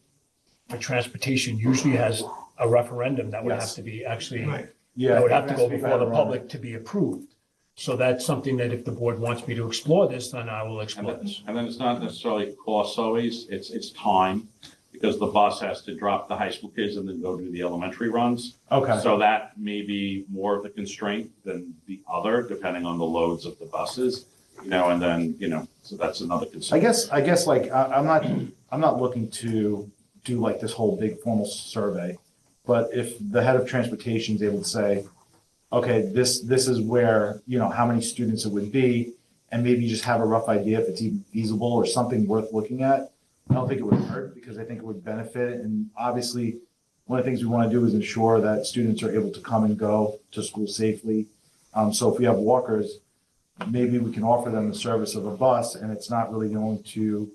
for transportation usually has a referendum that would have Yes. to be actually, Right. Yeah, that would I have to think go Massapequa before had the it wrong. public to be approved. So that's something that if the board wants me to explore this, then I will explore this. And then it's not necessarily cost always, it's time, because the bus has to drop the high school kids and then go do the elementary runs. Okay. So that may be more of the constraint than the other, depending on the loads of the buses, and then, so that's another I constraint. guess like, I'm not looking to do like this whole big formal survey, but if the head of transportation is able to say, okay, this is where, how many students it would be, and maybe just have a rough idea if it's even feasible or something worth looking at, I don't think it would hurt, because I think it would benefit. And obviously, one of the things we want to do is ensure that students are able to come and go to school safely. So if we have walkers, maybe we can offer them the service of a bus, and it's not really going to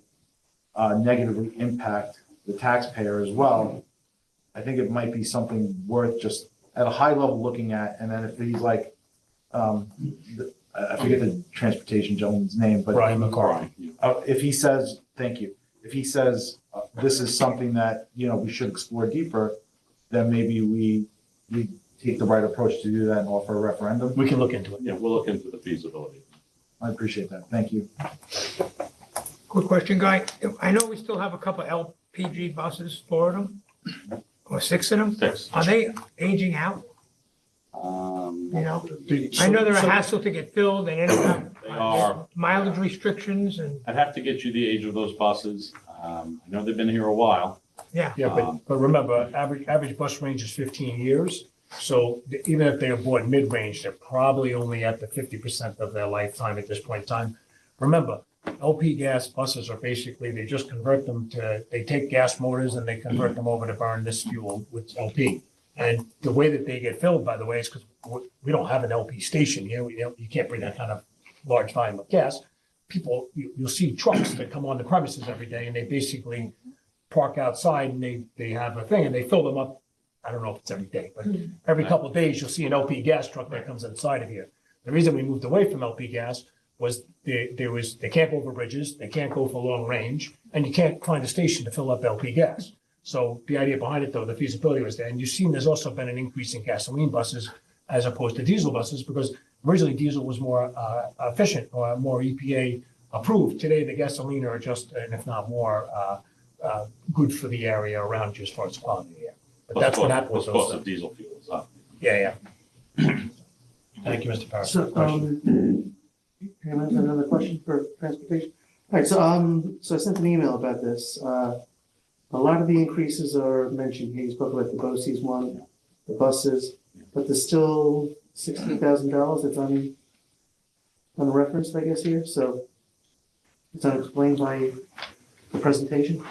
negatively impact the taxpayer as well. I think it might be something worth just at a high level looking at. And then if he's like, I forget the transportation gentleman's name, but Brian McCarthy. if he says, thank you, if he says this is something that, we should explore deeper, then maybe we take the right approach to do that and offer a referendum. We can look into it. Yeah, we'll look into the feasibility. I appreciate that. Thank you. Quick question, Guy. I know we still have a couple LPG buses, Florida. Or 6 of them? 6. Are they aging out? You know, I know they're a hassle to get filled and end up They are. mileage restrictions and, I'd have to get you the age of those buses. I know they've been here a while. yeah. Yeah, but remember, average bus range is 15 years. So even if they are bought mid-range, they're probably only at the 50% of their lifetime at this point in time. Remember, LP gas buses are basically, they just convert them to, they take gas motors and they convert them over to burn this fuel with LP. And the way that they get filled, by the way, is because we don't have an LP station here. You can't bring that kind of large volume of gas. People, you'll see trucks that come on the premises every day and they basically park outside and they have a thing and they fill them up. I don't know if it's every day, but every couple of days you'll see an LP gas truck that comes inside of here. The reason we moved away from LP gas was they can't go over bridges, they can't go for long range, and you can't find a station to fill up LP gas. So the idea behind it, though, the feasibility was there. And you've seen there's also been an increase in gasoline buses as opposed to diesel buses because originally diesel was more efficient or more EPA approved. Today, the gasoline are just, and if not more, good for the area around you as far as quality of the air. But that's what happened with The cost those. of diesel fuel is up. Yeah. Thank you, Mr. Parris. So, another question for transportation. All right, so I sent an email about this. A lot of the increases are mentioned here. You spoke about the BOCES one, the buses, but there's still $16,000 that's unreferenced, I guess, here. So it's unexplained by the presentation.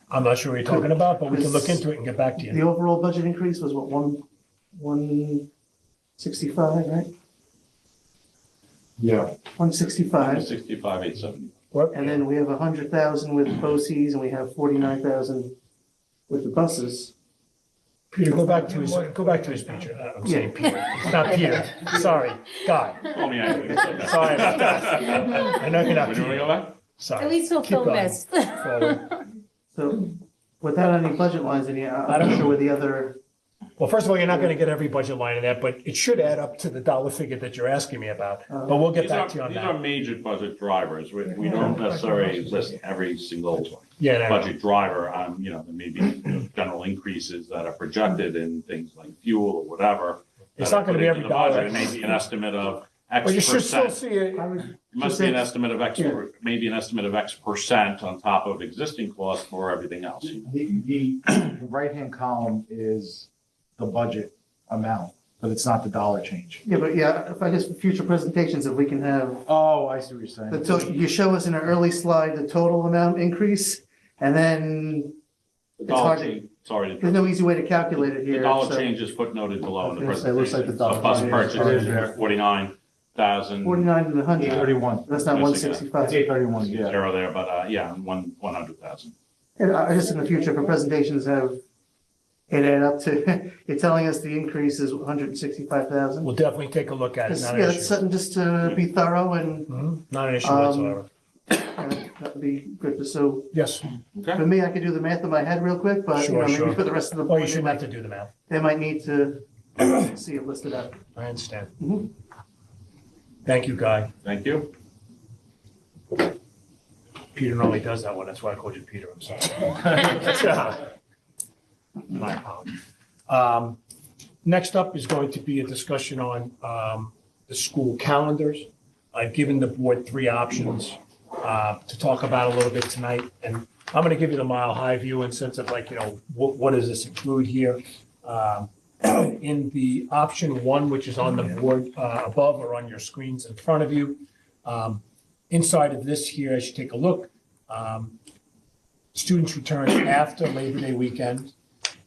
I'm not sure what you're talking about, but we can look into it and get back to The you. overall budget increase was what, 165, right? Yeah. 165. 65, 870. And then we have 100,000 with BOCES and we have 49,000 with the buses. Peter, go back to his picture. I'm saying Peter, not Peter. Sorry, Guy. Call me Ashley. Sorry about that. I know you're not When do we Peter. go back? Sorry. At least he'll Keep feel going. missed. Forward. So without any budget lines in here, I'm not sure where the other, Well, first of all, you're not going to get every budget line in that, but it should add up to the dollar figure that you're asking me about. But we'll get back to you on These are that. major budget drivers. We don't necessarily list every single Yeah, no, budget driver. There may be general increases that are projected in things like fuel or whatever. It's that not are gonna put be into every the budget. dollar. It may be an estimate of X but you should still percent. see it. I would It must be an estimate of X, Yeah. maybe an estimate of X percent on top of existing costs for everything else. The right-hand column is the budget amount, but it's not the dollar change. yeah, but yeah, if I guess for future presentations, if we can have, Oh, I see what you're saying. you show us in an early slide the total amount increase, and then The It's hard dollar to- change, sorry, there's no easy way to calculate it the here. dollar so change is footnoted below in the I was gonna say, it looks like presentation. the dollar A bus change. purchase It is. is 49,000. 49 and 100, 831. that's not That's okay. 165. It's 831, yeah. Zero there, but yeah, 100,000. And I guess in the future for presentations have it add up to, you're telling us the increase is 165,000? We'll definitely take a look at it. Not Yeah, an that's issue. something just to be thorough and Not an issue Um, whatsoever. that would be good. So Yes. Okay. for me, I could do the math in my head real quick, but Sure, maybe sure. for the rest of the Well, you board, shouldn't have to do the math. they might need to see it listed out. I understand. Mhm. Thank you, Guy. Thank you. Peter normally does that one. That's why I called you Peter. I'm sorry. My apologies. Next up is going to be a discussion on the school calendars. I've given the board 3 options to talk about a little bit tonight. And I'm going to give you the mile high view in sense of like, what does this include here? In the option 1, which is on the board above or on your screens in front of you, inside of this here, as you take a look, students return after Labor Day weekend.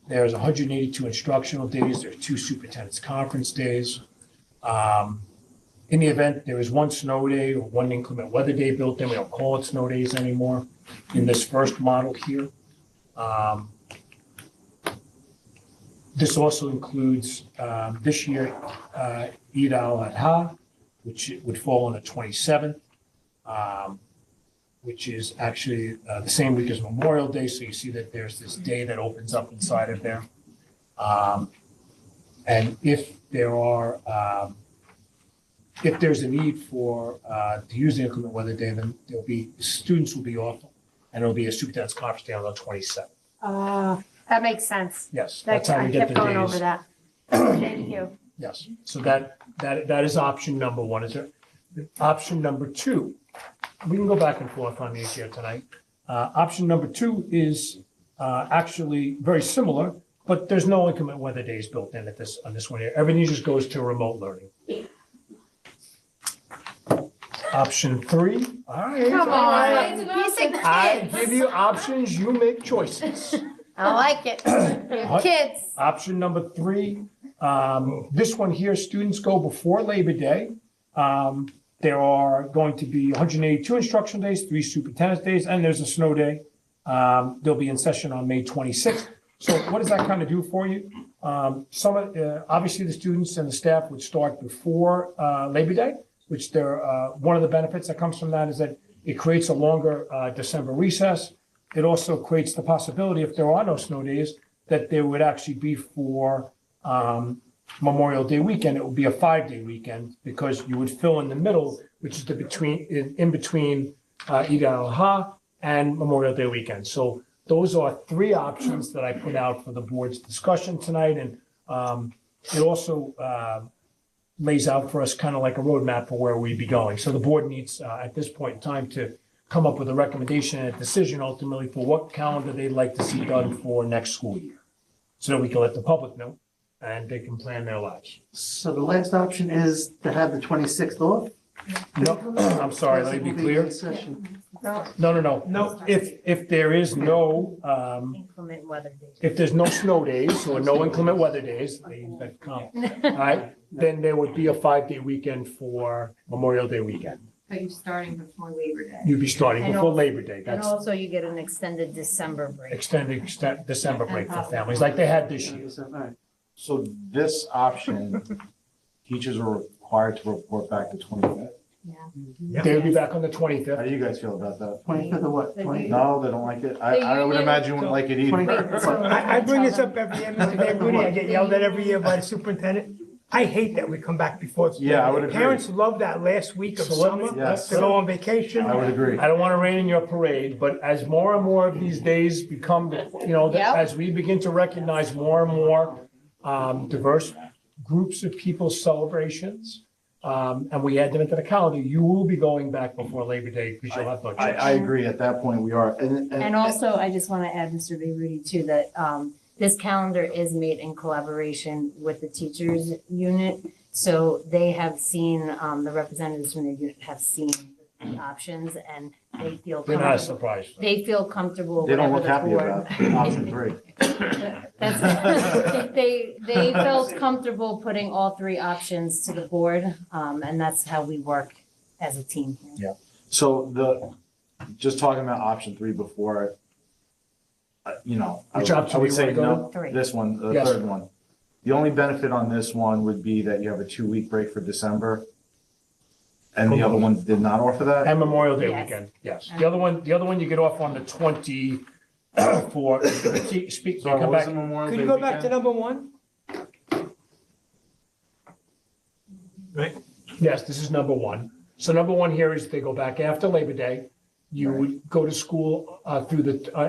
There's 182 instructional days. There are 2 superintendent's conference days. In the event there is 1 snow day or 1 inclement weather day built in, we don't call it snow days anymore in this first model here. This also includes this year Eid al-Adha, which would fall on the 27th, which is actually the same week as Memorial Day. So you see that there's this day that opens up inside of there. And if there's a need for to use the inclement weather day, then students will be off, and it'll be a superintendent's conference day on the 27th. That makes sense. Yes, That, that's how we I get kept the going over days. that. Thank you. Yes, so that is option number one. Is there, option number two, we can go back and forth on these here tonight. Option number two is actually very similar, but there's no inclement weather days built in on this one here. Everything just goes to remote learning. Option three, all right. Come on, piece of I kids. give you options, you make choices. I like it. You're kids. Option number three, this one here, students go before Labor Day. There are going to be 182 instructional days, 3 superintendent's days, and there's a snow day. They'll be in session on May 26th. So what does that kind of do for you? Obviously, the students and the staff would start before Labor Day, which one of the benefits that comes from that is that it creates a longer December recess. It also creates the possibility, if there are no snow days, that there would actually be for Memorial Day weekend, it would be a 5-day weekend because you would fill in the middle, which is in between Eid al-Adha and Memorial Day weekend. So those are three options that I put out for the board's discussion tonight. And it also lays out for us kind of like a roadmap for where we'd be going. So the board needs at this point in time to come up with a recommendation and a decision ultimately for what calendar they'd like to see done for next school year. So that we can let the public know and they can plan their lives. So the last option is to have the 26th off? No, I'm sorry, let me be clear. Session. No. If there is no, Inclement weather days. if there's no snow days or no inclement weather days, that come, all right, then there would be a 5-day weekend for Memorial Day weekend. But you're starting before Labor Day. You'd be starting And before al- Labor Day. And That's also you get an extended December break. extended December break for families like they had this year. All right. So this option, teachers are required to report back the 25th. They'll be back on the How 25th. do you guys feel about that? 25th of what? The 20? No, they don't like it. I would union- imagine you wouldn't like it either. I bring this up every year, Mr. Rudy, I get yelled at every year by the superintendent. I hate that we come back before. it's Yeah, I would Labor Day. agree. Parents love that last week of So let me- summer Yes. to go on vacation. I would agree. I don't want to rain in your parade, but as more and more of these days become, Yep. as we begin to recognize more and more diverse groups of people's celebrations, and we add them into the calendar, you will be going back before Labor Day because you'll have no choice. I agree. At that point, we are. And also, I just want to add, Mr. Rudy, too, that this calendar is made in collaboration with the teachers unit. So they have seen, the representatives from the unit have seen the options and they feel They're not comfortable. surprised. They feel comfortable They don't whatever look the happy board. about option 3. That's, they felt comfortable putting all three options to the board, and that's how we work as a team here. So just talking about option 3 before, Which I option would do you say wanna go no, with? Three. this one, the Yes. third one. The only benefit on this one would be that you have a 2-week break for December. And the other one did not offer that? And Memorial Day Yes. weekend, yes. The other one you get off on the 20 for, speak, Sorry, come what was back. the Memorial Could Day you go back to weekend? number one? Right, Yes, this is number one. So number one here is they go back after Labor Day. You would go to school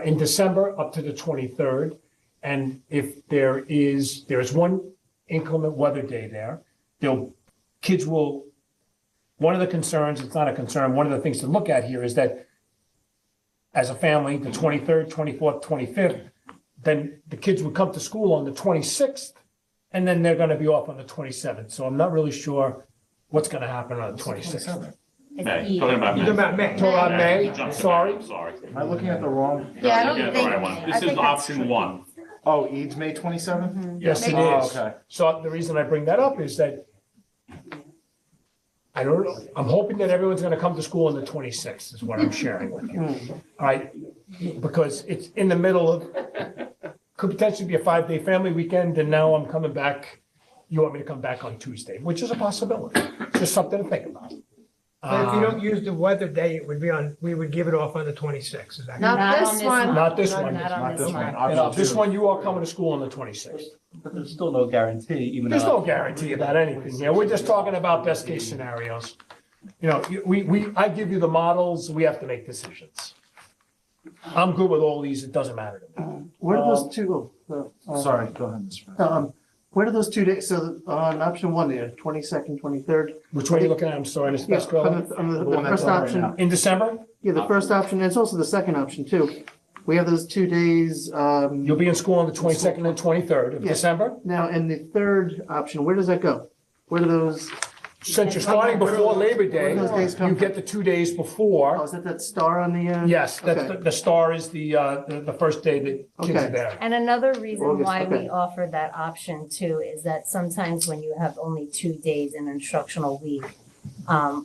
in December up to the 23rd. And if there's one inclement weather day there, one of the concerns, it's not a concern, one of the things to look at here is that as a family, the 23rd, 24th, 25th, then the kids would come to school on the 26th, and then they're gonna be off on the 27th. So I'm not really sure what's gonna happen on the 26th. May, talking about you're talking about May. Talking about May, Jumping ahead, sorry. I'm sorry. Am I looking at the wrong? Yeah, I You're don't getting the think- right one. I This is think that's option tricky. 1. Oh, Eid's May 27th? Yes, it Oh, is. okay. So the reason I bring that up is that I don't know, I'm hoping that everyone's gonna come to school on the 26th is what I'm sharing with you. All right, because it's in the middle of, could potentially be a 5-day family weekend, and now I'm coming back, you want me to come back on Tuesday, which is a possibility, just something to think about. But if you don't use the weather day, it would be we would give it off on the 26th, is that correct? Not Not this on this one. Not this one. Not on Not this this one. one. You know, Option this 2. one, you are coming to school on the 26th. But there's still no guarantee, even There's though. no guarantee about anything here. We're just talking about best case scenarios. I give you the models, we have to make decisions. I'm good with all these, it doesn't matter. Where do those two go? Sorry, go ahead, Mr. President. Where do those 2 days, so on option one there, 22nd, 23rd? Which one are you looking at? I'm sorry, Mr. Yeah, Pascarelli. on the The one first that's on right option, now. In December, yeah, the first option, and it's also the second option too. We have those 2 days, you'll be in school on the 22nd and 23rd of Yeah. December. now, and the third option, where does that go? Where do those, Since you're starting before Labor Day, Where do those days come you get the 2 days oh, before. is that star on the? Yes, that's, Okay. the star is the first day that kids are Okay. there. And another reason August, why we okay. offer that option too is that sometimes when you have only 2 days in instructional week,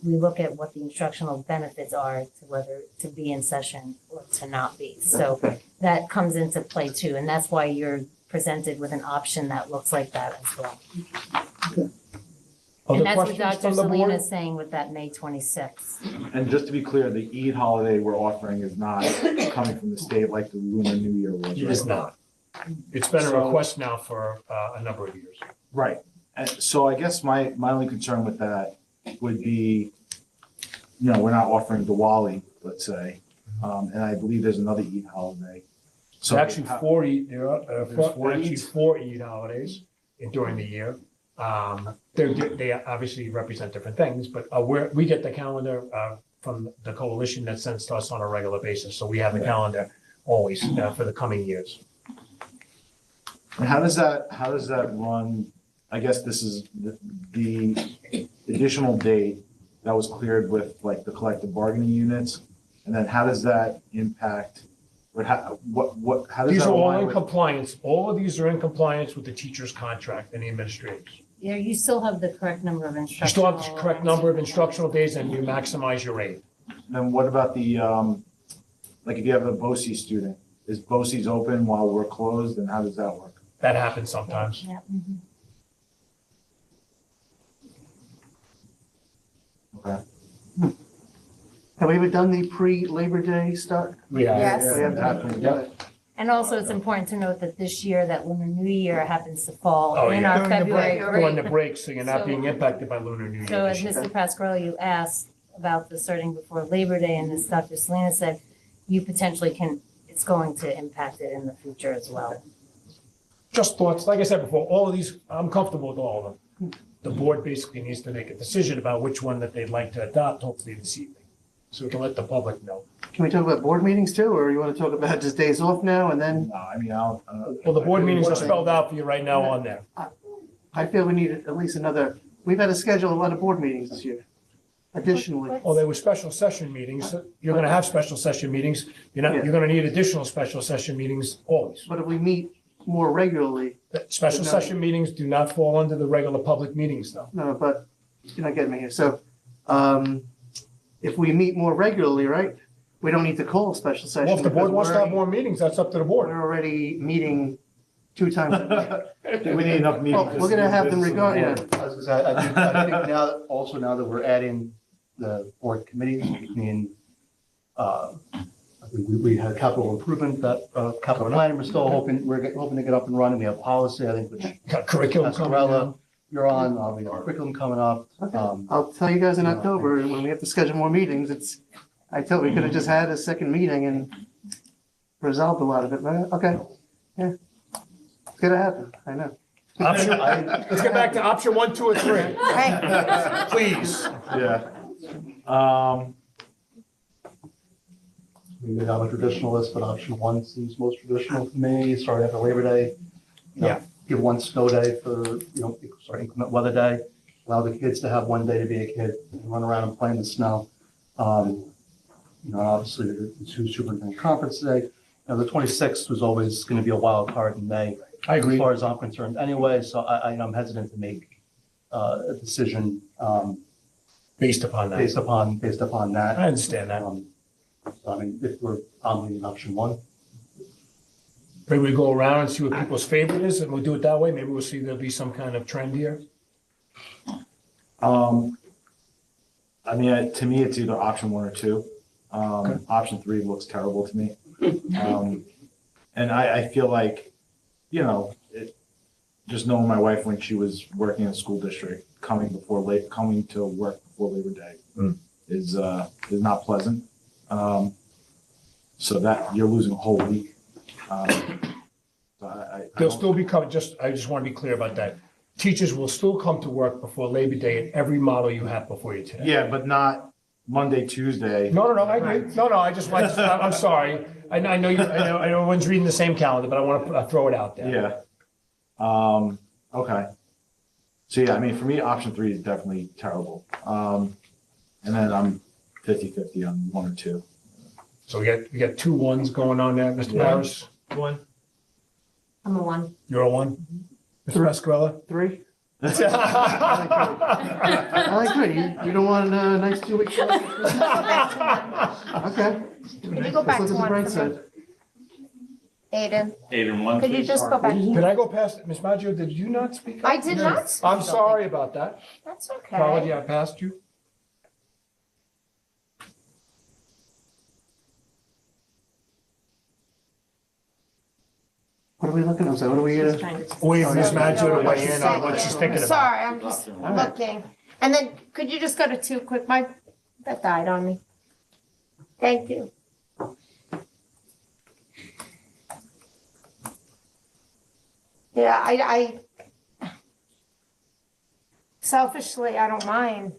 we look at what the instructional benefits are to whether to be in session or to not be. So Okay. that comes into play too, and that's why you're presented with an option that looks like that as well. Other And that's what questions Dr. from the board? Selena is saying with that May 26th. And just to be clear, the Eid holiday we're offering is not coming from the state like the Lunar New Year was, It right? is not. It's been a So- request now for a number of years. Right. And so I guess my only concern with that would be, we're not offering Diwali, let's say. And I believe there's another Eid holiday. It's So actually how- 40, there are There's 4 actually Eids? 4 Eid holidays during the year. They obviously represent different things, but we get the calendar from the coalition that's sent to us on a regular basis. So we have the calendar always for the coming years. And how does that run? I guess this is the additional date that was cleared with like the collective bargaining units. And then how does that impact, how does These that are all align in with? compliance. All of these are in compliance with the teacher's contract and the administrators. Yeah, you still have the correct number of You instructional. still have the correct number of instructional days and you maximize your rate. Then what about the, like if you have a BOCES student, is BOCES open while we're closed and how does that work? That happens sometimes. Yeah. Okay. have we ever done the pre-Labor Day start? We have. Yes. We have that. Yep. And also, it's important to note that this year, that Lunar New Year happens to fall Oh, in yeah. our During the February break. During the break. break, so you're not So- being impacted by Lunar New Year. So this as year. Mr. Pasquarelli, you asked about the starting before Labor Day, and as Dr. Selena said, you potentially can, it's going to impact it in the future as well. Just thoughts, like I said before, all of these, I'm comfortable with all of them. The board basically needs to make a decision about which one that they'd like to adopt, hopefully this evening. So we can let the public know. Can we talk about board meetings too, or you want to talk about just days off now and then? No, I mean, I'll. Well, the board meetings are spelled out for you right now on there. I feel we need at least another, we've had to schedule a lot of board meetings this year. Additionally, Oh, there were special session meetings. You're gonna have special session meetings. Yeah. You're gonna need additional special session meetings always. but if we meet more regularly, Special No. session meetings do not fall under the regular public meetings though. no, but you're not getting me here. So, if we meet more regularly, right, we don't need to call a special session. Well, if the board because wants to have we're more meetings, that's up to the already- board. We're already meeting 2 times a week. We need enough meetings. Well, we're gonna have them regard, Yeah. yeah. I was gonna say, I think now, also now that we're adding the board committees, I mean, we had capital improvement, that, capital planning, we're still hoping, hoping to get up and running. We have policy, I think, which Got curriculum coming Pascarella, down. you're on, we have curriculum coming up. I'll tell you guys in October, when we have to schedule more meetings, I thought we could have just had a second meeting and resolved a lot of it, but, okay, yeah. It's gonna happen, I know. Option, let's get back to option 1, 2, or 3. Right. Please. Yeah. We may have a traditional list, but option one seems most traditional to me, start after Labor Day. Yeah. Give one snow day for, inclement weather day, allow the kids to have one day to be a kid, and run around and play in the snow. Obviously, the 2 superintendent conference day, the 26th was always going to be a wild card in May. I agree. As far as I'm concerned anyway, so I'm hesitant to make a decision Based upon that. based upon that. I understand that. I mean, if I'm leaving option one. Maybe we go around and see what people's favorite is, and we'll do it that way. Maybe we'll see there'll be some kind of trend here. I mean, to me, it's either option 1 or 2. Okay. Option 3 looks terrible to me. And I feel like, just knowing my wife when she was working in a school district, coming to work before Labor Day is not pleasant. So that, you're losing a whole week. So They'll still be coming, I just want to be clear about that. Teachers will still come to work before Labor Day at every model you have before you today. Yeah, but not Monday, Tuesday. No, I agree. No, I just want, I'm sorry. I know I know everyone's reading the same calendar, but I want to throw it out there. Yeah. Okay. So yeah, I mean, for me, option 3 is definitely terrible. And then I'm 50-50 on 1 or 2. So we got 2 1s going on there, Mr. Harris. 1. I'm a 1. You're a 1? Mr. Pascarella? 3. I like 3. You don't want a nice 2 weeks? Okay. Could you go back Let's to look at the 1 bright for me? side. Aiden, 8 and 1. could you just go back? Did I go past, Ms. Maggio, did you not speak up? I did not speak I'm up. sorry about that. That's okay. Apology, I passed you. What are we looking at? So what are we, Wait for Ms. Maggio to weigh in on what she's thinking about. Sorry, I'm just looking. And then could you just go to 2 quick? That died on me. Thank you. Yeah, I selfishly, I don't mind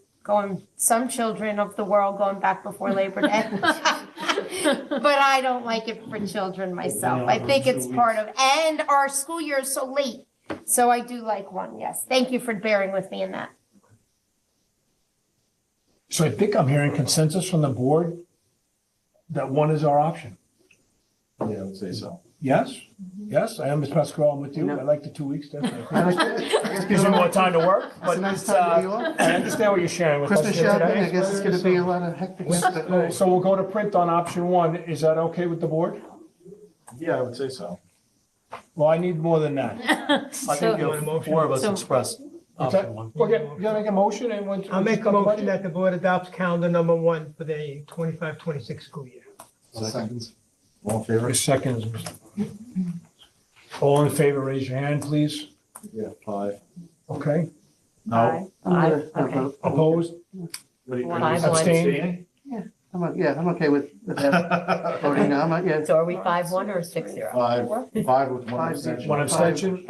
some children of the world going back before Labor Day. But I don't like it for children myself. I think it's part of, and our school year is so late. So I do like 1, yes. Thank you for bearing with me in that. So I think I'm hearing consensus from the board that 1 is our option. Yeah, I would say so. Yes? Yes, I am, Ms. Pasquale, I'm with you. I like the 2 weeks, definitely. I Gives me more time to work, It's but a nice it's, time to be off. I understand what you're sharing with us Christmas here shopping, I today. guess it's gonna be a lot of hectic stuff. So we'll go to print on option 1. Is that okay with the board? Yeah, I would say so. Well, I need more than that. I think you have 4 of us So- express What's that? option 1. We're gonna make a motion and we'll. I'll make a motion that the board adopts calendar number 1 for the 25-26 school year. Second. All in favor? Seconds. All in favor, raise your hand, please. Yeah, 5. Okay. No. Okay. Opposed? What do you- 5-1. Abstain? I'm okay with that. Voting now, So are we 5-1 or 6-0? 5 with 1 Five, abstention. 1 abstention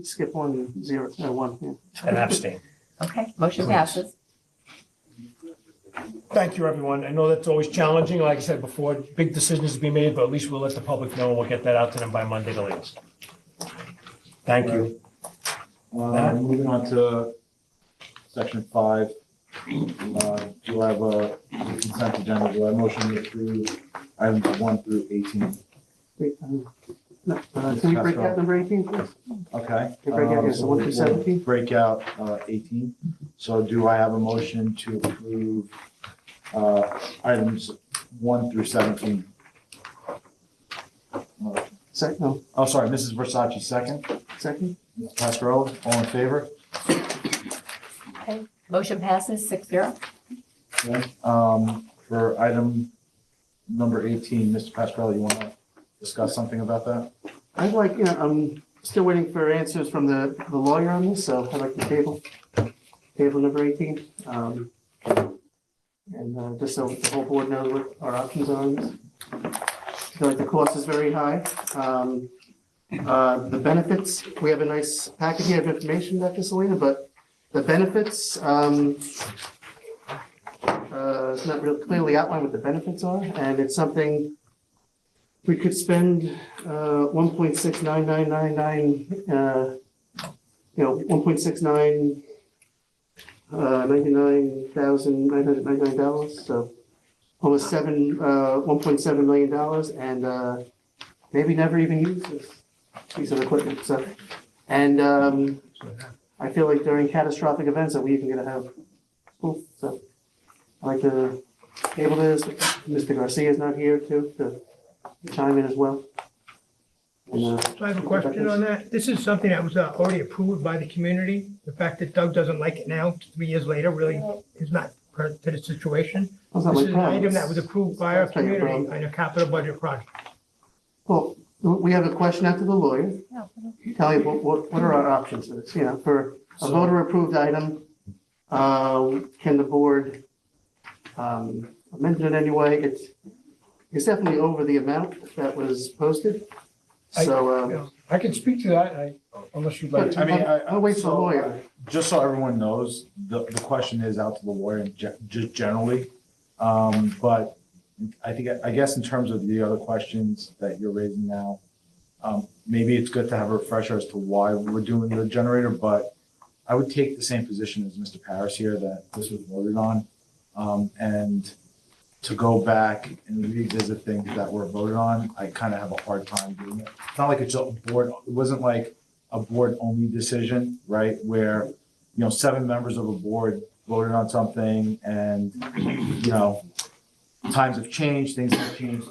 Skip 1, 0, no, 1, yeah. and abstain. Okay, motion passes. Thank you, everyone. I know that's always challenging. Like I said before, big decisions to be made, but at least we'll let the public know and we'll get that out to them by Monday the latest. Thank you. Moving on to section 5. Do I have a consent agenda? Do I motion to approve items 1 through 18? Wait, no, can we break out number 18, please? Okay. Okay, break out, yes, So 1 through we'll 17. break out 18. So do I have a motion to approve items 1 through 17? Second, no, Oh, sorry, Mrs. Versace, second. second? Ms. Pascarella, all in favor? Motion passes 6-0. Okay. For item number 18, Mr. Pascarella, you want to discuss something about that? I'd like, I'm still waiting for answers from the lawyer on this, so I'd like to table number 18. And just so the whole board knows what our options are on this. I feel like the cost is very high. The benefits, we have a nice packet here of information, Dr. Selena, but the benefits, it's not really clearly outlined what the benefits are, and it's something we could spend 1.699999, 1.69 $99,999, so almost $1.7 million, and maybe never even use this piece of equipment. So, and I feel like during catastrophic events that we even gonna have school. So I'd like to table this. Mr. Garcia is not here too to chime in as well. And, So I have a question on that. This is something that was already approved by the community. The fact that Doug doesn't like it now, 3 years later, really is not pertinent to the situation. How's that This like is an that? item that was approved by our That's not your community problem. on a capital budget project. Well, we have a question out to the lawyer. Tell you what are our options for this, for a voter approved item? Can the board amend it in any way? is definitely over the amount that was posted. So, I can speak to that, unless you'd like to. I mean, I'll wait for the lawyer. Just so everyone knows, the question is out to the lawyer just generally. But I guess in terms of the other questions that you're raising now, maybe it's good to have a refresher as to why we're doing the generator, but I would take the same position as Mr. Paris here, that this was voted on. And to go back and revisit things that were voted on, I kind of have a hard time doing it. It's not like it's a board, it wasn't like a board-only decision, right? Where, 7 members of a board voted on something and, times have changed, things have changed,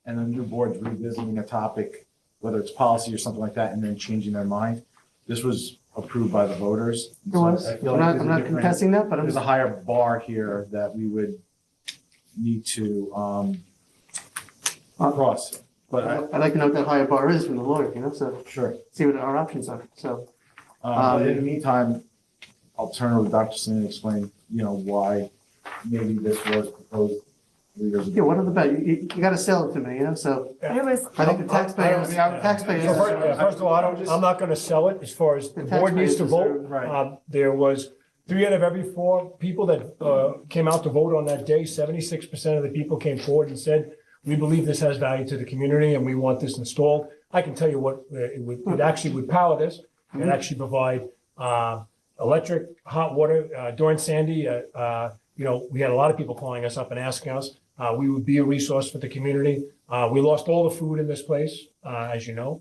and then new board's revisiting a topic, whether it's policy or something like that, and then changing their mind. This was approved by the voters. It was. I feel I'm like not, there's I'm a not different- contesting that, but I'm There's a higher bar here that we would need to cross. But I'd like to know what that higher bar is from the lawyer, so sure. see what our options are. So, But in the meantime, I'll turn it over to Dr. Sin and explain, why maybe this was proposed 3 years ago. yeah, what are the bet? You got to sell it to me, so It was, I think the taxpayers, So first of all, I'm not gonna sell it as far as the board needs to vote. Right. There was 3 out of every 4 people that came out to vote on that day. 76% of the people came forward and said, we believe this has value to the community and we want this installed. I can tell you what it actually would power this. It actually provide electric, hot water. During Sandy, we had a lot of people calling us up and asking us. We would be a resource for the community. We lost all the food in this place, as you know.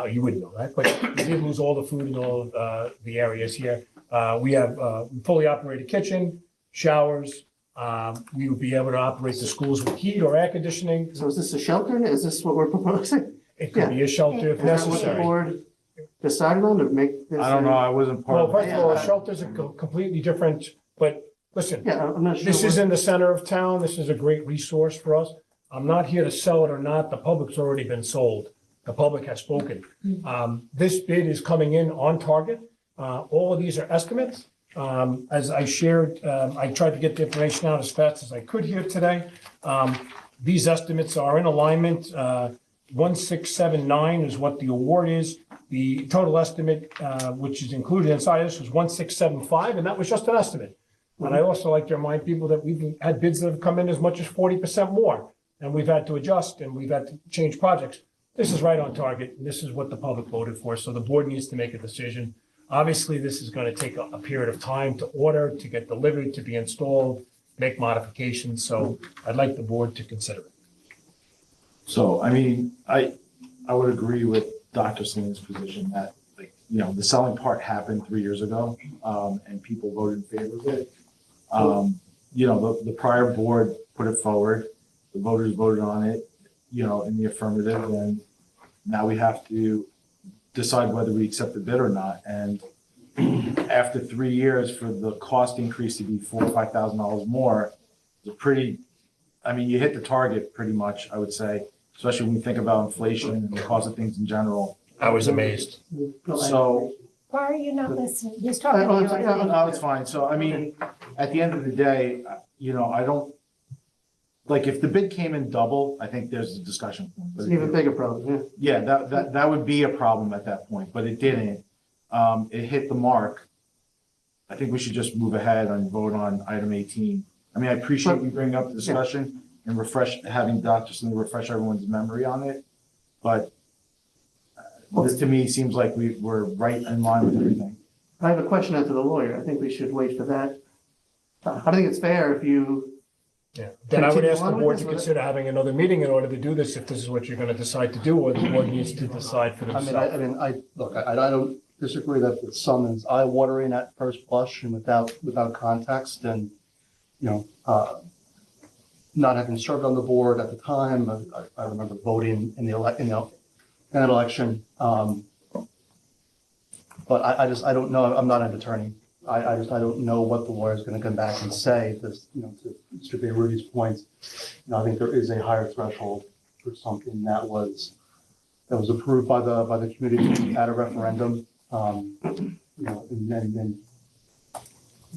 You wouldn't know that, but we did lose all the food in all of the areas here. We have a fully operated kitchen, showers. We would be able to operate the schools with heat or air conditioning. is this a shelter? Is this what we're proposing? It could be a shelter if Is that what the necessary. board decided on to make this? I don't know, I wasn't part Well, of first of all, it. shelters are completely different, but listen, Yeah, I'm not sure. this is in the center of town. This is a great resource for us. I'm not here to sell it or not. The public's already been sold. The public has spoken. This bid is coming in on target. All of these are estimates. As I shared, I tried to get the information out as fast as I could here today. These estimates are in alignment. 1679 is what the award is. The total estimate, which is included inside this, was 1675, and that was just an estimate. And I also like to remind people that we've had bids that have come in as much as 40% more, and we've had to adjust and we've had to change projects. This is right on target, and this is what the public voted for, so the board needs to make a decision. Obviously, this is going to take a period of time to order, to get delivered, to be installed, make modifications, so I'd like the board to consider it. So, I would agree with Dr. Slin's position that, the selling part happened 3 years ago, and people voted in favor of it. The prior board put it forward, the voters voted on it, in the affirmative, and now we have to decide whether we accept the bid or not. And after 3 years, for the cost increase to be $4,000 or $5,000 more, it's a pretty, you hit the target pretty much, I would say, especially when you think about inflation and the cost of things in general. I was amazed. So, why are you not listening? He's talking to you. no, it's fine. So, at the end of the day, I don't, if the bid came in double, I think there's a discussion. It's an even bigger problem, yeah. Yeah, that would be a problem at that point, but it didn't. It hit the mark. I think we should just move ahead and vote on item 18. I appreciate you bringing up the discussion and having Dr. Slin refresh everyone's memory on it. But this to me seems like we're right in line with everything. I have a question out to the lawyer. I think we should wait for that. I think it's fair if you. Yeah, then I would Continue ask the on with board this to with it? consider having another meeting in order to do this, if this is what you're going to decide to do, or the board needs to decide for themselves. I don't disagree that the sum is eye-watering at first blush and without context, and, not having served on the board at the time, I remember voting in that election. But I don't know, I'm not an attorney. I don't know what the lawyer is going to come back and say. This, to Mr. Rudy's point, I think there is a higher threshold for something that was approved by the community at a referendum. And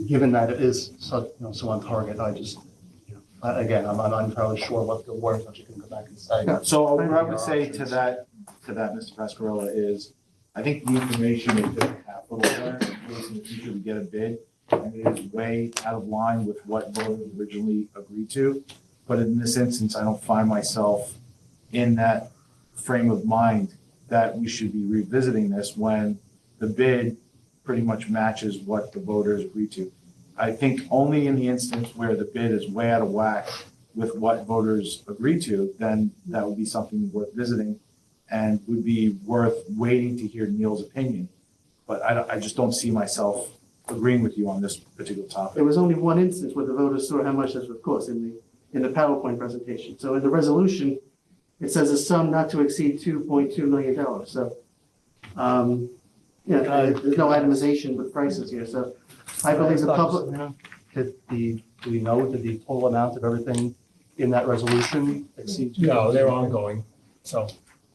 given that it is so on target, Again, I'm not entirely sure what the warrant actually can go back and say. So what I would say to that, Mr. Pascarella, is I think the information is just capital there, in case in the future we get a bid, and it is way out of line with what voters originally agreed to. But in this instance, I don't find myself in that frame of mind that we should be revisiting this when the bid pretty much matches what the voters agreed to. I think only in the instance where the bid is way out of whack with what voters agreed to, then that would be something worth visiting and would be worth waiting to hear Neil's opinion. But I just don't see myself agreeing with you on this particular topic. There was only one instance where the voters saw how much this would cost in the PowerPoint presentation. So in the resolution, it says a sum not to exceed $2.2 million. So, there's no itemization with prices here. So I believe the public. Do we know that the total amount of everything in that resolution exceeds? No, they're ongoing. So,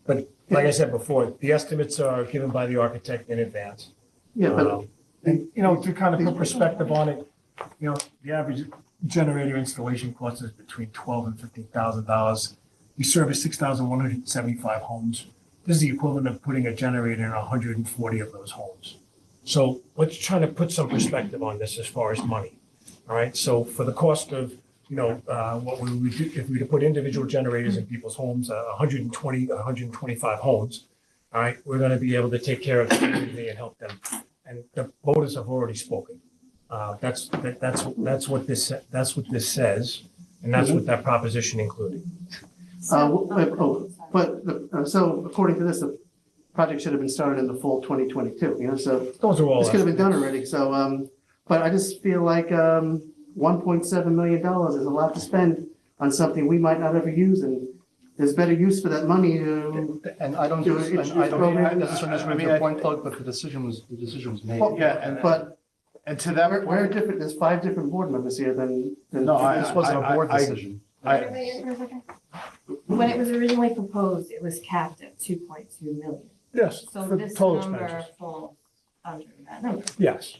but like I said before, the estimates are given by the architect in advance. Yeah, but And, to kind of put perspective on it, the average generator installation cost is between $12,000 and $15,000. We service 6,175 homes. This is the equivalent of putting a generator in 140 of those homes. So let's try to put some perspective on this as far as money. All right, so for the cost of, what we would do, if we were to put individual generators in people's homes, 120, 125 homes, all right, we're gonna be able to take care of the community and help them. And the voters have already spoken. That's what this says, and that's what that proposition included. so according to this, the project should have been started in the fall 2022. So Those are all. this could have been done already. So, but I just feel like $1.7 million is a lot to spend on something we might not ever use, and there's better use for that money to. And I don't necessarily agree with your point, Doug, but the decision was made. Well, Yeah, and to that point. We're different, there's 5 different board members here than. No, This wasn't a board decision. When it was originally proposed, it was capped at 2.2 million. Yes, So for this total number expenses. falls under that number. Yes.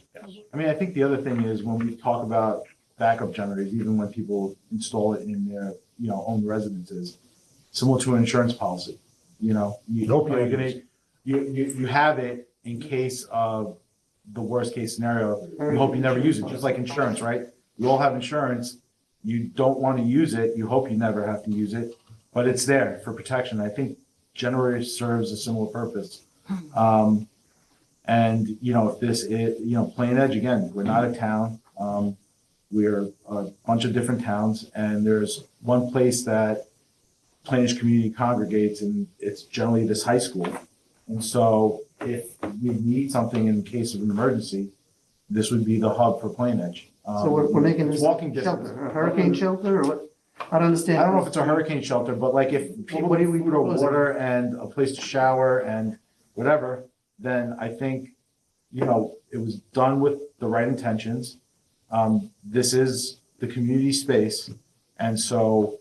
I mean, I think the other thing is when we talk about backup generators, even when people install it in their, own residences, similar to an insurance policy, you Nope, are you gonna, you have it in case of the worst case scenario. You hope you never use it, just like insurance, right? We all have insurance. You don't want to use it. You hope you never have to use it, but it's there for protection. I think generators serves a similar purpose. And, if this is, Plain Edge, again, we're not a town. We're a bunch of different towns, and there's one place that Plain Edge community congregates, and it's generally this high school. And so if we need something in case of an emergency, this would be the hub for Plain Edge. So we're making this walking shelter, distance. a hurricane shelter, or what? I don't understand. I don't know if it's a hurricane shelter, but like if people What need are we food or proposing? water and a place to shower and whatever, then I think, it was done with the right intentions. This is the community space. And so,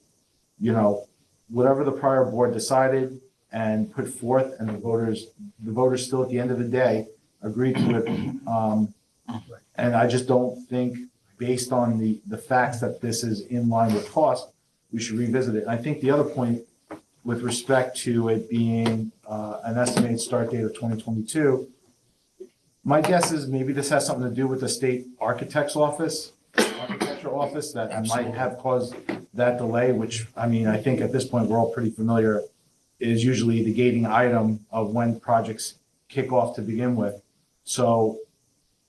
whatever the prior board decided and put forth and the voters still at the end of the day agreed to it. And I just don't think, based on the facts that this is in line with cost, we should revisit it. I think the other point with respect to it being an estimated start date of 2022, my guess is maybe this has something to do with the state architectural office that might have caused that delay, which, I think at this point, we're all pretty familiar, is usually the gating item of when projects kick off to begin with. So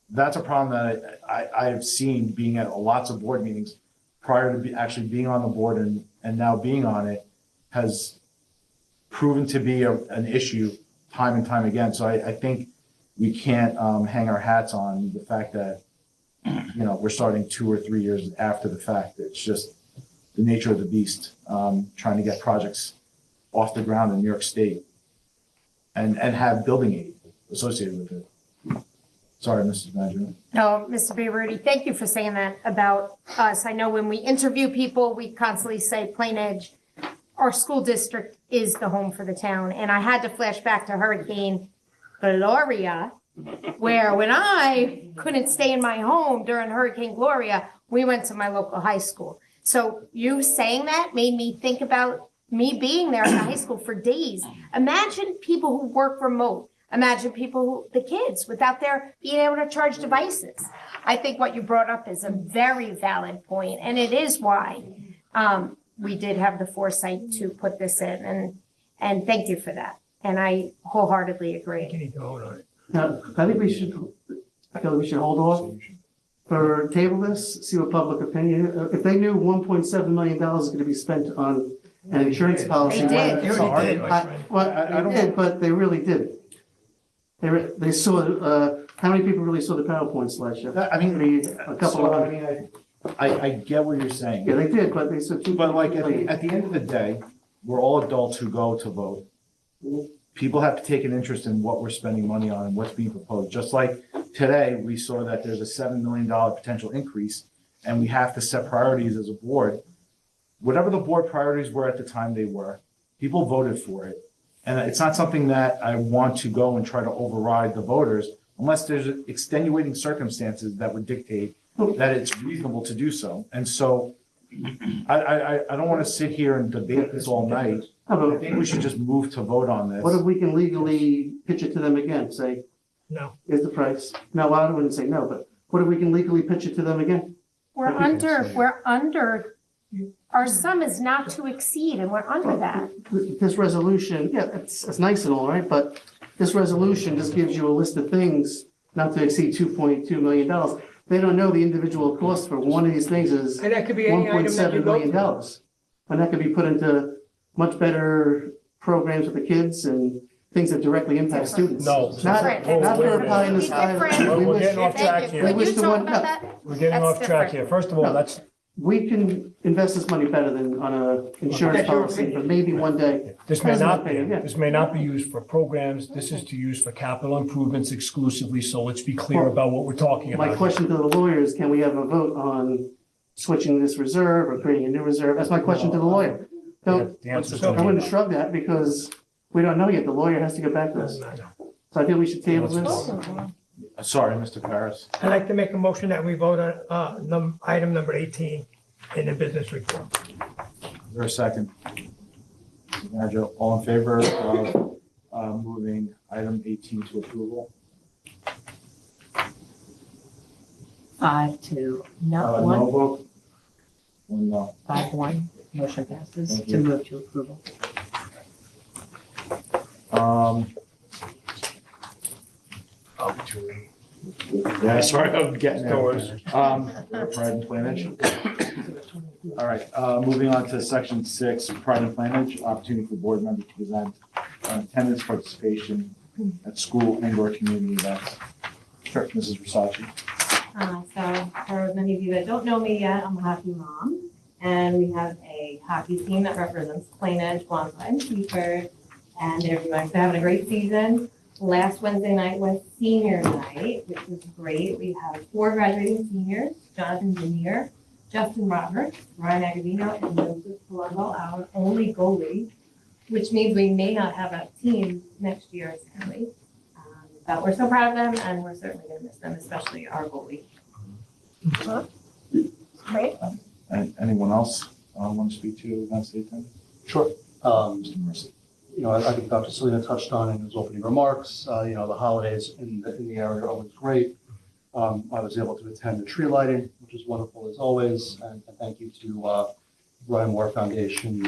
that's a problem that I have seen being at lots of board meetings prior to actually being on the board and now being on it, has proven to be an issue time and time again. So I think we can't hang our hats on the fact that, we're starting 2 or 3 years after the fact. It's just the nature of the beast, trying to get projects off the ground in New York State and have building aid associated with it. Sorry, Mrs. Manager. No, Mr. Beruti, thank you for saying that about us. I know when we interview people, we constantly say Plain Edge, our school district is the home for the town. And I had to flash back to Hurricane Gloria, where when I couldn't stay in my home during Hurricane Gloria, we went to my local high school. So you saying that made me think about me being there in the high school for days. Imagine people who work remote. Imagine people who, the kids, without their being able to charge devices. I think what you brought up is a very valid point, and it is why we did have the foresight to put this in, and thank you for that. And I wholeheartedly You agree. need to vote on it. Now, I think I feel we should hold off for table this, see what public opinion, if they knew $1.7 million is going to be spent on an insurance policy. They did. They already did, my I- friend. Well, they did, but they really did. They saw, how many people really saw the PowerPoint slideshow? I mean, A couple so, of I hundred. mean, I get what you're saying. Yeah, they did, but they said. But like, at the end of the day, we're all adults who go to vote. People have to take an interest in what we're spending money on and what's being proposed. Just like today, we saw that there's a $7 million potential increase, and we have to set priorities as a board. Whatever the board priorities were at the time they were, people voted for it. And it's not something that I want to go and try to override the voters unless there's extenuating circumstances that would dictate that it's reasonable to do so. And so I don't want to sit here and debate this all night. I think we should just move to vote on this. What if we can legally pitch it to them again, say, No. here's the price? No, I wouldn't say no, but what if we can legally pitch it to them again? We're under, our sum is not to exceed, and we're under that. This resolution, yeah, it's nice and all right, but this resolution just gives you a list of things not to exceed $2.2 million. They don't know the individual cost for one of these things is And that could be any item that you $1.7 go million. through. And that could be put into much better programs with the kids and things that directly impact students. No. Not for a pie in the It's sky. different. We We're wish- getting off track Thank you. here. When wish you to talk one- about no. that, We're getting That's off track different. here. First of all, No. let's, We can invest this money better than on a insurance That's your policy, opinion. but maybe one day. this may That's my not be, opinion, yeah. this may not be used for programs. This is to use for capital improvements exclusively. So let's be clear about what we're talking My about. question to the lawyer is, can we have a vote on switching this reserve or creating a new reserve? That's my question to the lawyer. Don't, The answer is I no. wouldn't shrug that because we don't know yet. The lawyer has to get back to us. So I think we should table this. Sorry, Mr. Paris. I'd like to make a motion that we vote on item number 18 in the business report. Is there a second? Manager, all in favor of moving item 18 to approval? 5-2, no, No 1, vote? One no. 5-1, motion passes Thank to you. move to approval. Yeah, sorry, I'm getting No worries. there. Pride and plannage. All right, moving on to section 6, pride and plannage, opportunity for board members to present on attendance participation at school and/or community events. Sure, Mrs. Versace. So for many of you that don't know me yet, I'm a hockey mom, and we have a hockey team that represents Plain Edge, Wampa, and Seaford, and everyone's having a great season. Last Wednesday night was senior night, which was great. We have 4 graduating seniors, Jonathan Denier, Justin Roberts, Ryan Agadino, and Joseph Colombo, our only goalie, which means we may not have a team next year, sadly. But we're so proud of them, and we're certainly going to miss them, especially our goalie. Great. Anyone else want to speak to events they attended? Sure. Mr. Mercy. I think Dr. Selena touched on in his opening remarks, the holidays in the area are always great. I was able to attend the tree lighting, which is wonderful as always, and thank you to Ryan Moore Foundation,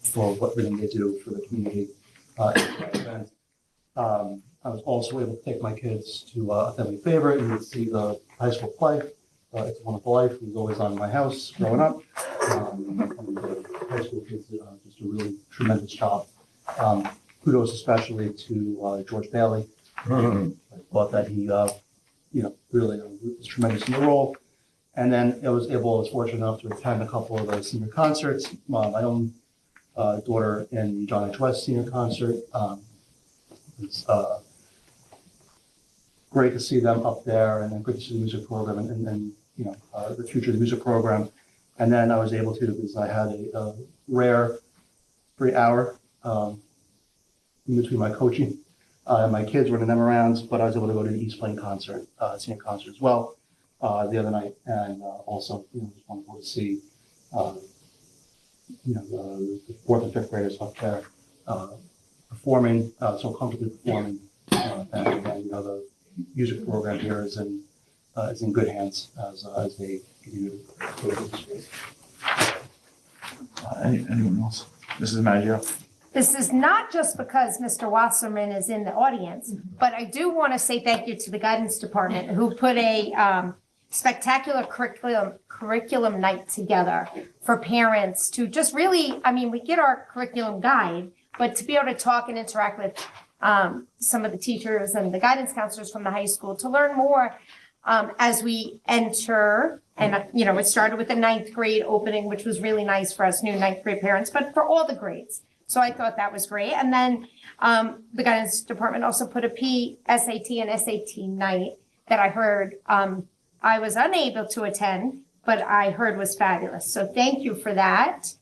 for what everything they do for the community. Event. I was also able to take my kids to a family favorite and see the high school play. It's a Wonderful Life, it was always on in my house growing up. And the high school kids did just a really tremendous job. Kudos especially to George Bailey. I thought that he, really was tremendous in the role. And then I was fortunate enough to attend a couple of the senior concerts. My own daughter in the John H. West senior concert. It's great to see them up there, and then great to see the music program and the future of the music program. And then I was able to, because I had a rare free hour in between my coaching and my kids running them around, but I was able to go to the East Plain concert, senior concert as well the other night. And also, it was wonderful to see the fourth and fifth graders up there performing, so comfortably performing. And the music program here is in good hands as they continue to go through the school. Anyone else? Mrs. Maggio? This is not just because Mr. Wasserman is in the audience, but I do want to say thank you to the guidance department who put a spectacular curriculum night together for parents to just really, I mean, we get our curriculum guide, but to be able to talk and interact with some of the teachers and the guidance counselors from the high school to learn more as we enter. And, it started with the 9th grade opening, which was really nice for us new 9th grade parents, but for all the grades. So I thought that was great. And then the guidance department also put a PSAT and SAT night that I heard I was unable to attend, but I heard was fabulous. So thank you for that.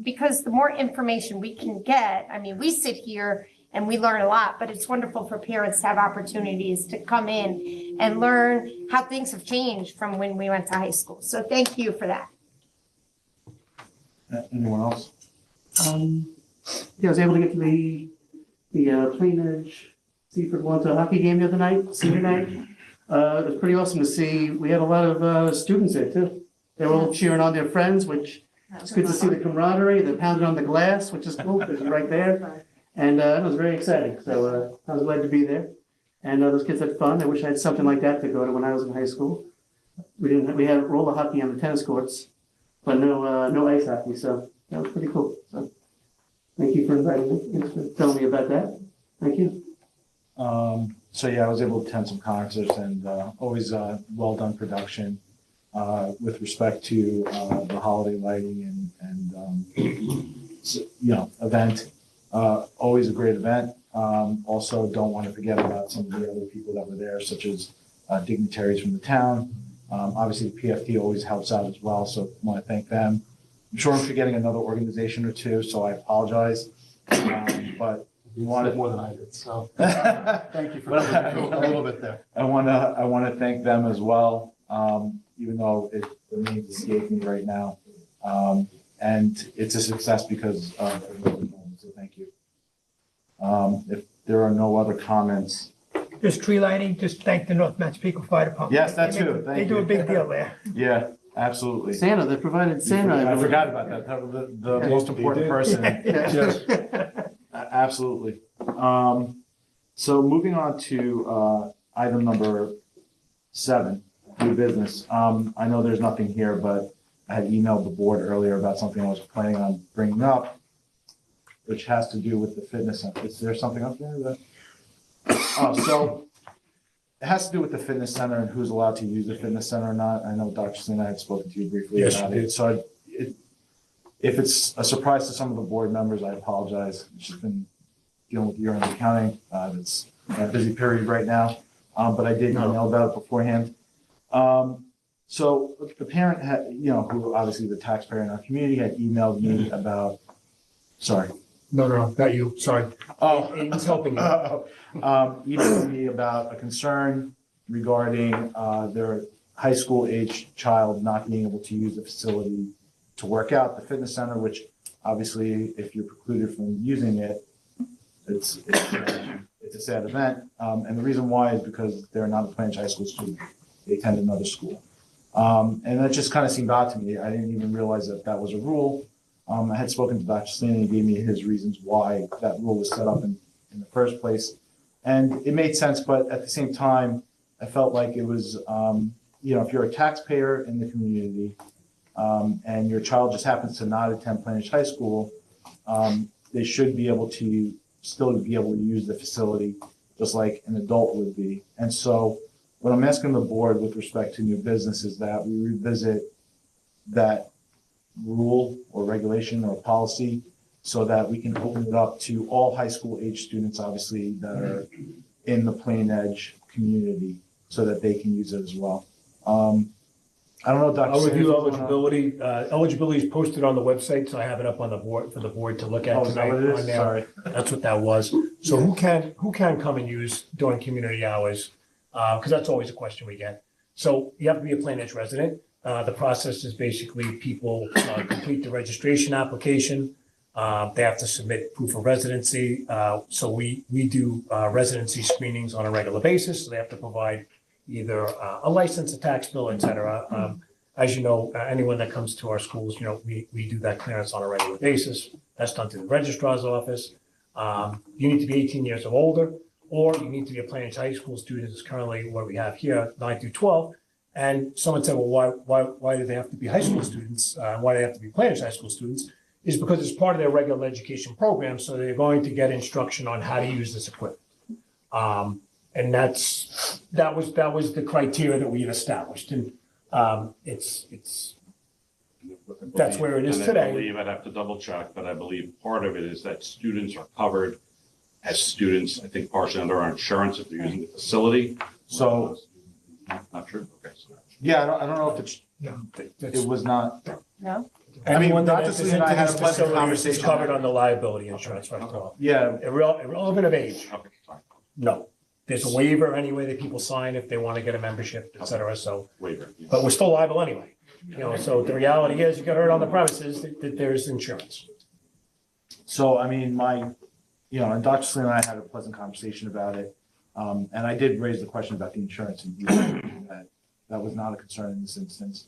Because the more information we can get, I mean, we sit here and we learn a lot, but it's wonderful for parents to have opportunities to come in and learn how things have changed from when we went to high school. So thank you for that. Anyone else? I was able to get to the Plain Edge Seaford Wanta hockey game the other night, senior night. It was pretty awesome to see. We had a lot of students there too. They were all cheering on their friends, which it's good to see the camaraderie. They pounded on the glass, which is cool because you're right there. And it was very exciting. So I was glad to be there. And those kids had fun. I wish I had something like that to go to when I was in high school. We had roller hockey on the tennis courts, but no ice hockey. So that was pretty cool. So thank you for inviting me. Thanks for telling me about that. Thank you. So yeah, I was able to attend some concerts and always well done production with respect to the holiday lighting and event. Always a great event. Also, don't want to forget about some of the other people that were there, such as dignitaries from the town. Obviously, the PFT always helps out as well, so I want to thank them. I'm sure I'm forgetting another organization or two, so I apologize. But You wanted more than I did, so thank you for a little bit there. I want to thank them as well, even though the names escape me right now. And it's a success because of everyone. So thank you. If there are no other comments. Just tree lighting, just thank the North Massapequa Fire Department. Yes, that too. They do a big deal there. Yeah, absolutely. Santa, they provided Santa. I forgot about that. That was the most important person. Yes. Absolutely. So moving on to item number 7, new business. I know there's nothing here, but I had emailed the board earlier about something I was planning on bringing up, which has to do with the fitness center. Is there something up there? So it has to do with the fitness center and who's allowed to use the fitness center or not. I know Dr. Slina had spoken to you briefly about it. So if it's a surprise to some of the board members, I apologize. It's just been dealing with year-end accounting. It's a busy period right now, but I did know about it beforehand. So the parent had, who obviously the taxpayer in our community had emailed me about, sorry. No, not you. Sorry. Oh, He's helping you. Emailed me about a concern regarding their high school age child not being able to use the facility to work out, the fitness center, which obviously if you're precluded from using it, it's a sad event. And the reason why is because they're not a Plainedge High School student. They attend another school. And that just kind of seemed odd to me. I didn't even realize that was a rule. I had spoken to Dr. Slina and he gave me his reasons why that rule was set up in the first place. And it made sense, but at the same time, I felt like it was, if you're a taxpayer in the community and your child just happens to not attend Plainedge High School, they should be able to still be able to use the facility just like an adult would be. And so what I'm asking the board with respect to new business is that we revisit that rule or regulation or policy so that we can open it up to all high school age students, obviously, that are in the Plainedge community so that they can use it as well. I don't know, Dr. I'll review eligibility. Eligibility is posted on the website, so I have it up on the board for the board to look at Oh, is that tonight. what it is? on there. Sorry. That's what that was. So who can come and use during community hours? Because that's always a question we get. So you have to be a Plainedge resident. The process is basically people complete the registration application. They have to submit proof of residency. So we do residency screenings on a regular basis. So they have to provide either a license, a tax bill, et cetera. As you know, anyone that comes to our schools, we do that clearance on a regular basis. That's done through the registrar's office. You need to be 18 years or older, or you need to be a Plainridge High School student, is currently what we have here, 9 through 12. And someone said, well, why do they have to be high school students? Why do they have to be Plainridge High School students? Is because it's part of their regular education program, so they're going to get instruction on how to use this equipment. And that was the criteria that we had established, and that's where it is And today. I believe, I'd have to double check, but I believe part of it is that students are covered as students, I think partially under our insurance if they're using the facility. So, Not true? Okay. So yeah, I don't know if it's, No, it was not. No? Anyone that Dr. enters Selena and I into had a this pleasant facility is conversation. covered on the liability insurance right now. Yeah, Irrelevant of age, Okay, fine. no. There's a waiver anyway that people sign if they want to get a membership, et cetera, so, Waiver. but we're still liable anyway. So the reality is, you got hurt on the premises, that there's insurance. so I mean, and Dr. Selena and I had a pleasant conversation about it. And I did raise the question about the insurance, and he said that was not a concern in this instance.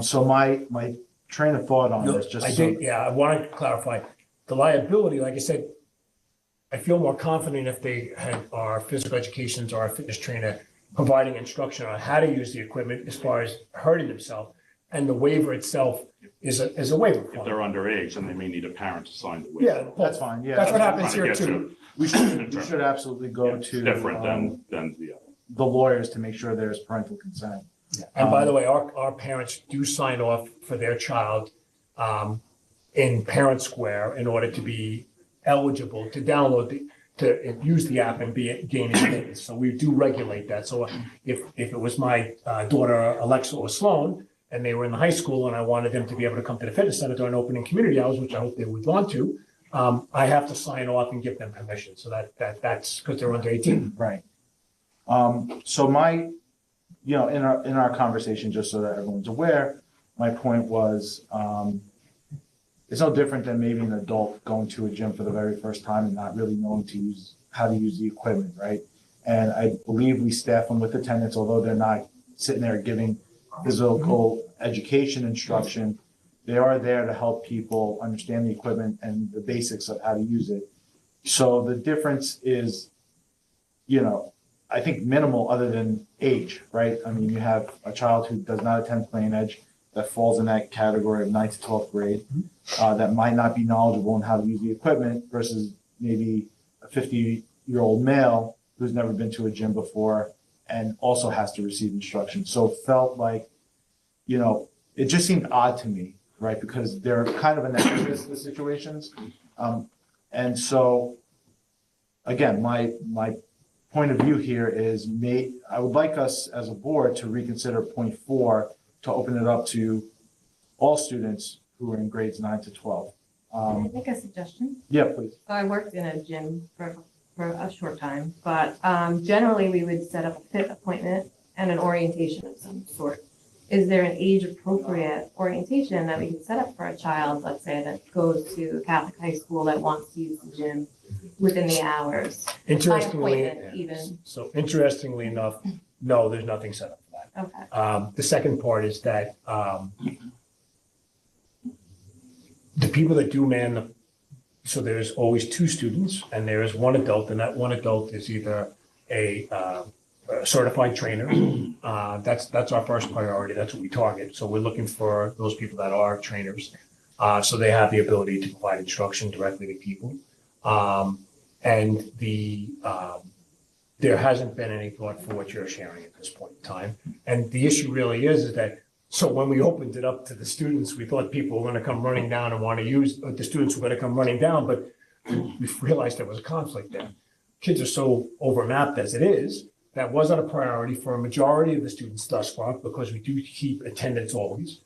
So my train of thought on this, just so. I want to clarify, the liability, like I said, I feel more confident if they had our physical education or our fitness trainer providing instruction on how to use the equipment as far as hurting themselves. And the waiver itself is a waiver. If they're underage, then they may need a parent to sign the waiver. Yeah, That's fine, yeah. that's what I'm happens trying here to get too. We should absolutely go It's to. different than the other. The lawyers to make sure there's parental consent. And by the way, our parents do sign off for their child in Parent Square in order to be eligible to download to use the app and gain admittance. So we do regulate that. So if it was my daughter Alexa or Sloan, and they were in the high school and I wanted them to be able to come to the fitness center during opening community hours, which I hope they would want to, I have to sign off and give them permission. So that's because they're under 18. Right. So in our conversation, just so that everyone's aware, my point was, it's no different than maybe an adult going to a gym for the very first time and not really knowing how to use the equipment, right? And I believe we staff them with attendants, although they're not sitting there giving physical education instruction. They are there to help people understand the equipment and the basics of how to use it. So the difference is, I think minimal other than age, right? I mean, you have a child who does not attend Plain Edge that falls in that category of 9th to 12th grade that might not be knowledgeable in how to use the equipment versus maybe a 50-year-old male who's never been to a gym before and also has to receive instruction. So it felt like, it just seemed odd to me, right? Because they're kind of analogous, the situations. And so, again, my point of view here is I would like us as a board to reconsider point 4 to open it up to all students who are in grades 9 to 12. Can I make a suggestion? Yeah, please. So I worked in a gym for a short time, but generally we would set up a fit appointment and an orientation of some sort. Is there an age appropriate orientation that we can set up for a child, let's say, that goes to a Catholic high school that wants to use the gym within the hours? By appointment even. So interestingly enough, no, there's nothing set up for that. Okay. The second part is that the people that do so there's always 2 students and there is 1 adult, and that 1 adult is either a certified trainer. That's our first priority. That's what we target. So we're looking for those people that are trainers. So they have the ability to provide instruction directly to people. And there hasn't been any thought for what you're sharing at this point in time. And the issue really is that, so when we opened it up to the students, we thought people were going to come running down and want to use, the students were going to come running down, but we realized there was a conflict there. Kids are so overmapped as it is, that wasn't a priority for a majority of the students thus far, because we do keep attendance always.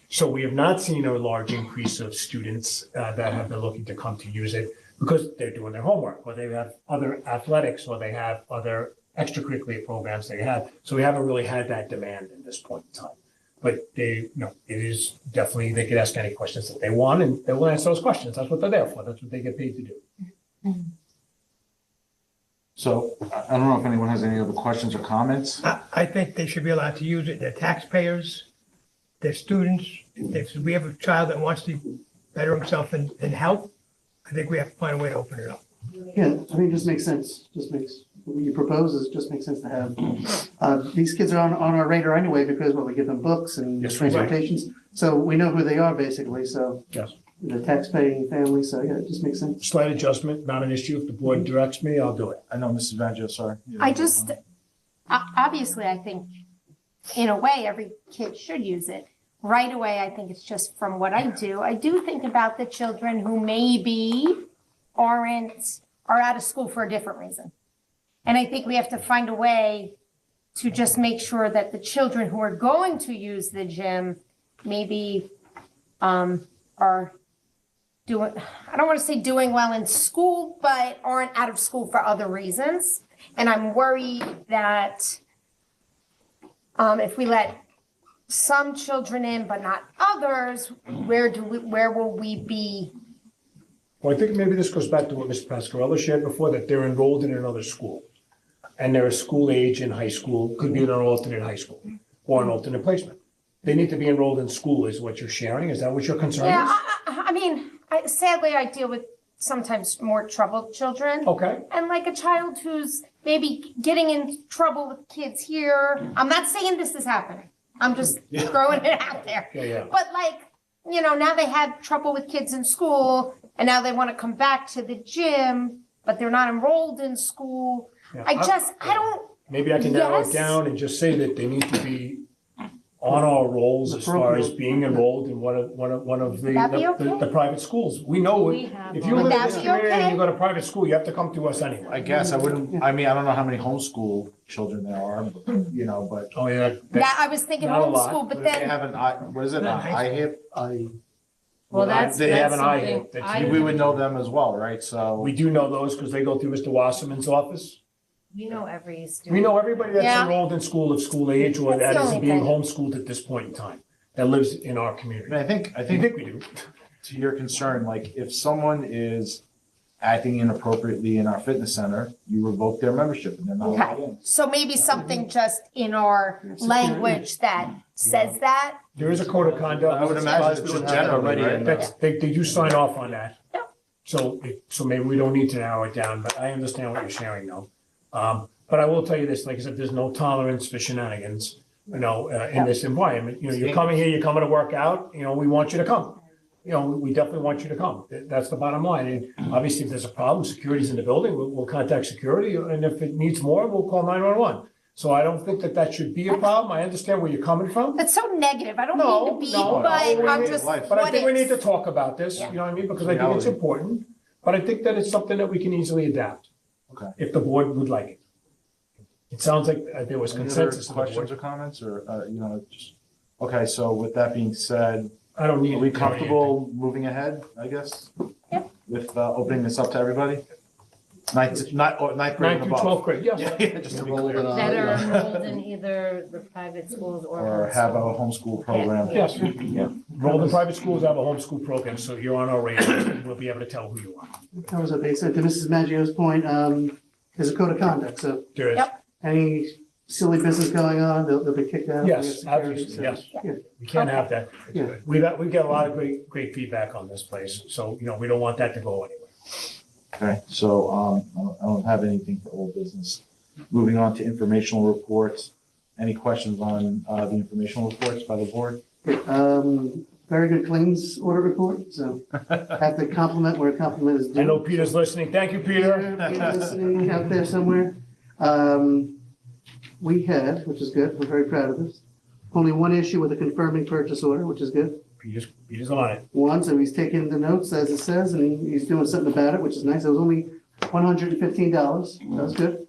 So we have not seen a large increase of students that have been looking to come to use it because they're doing their homework, or they have other athletics, or they have other extracurricular programs they have. So we haven't really had that demand at this point in time. But they, it is definitely, they could ask any questions that they want and they will answer those questions. That's what they're there for. That's what they get paid to do. So I don't know if anyone has any other questions or comments. I think they should be allowed to use it. They're taxpayers, they're students. If we have a child that wants to better himself in health, I think we have to find a way to open it up. Yeah, I mean, it just makes sense, what you propose just makes sense to have. These kids are on our radar anyway, because we give them books and Yes, we do. transportations, so we know who they are basically, so. Yes. The tax-paying family, so yeah, it just makes sense. Slight adjustment, not an issue. If the board directs me, I'll do it. I know, Mrs. Maggio, sorry. I just, obviously, I think, in a way, every kid should use it. Right away, I think it's just from what I do think about the children who maybe are out of school for a different reason. And I think we have to find a way to just make sure that the children who are going to use the gym maybe are doing, I don't want to say doing well in school, but aren't out of school for other reasons. And I'm worried that if we let some children in, but not others, where will we be? Well, I think maybe this goes back to what Mr. Pascarella shared before, that they're enrolled in another school. And they're a school age in high school, could be an alternate high school or an alternate placement. They need to be enrolled in school is what you're sharing. Is that what your concern is? Yeah, I mean, sadly, I deal with sometimes more troubled children. Okay. And like a child who's maybe getting in trouble with kids here. I'm not saying this is happening. I'm just throwing it out there. Yeah. But like, now they had trouble with kids in school and now they want to come back to the gym, but they're not enrolled in school. Yeah. I don't. Maybe I can narrow it Yes. down and just say that they need to be on our rolls as far as being enrolled in one of Would that be the okay? private schools. We know, We have if you all live in that this be community and okay? you go to private school, you have to come to us anyway. I guess I wouldn't, I don't know how many homeschool children there are, but. Oh, yeah. Yeah, I was thinking Not a lot, homeschool, but But if they then, have an what is it, an IHIP? Well, that's They have an something IHIP. That's- I- We would know them as well, right? So. We do know those because they go through Mr. Wasserman's office. We know every student. We know everybody that's Yeah. enrolled in school of school age or That's that the is only being thing. homeschooled at this point in time, that lives in our community. I think I think we do. to your concern, like if someone is acting inappropriately in our fitness center, you revoke their membership and they're not allowed in. so maybe something just in our language that says that. There is a code of conduct. I would imagine it's generally, right? That's, they do sign off on that. Yeah. So maybe we don't need to narrow it down, but I understand what you're sharing though. But I will tell you this, like I said, there's no tolerance for shenanigans, in this environment. You're coming here, you're coming to work out, we want you to come. We definitely want you to come. That's the bottom line. And obviously, if there's a problem, security's in the building, we'll contact security. And if it needs more, we'll call 911. So I don't think that should be a problem. I understand where you're coming from. That's so negative. I don't No, mean to be, no, but no, I'm we- just, But But I what think we need to is? talk about this, you know what I mean? Because I think it's Reality. important. But I think that it's something that we can easily adapt. Okay. If the board would like it. It sounds like there was Any other consensus. on the board. questions or comments or, just, okay, so with that being said, I don't need. are we comfortable moving ahead, I guess? Yep. With opening this up to everybody? Ninth grade Ninth and through above? 12th grade, yes. Yeah, just to be clear. That are enrolled in either the private schools or. Or have a homeschool. homeschool program. Yes. Enrolled in private schools have a homeschool program, so you're on our radar. We'll be able to tell who you are. That was a basic, to Mrs. Maggio's point, there's a code of conduct, so There is. Yep. any silly business going on, they'll be kicked out. Yes, We have security, obviously, so, yes. yeah. We can't have that. Yeah. We get a lot of great feedback on this place, so, we don't want that to go anywhere. Okay, so I don't have anything for old business. Moving on to informational reports. Any questions on the informational reports by the board? Very good claims order report, so have to compliment where a compliment is due. I know Peter's listening. Thank you, Peter. Peter listening out there somewhere. We had, which is good, we're very proud of this, only one issue with a confirming purchase order, which is good. Peter's on it. One, so he's taking the notes as it says, and he's doing something about it, which is nice. It was only $115. That was good.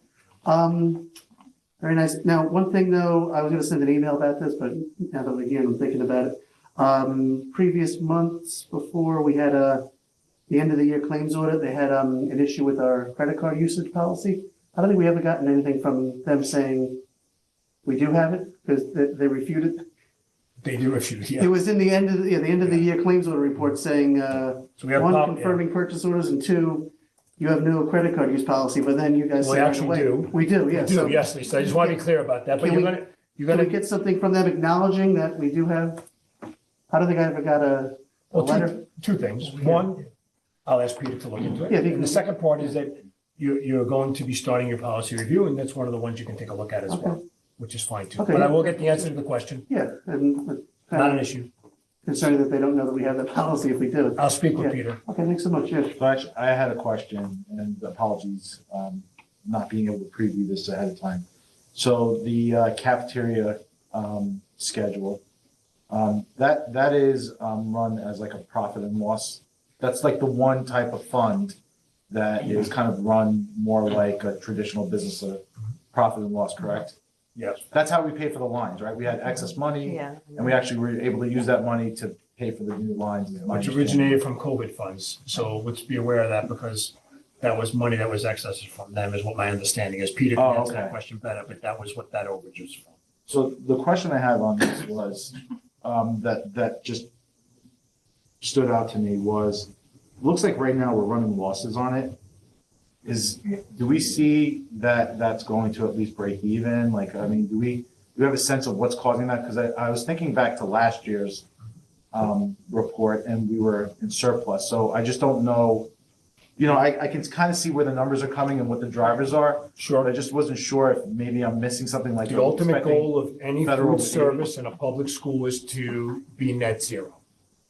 Very nice. Now, one thing though, I was gonna send an email about this, but now that again, I'm thinking about it. Previous months before, we had the end of the year claims audit, they had an issue with our credit card usage policy. I don't think we ever gotten anything from them saying we do have it, because they refuted. They do refuse, It yeah. was in the end of, the end of the year claims order report saying, So we have, one, yeah. confirming purchase orders, and two, you have no credit card use policy, but then you guys We say right actually away. do. We do, We yes. do, yes, Lisa. I just want to be clear about that, but Can you're we- gonna, you're Can we gonna, get something from them acknowledging that we do have, how do they ever got a well, letter? two things. One, I'll ask Peter to look into it. Yeah, if you And the can- second part is that you're going to be starting your policy review, and that's one of the ones you can take a look at as well, which is fine too. Okay. But I will get the answer to the question. Yeah, and Not an issue. concerning that they don't know that we have the policy if we do. I'll speak with Yeah. Peter. Okay, thanks so much, yeah. So actually, I had a question, and apologies, not being able to preview this ahead of time. So the cafeteria schedule, that is run as like a profit and loss. That's like the one type of fund that is kind of run more like a traditional business, a profit and loss, correct? Yes. That's how we pay for the lines, right? We had excess money, Yeah. and we actually were able to use that money to pay for the new lines. is my Which understanding. originated from COVID funds. So let's be aware of that because that was money that was excess from them is what my understanding is. Peter Oh, can answer that okay. question better, but that was what that overage was from. So the question I have on this was, that just stood out to me was, looks like right now we're running losses on it. Do we see that that's going to at least break even? Like, I mean, do we have a sense of what's causing that? Because I was thinking back to last year's report and we were in surplus. So I just don't know, I can kind of see where the numbers are coming and what the drivers are. Sure. But I just wasn't sure if maybe I'm missing something like. The ultimate expecting- goal of any federal food aid. service in a public school is to be net zero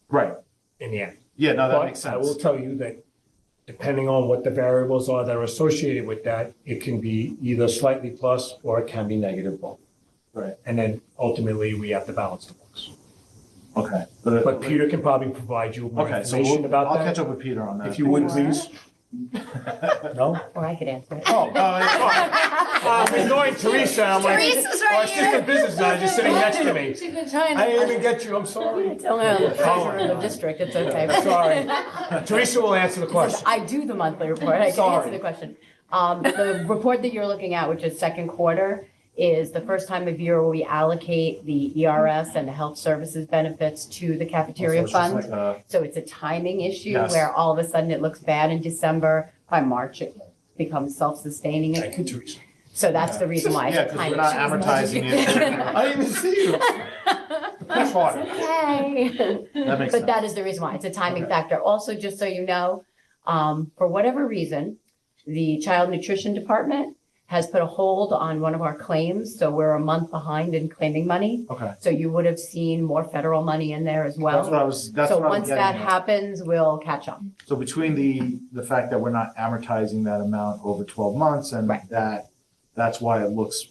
Right. in the end. Yeah, no, that But makes I will sense. tell you that depending on what the variables are that are associated with that, it can be either slightly plus or it can be negative both. Right. And then ultimately, we have to balance the books. Okay. But Peter can probably provide you more Okay, so information about I'll that. catch up with Peter on that. If you would, please. No? Or I could answer it. Oh, I'm ignoring Teresa. I'm like, Teresa's our right assistant here. business manager is sitting next to me. She's been trying I didn't even get you, I'm sorry. Tell her I'm the treasurer of the district, it's okay. Sorry. Teresa will answer the question. I do the monthly report, I can Sorry. answer the question. The report that you're looking at, which is second quarter, is the first time of year where we allocate the ERS and the health services benefits to the cafeteria So it's just fund. like, So it's a timing issue Yes. where all of a sudden it looks bad in December, by March it becomes self-sustaining. Thank you, Teresa. So that's the reason why. Yeah, it's a because we're timing not issue. amortizing it. I didn't even see you. Push harder. Okay. That makes But that sense. is the reason why. It's a timing Okay. factor. Also, just so you know, for whatever reason, the child nutrition department has put a hold on one of our claims, so we're a month behind in claiming money. Okay. So you would have seen more federal money in there as That's what well. I was, that's So what I was once getting that at. happens, we'll catch up. So between the fact that we're not amortizing that amount over 12 months and Right. that's why it looks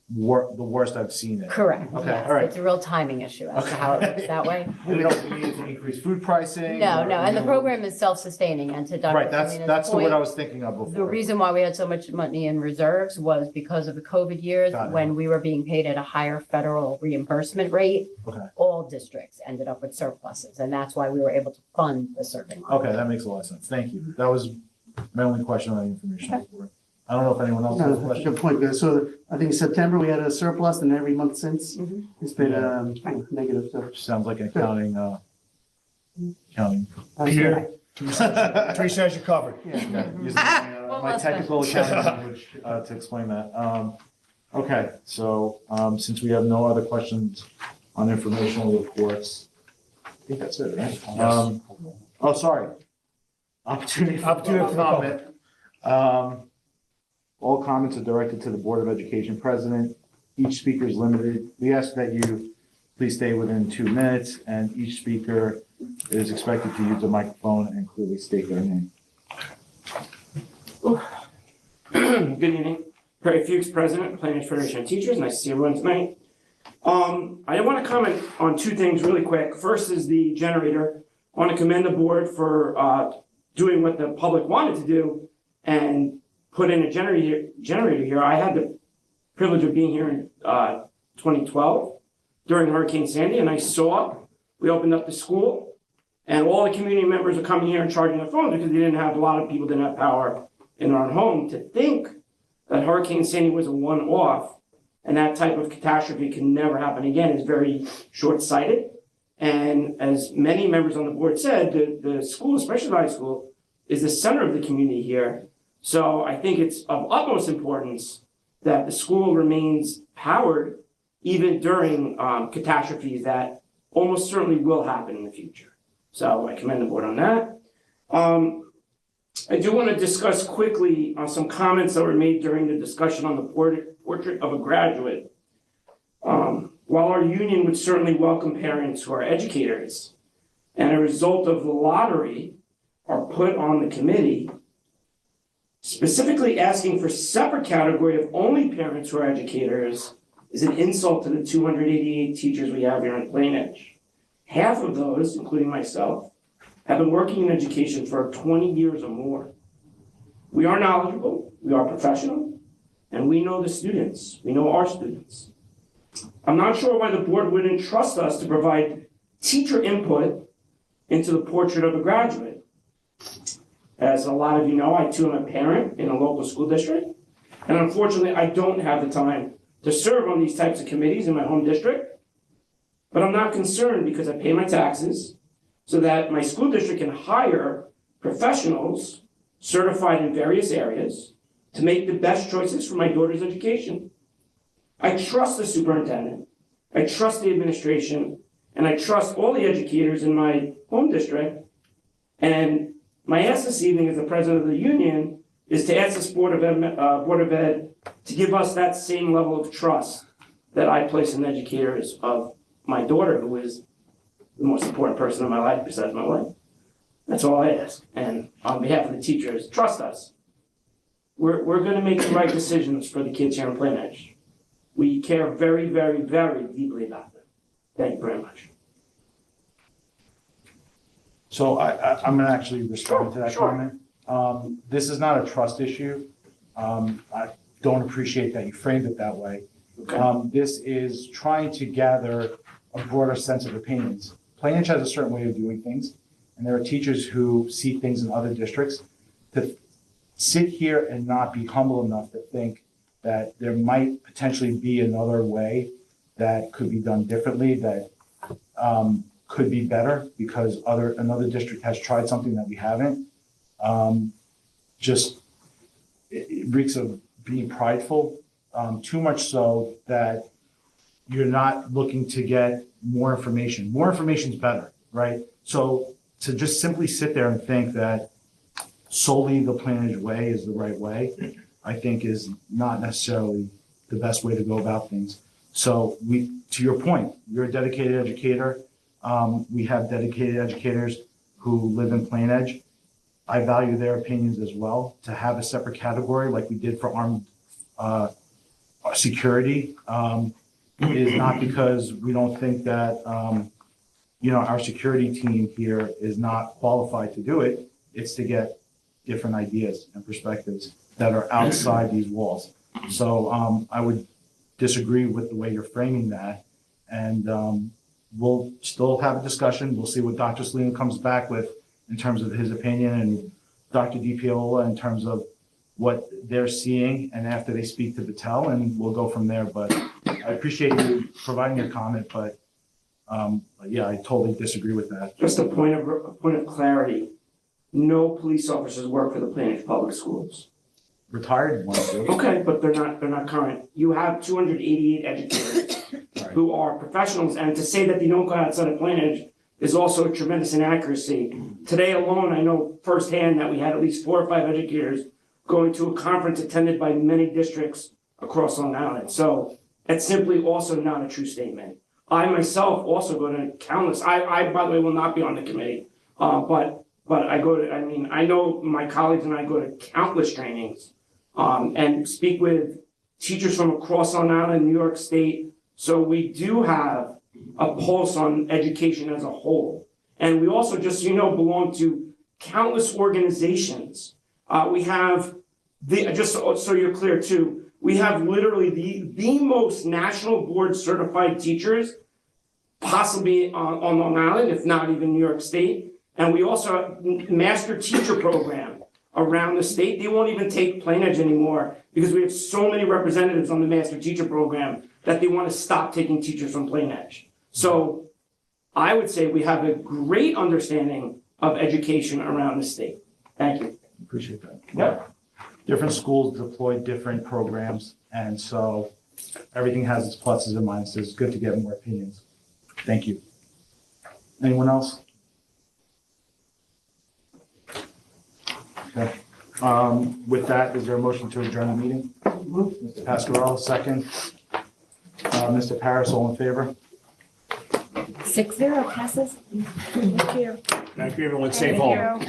the worst I've seen it. Correct. Okay, Yes, all right. It's a real timing issue as to how it looks that way. We don't need to increase food pricing. No, or, no, and the you know, program is self-sustaining and to Dr. Right, that's Selena's the word point, I was thinking of the before. reason why we had so much money in reserves was because of the COVID years, Got it. when we were being paid at a higher federal reimbursement rate. Okay. All districts ended up with surpluses, and that's why we were able to fund the serving line. Okay, that makes a lot of sense. Thank you. That was my only question on the information. report. I don't know if anyone else has a No, that's a question. good point, guys. So I think in September we had a surplus and every month since Mhm. it's been Yeah. negative, so. Sounds like an accounting. Peter, Teresa has you covered. Yeah, using my technical accounting language to explain that. Okay, so since we have no other questions on informational reports, I think that's it, right? Yes. Oh, sorry. Opportunity for Opportunity public for comment. All comments are directed to the Board of Education President. Each speaker is limited. We ask that you please stay within 2 minutes, and each speaker is expected to use the microphone and clearly state their name. Good evening. Perry Fuchs, President, Planners Federation of Teachers. Nice to see everyone tonight. I want to comment on two things really quick. First is the generator. I want to commend the board for doing what the public wanted to do and put in a generator here. I had the privilege of being here in 2012 during Hurricane Sandy, and I saw we opened up the school and all the community members are coming here and charging their phones because a lot of people didn't have power in their own home. To think that Hurricane Sandy was a one-off and that type of catastrophe can never happen again is very short-sighted. And as many members on the board said, the school, especially the high school, is the center of the community here. So I think it's of utmost importance that the school remains powered even during catastrophes that almost certainly will happen in the future. So I commend the board on that. I do want to discuss quickly some comments that were made during the discussion on the portrait of a graduate. While our union would certainly welcome parents who are educators and a result of the lottery are put on the committee, specifically asking for separate category of only parents who are educators is an insult to the 288 teachers we have here in Plain Edge. Half of those, including myself, have been working in education for 20 years or more. We are knowledgeable, we are professional, and we know the students, we know our students. I'm not sure why the board wouldn't trust us to provide teacher input into the portrait of a graduate. As a lot of you know, I too am a parent in a local school district, and unfortunately I don't have the time to serve on these types of committees in my home district, but I'm not concerned because I pay my taxes so that my school district can hire professionals certified in various areas to make the best choices for my daughter's education. I trust the superintendent, I trust the administration, and I trust all the educators in my home district. And my ask this evening as the president of the union is to ask this Board of Ed to give us that same level of trust that I place in educators of my daughter, who is the most important person in my life besides my wife. That's all I ask. And on behalf of the teachers, trust us. We're going to make the right decisions for the kids here in Plain Edge. We care very, very, very deeply about them. Thank you very much. So I'm going to actually respond to that comment. This is not a trust issue. I don't appreciate that you framed it that way. Okay. This is trying to gather a broader sense of opinions. Plain Edge has a certain way of doing things, and there are teachers who see things in other districts. To sit here and not be humble enough to think that there might potentially be another way that could be done differently, that could be better because another district has tried something that we haven't. Just it reeks of being prideful, too much so that you're not looking to get more information. More information is better, right? So to just simply sit there and think that solely the Plain Edge way is the right way, I think is not necessarily the best way to go about things. So to your point, you're a dedicated educator. We have dedicated educators who live in Plain Edge. I value their opinions as well. To have a separate category like we did for armed security is not because we don't think that our security team here is not qualified to do it. It's to get different ideas and perspectives that are outside these walls. So I would disagree with the way you're framing that. And we'll still have a discussion. We'll see what Dr. Salino comes back with in terms of his opinion and Dr. DiPiola in terms of what they're seeing and after they speak to Battelle, and we'll go from there. But I appreciate you providing your comment, but yeah, I totally disagree with that. Just a point of clarity. No police officers work for the Plain Edge Public Schools. Retired ones do. Okay, but they're not current. You have 288 educators who are professionals, and to say that they don't go outside of Plain Edge is also a tremendous inaccuracy. Today alone, I know firsthand that we had at least 4 or 5 educators going to a conference attended by many districts across Long Island. So that's simply also not a true statement. I myself also go to countless, I by the way will not be on the committee, but I go to, I know my colleagues and I go to countless trainings and speak with teachers from across Long Island, New York State. So we do have a pulse on education as a whole. And we also, just so you know, belong to countless organizations. We have, just so you're clear too, we have literally the most national board certified teachers possibly on Long Island, if not even New York State. And we also have master teacher program around the state, they won't even take Plain Edge anymore because we have so many representatives on the master teacher program that they want to stop taking teachers from Plain Edge. So I would say we have a great understanding of education around the state. Thank you. Appreciate that. Yep. Different schools deploy different programs, and so everything has its pluses and minuses. It's good to get more opinions. Thank you. Anyone else? Okay. With that, is there a motion to adjourn the meeting? Mr. Pasquarello, second. Mr. Paris, all in favor? 6-0 passes. Thank you. Thank you, everyone. Safe Thank home. you.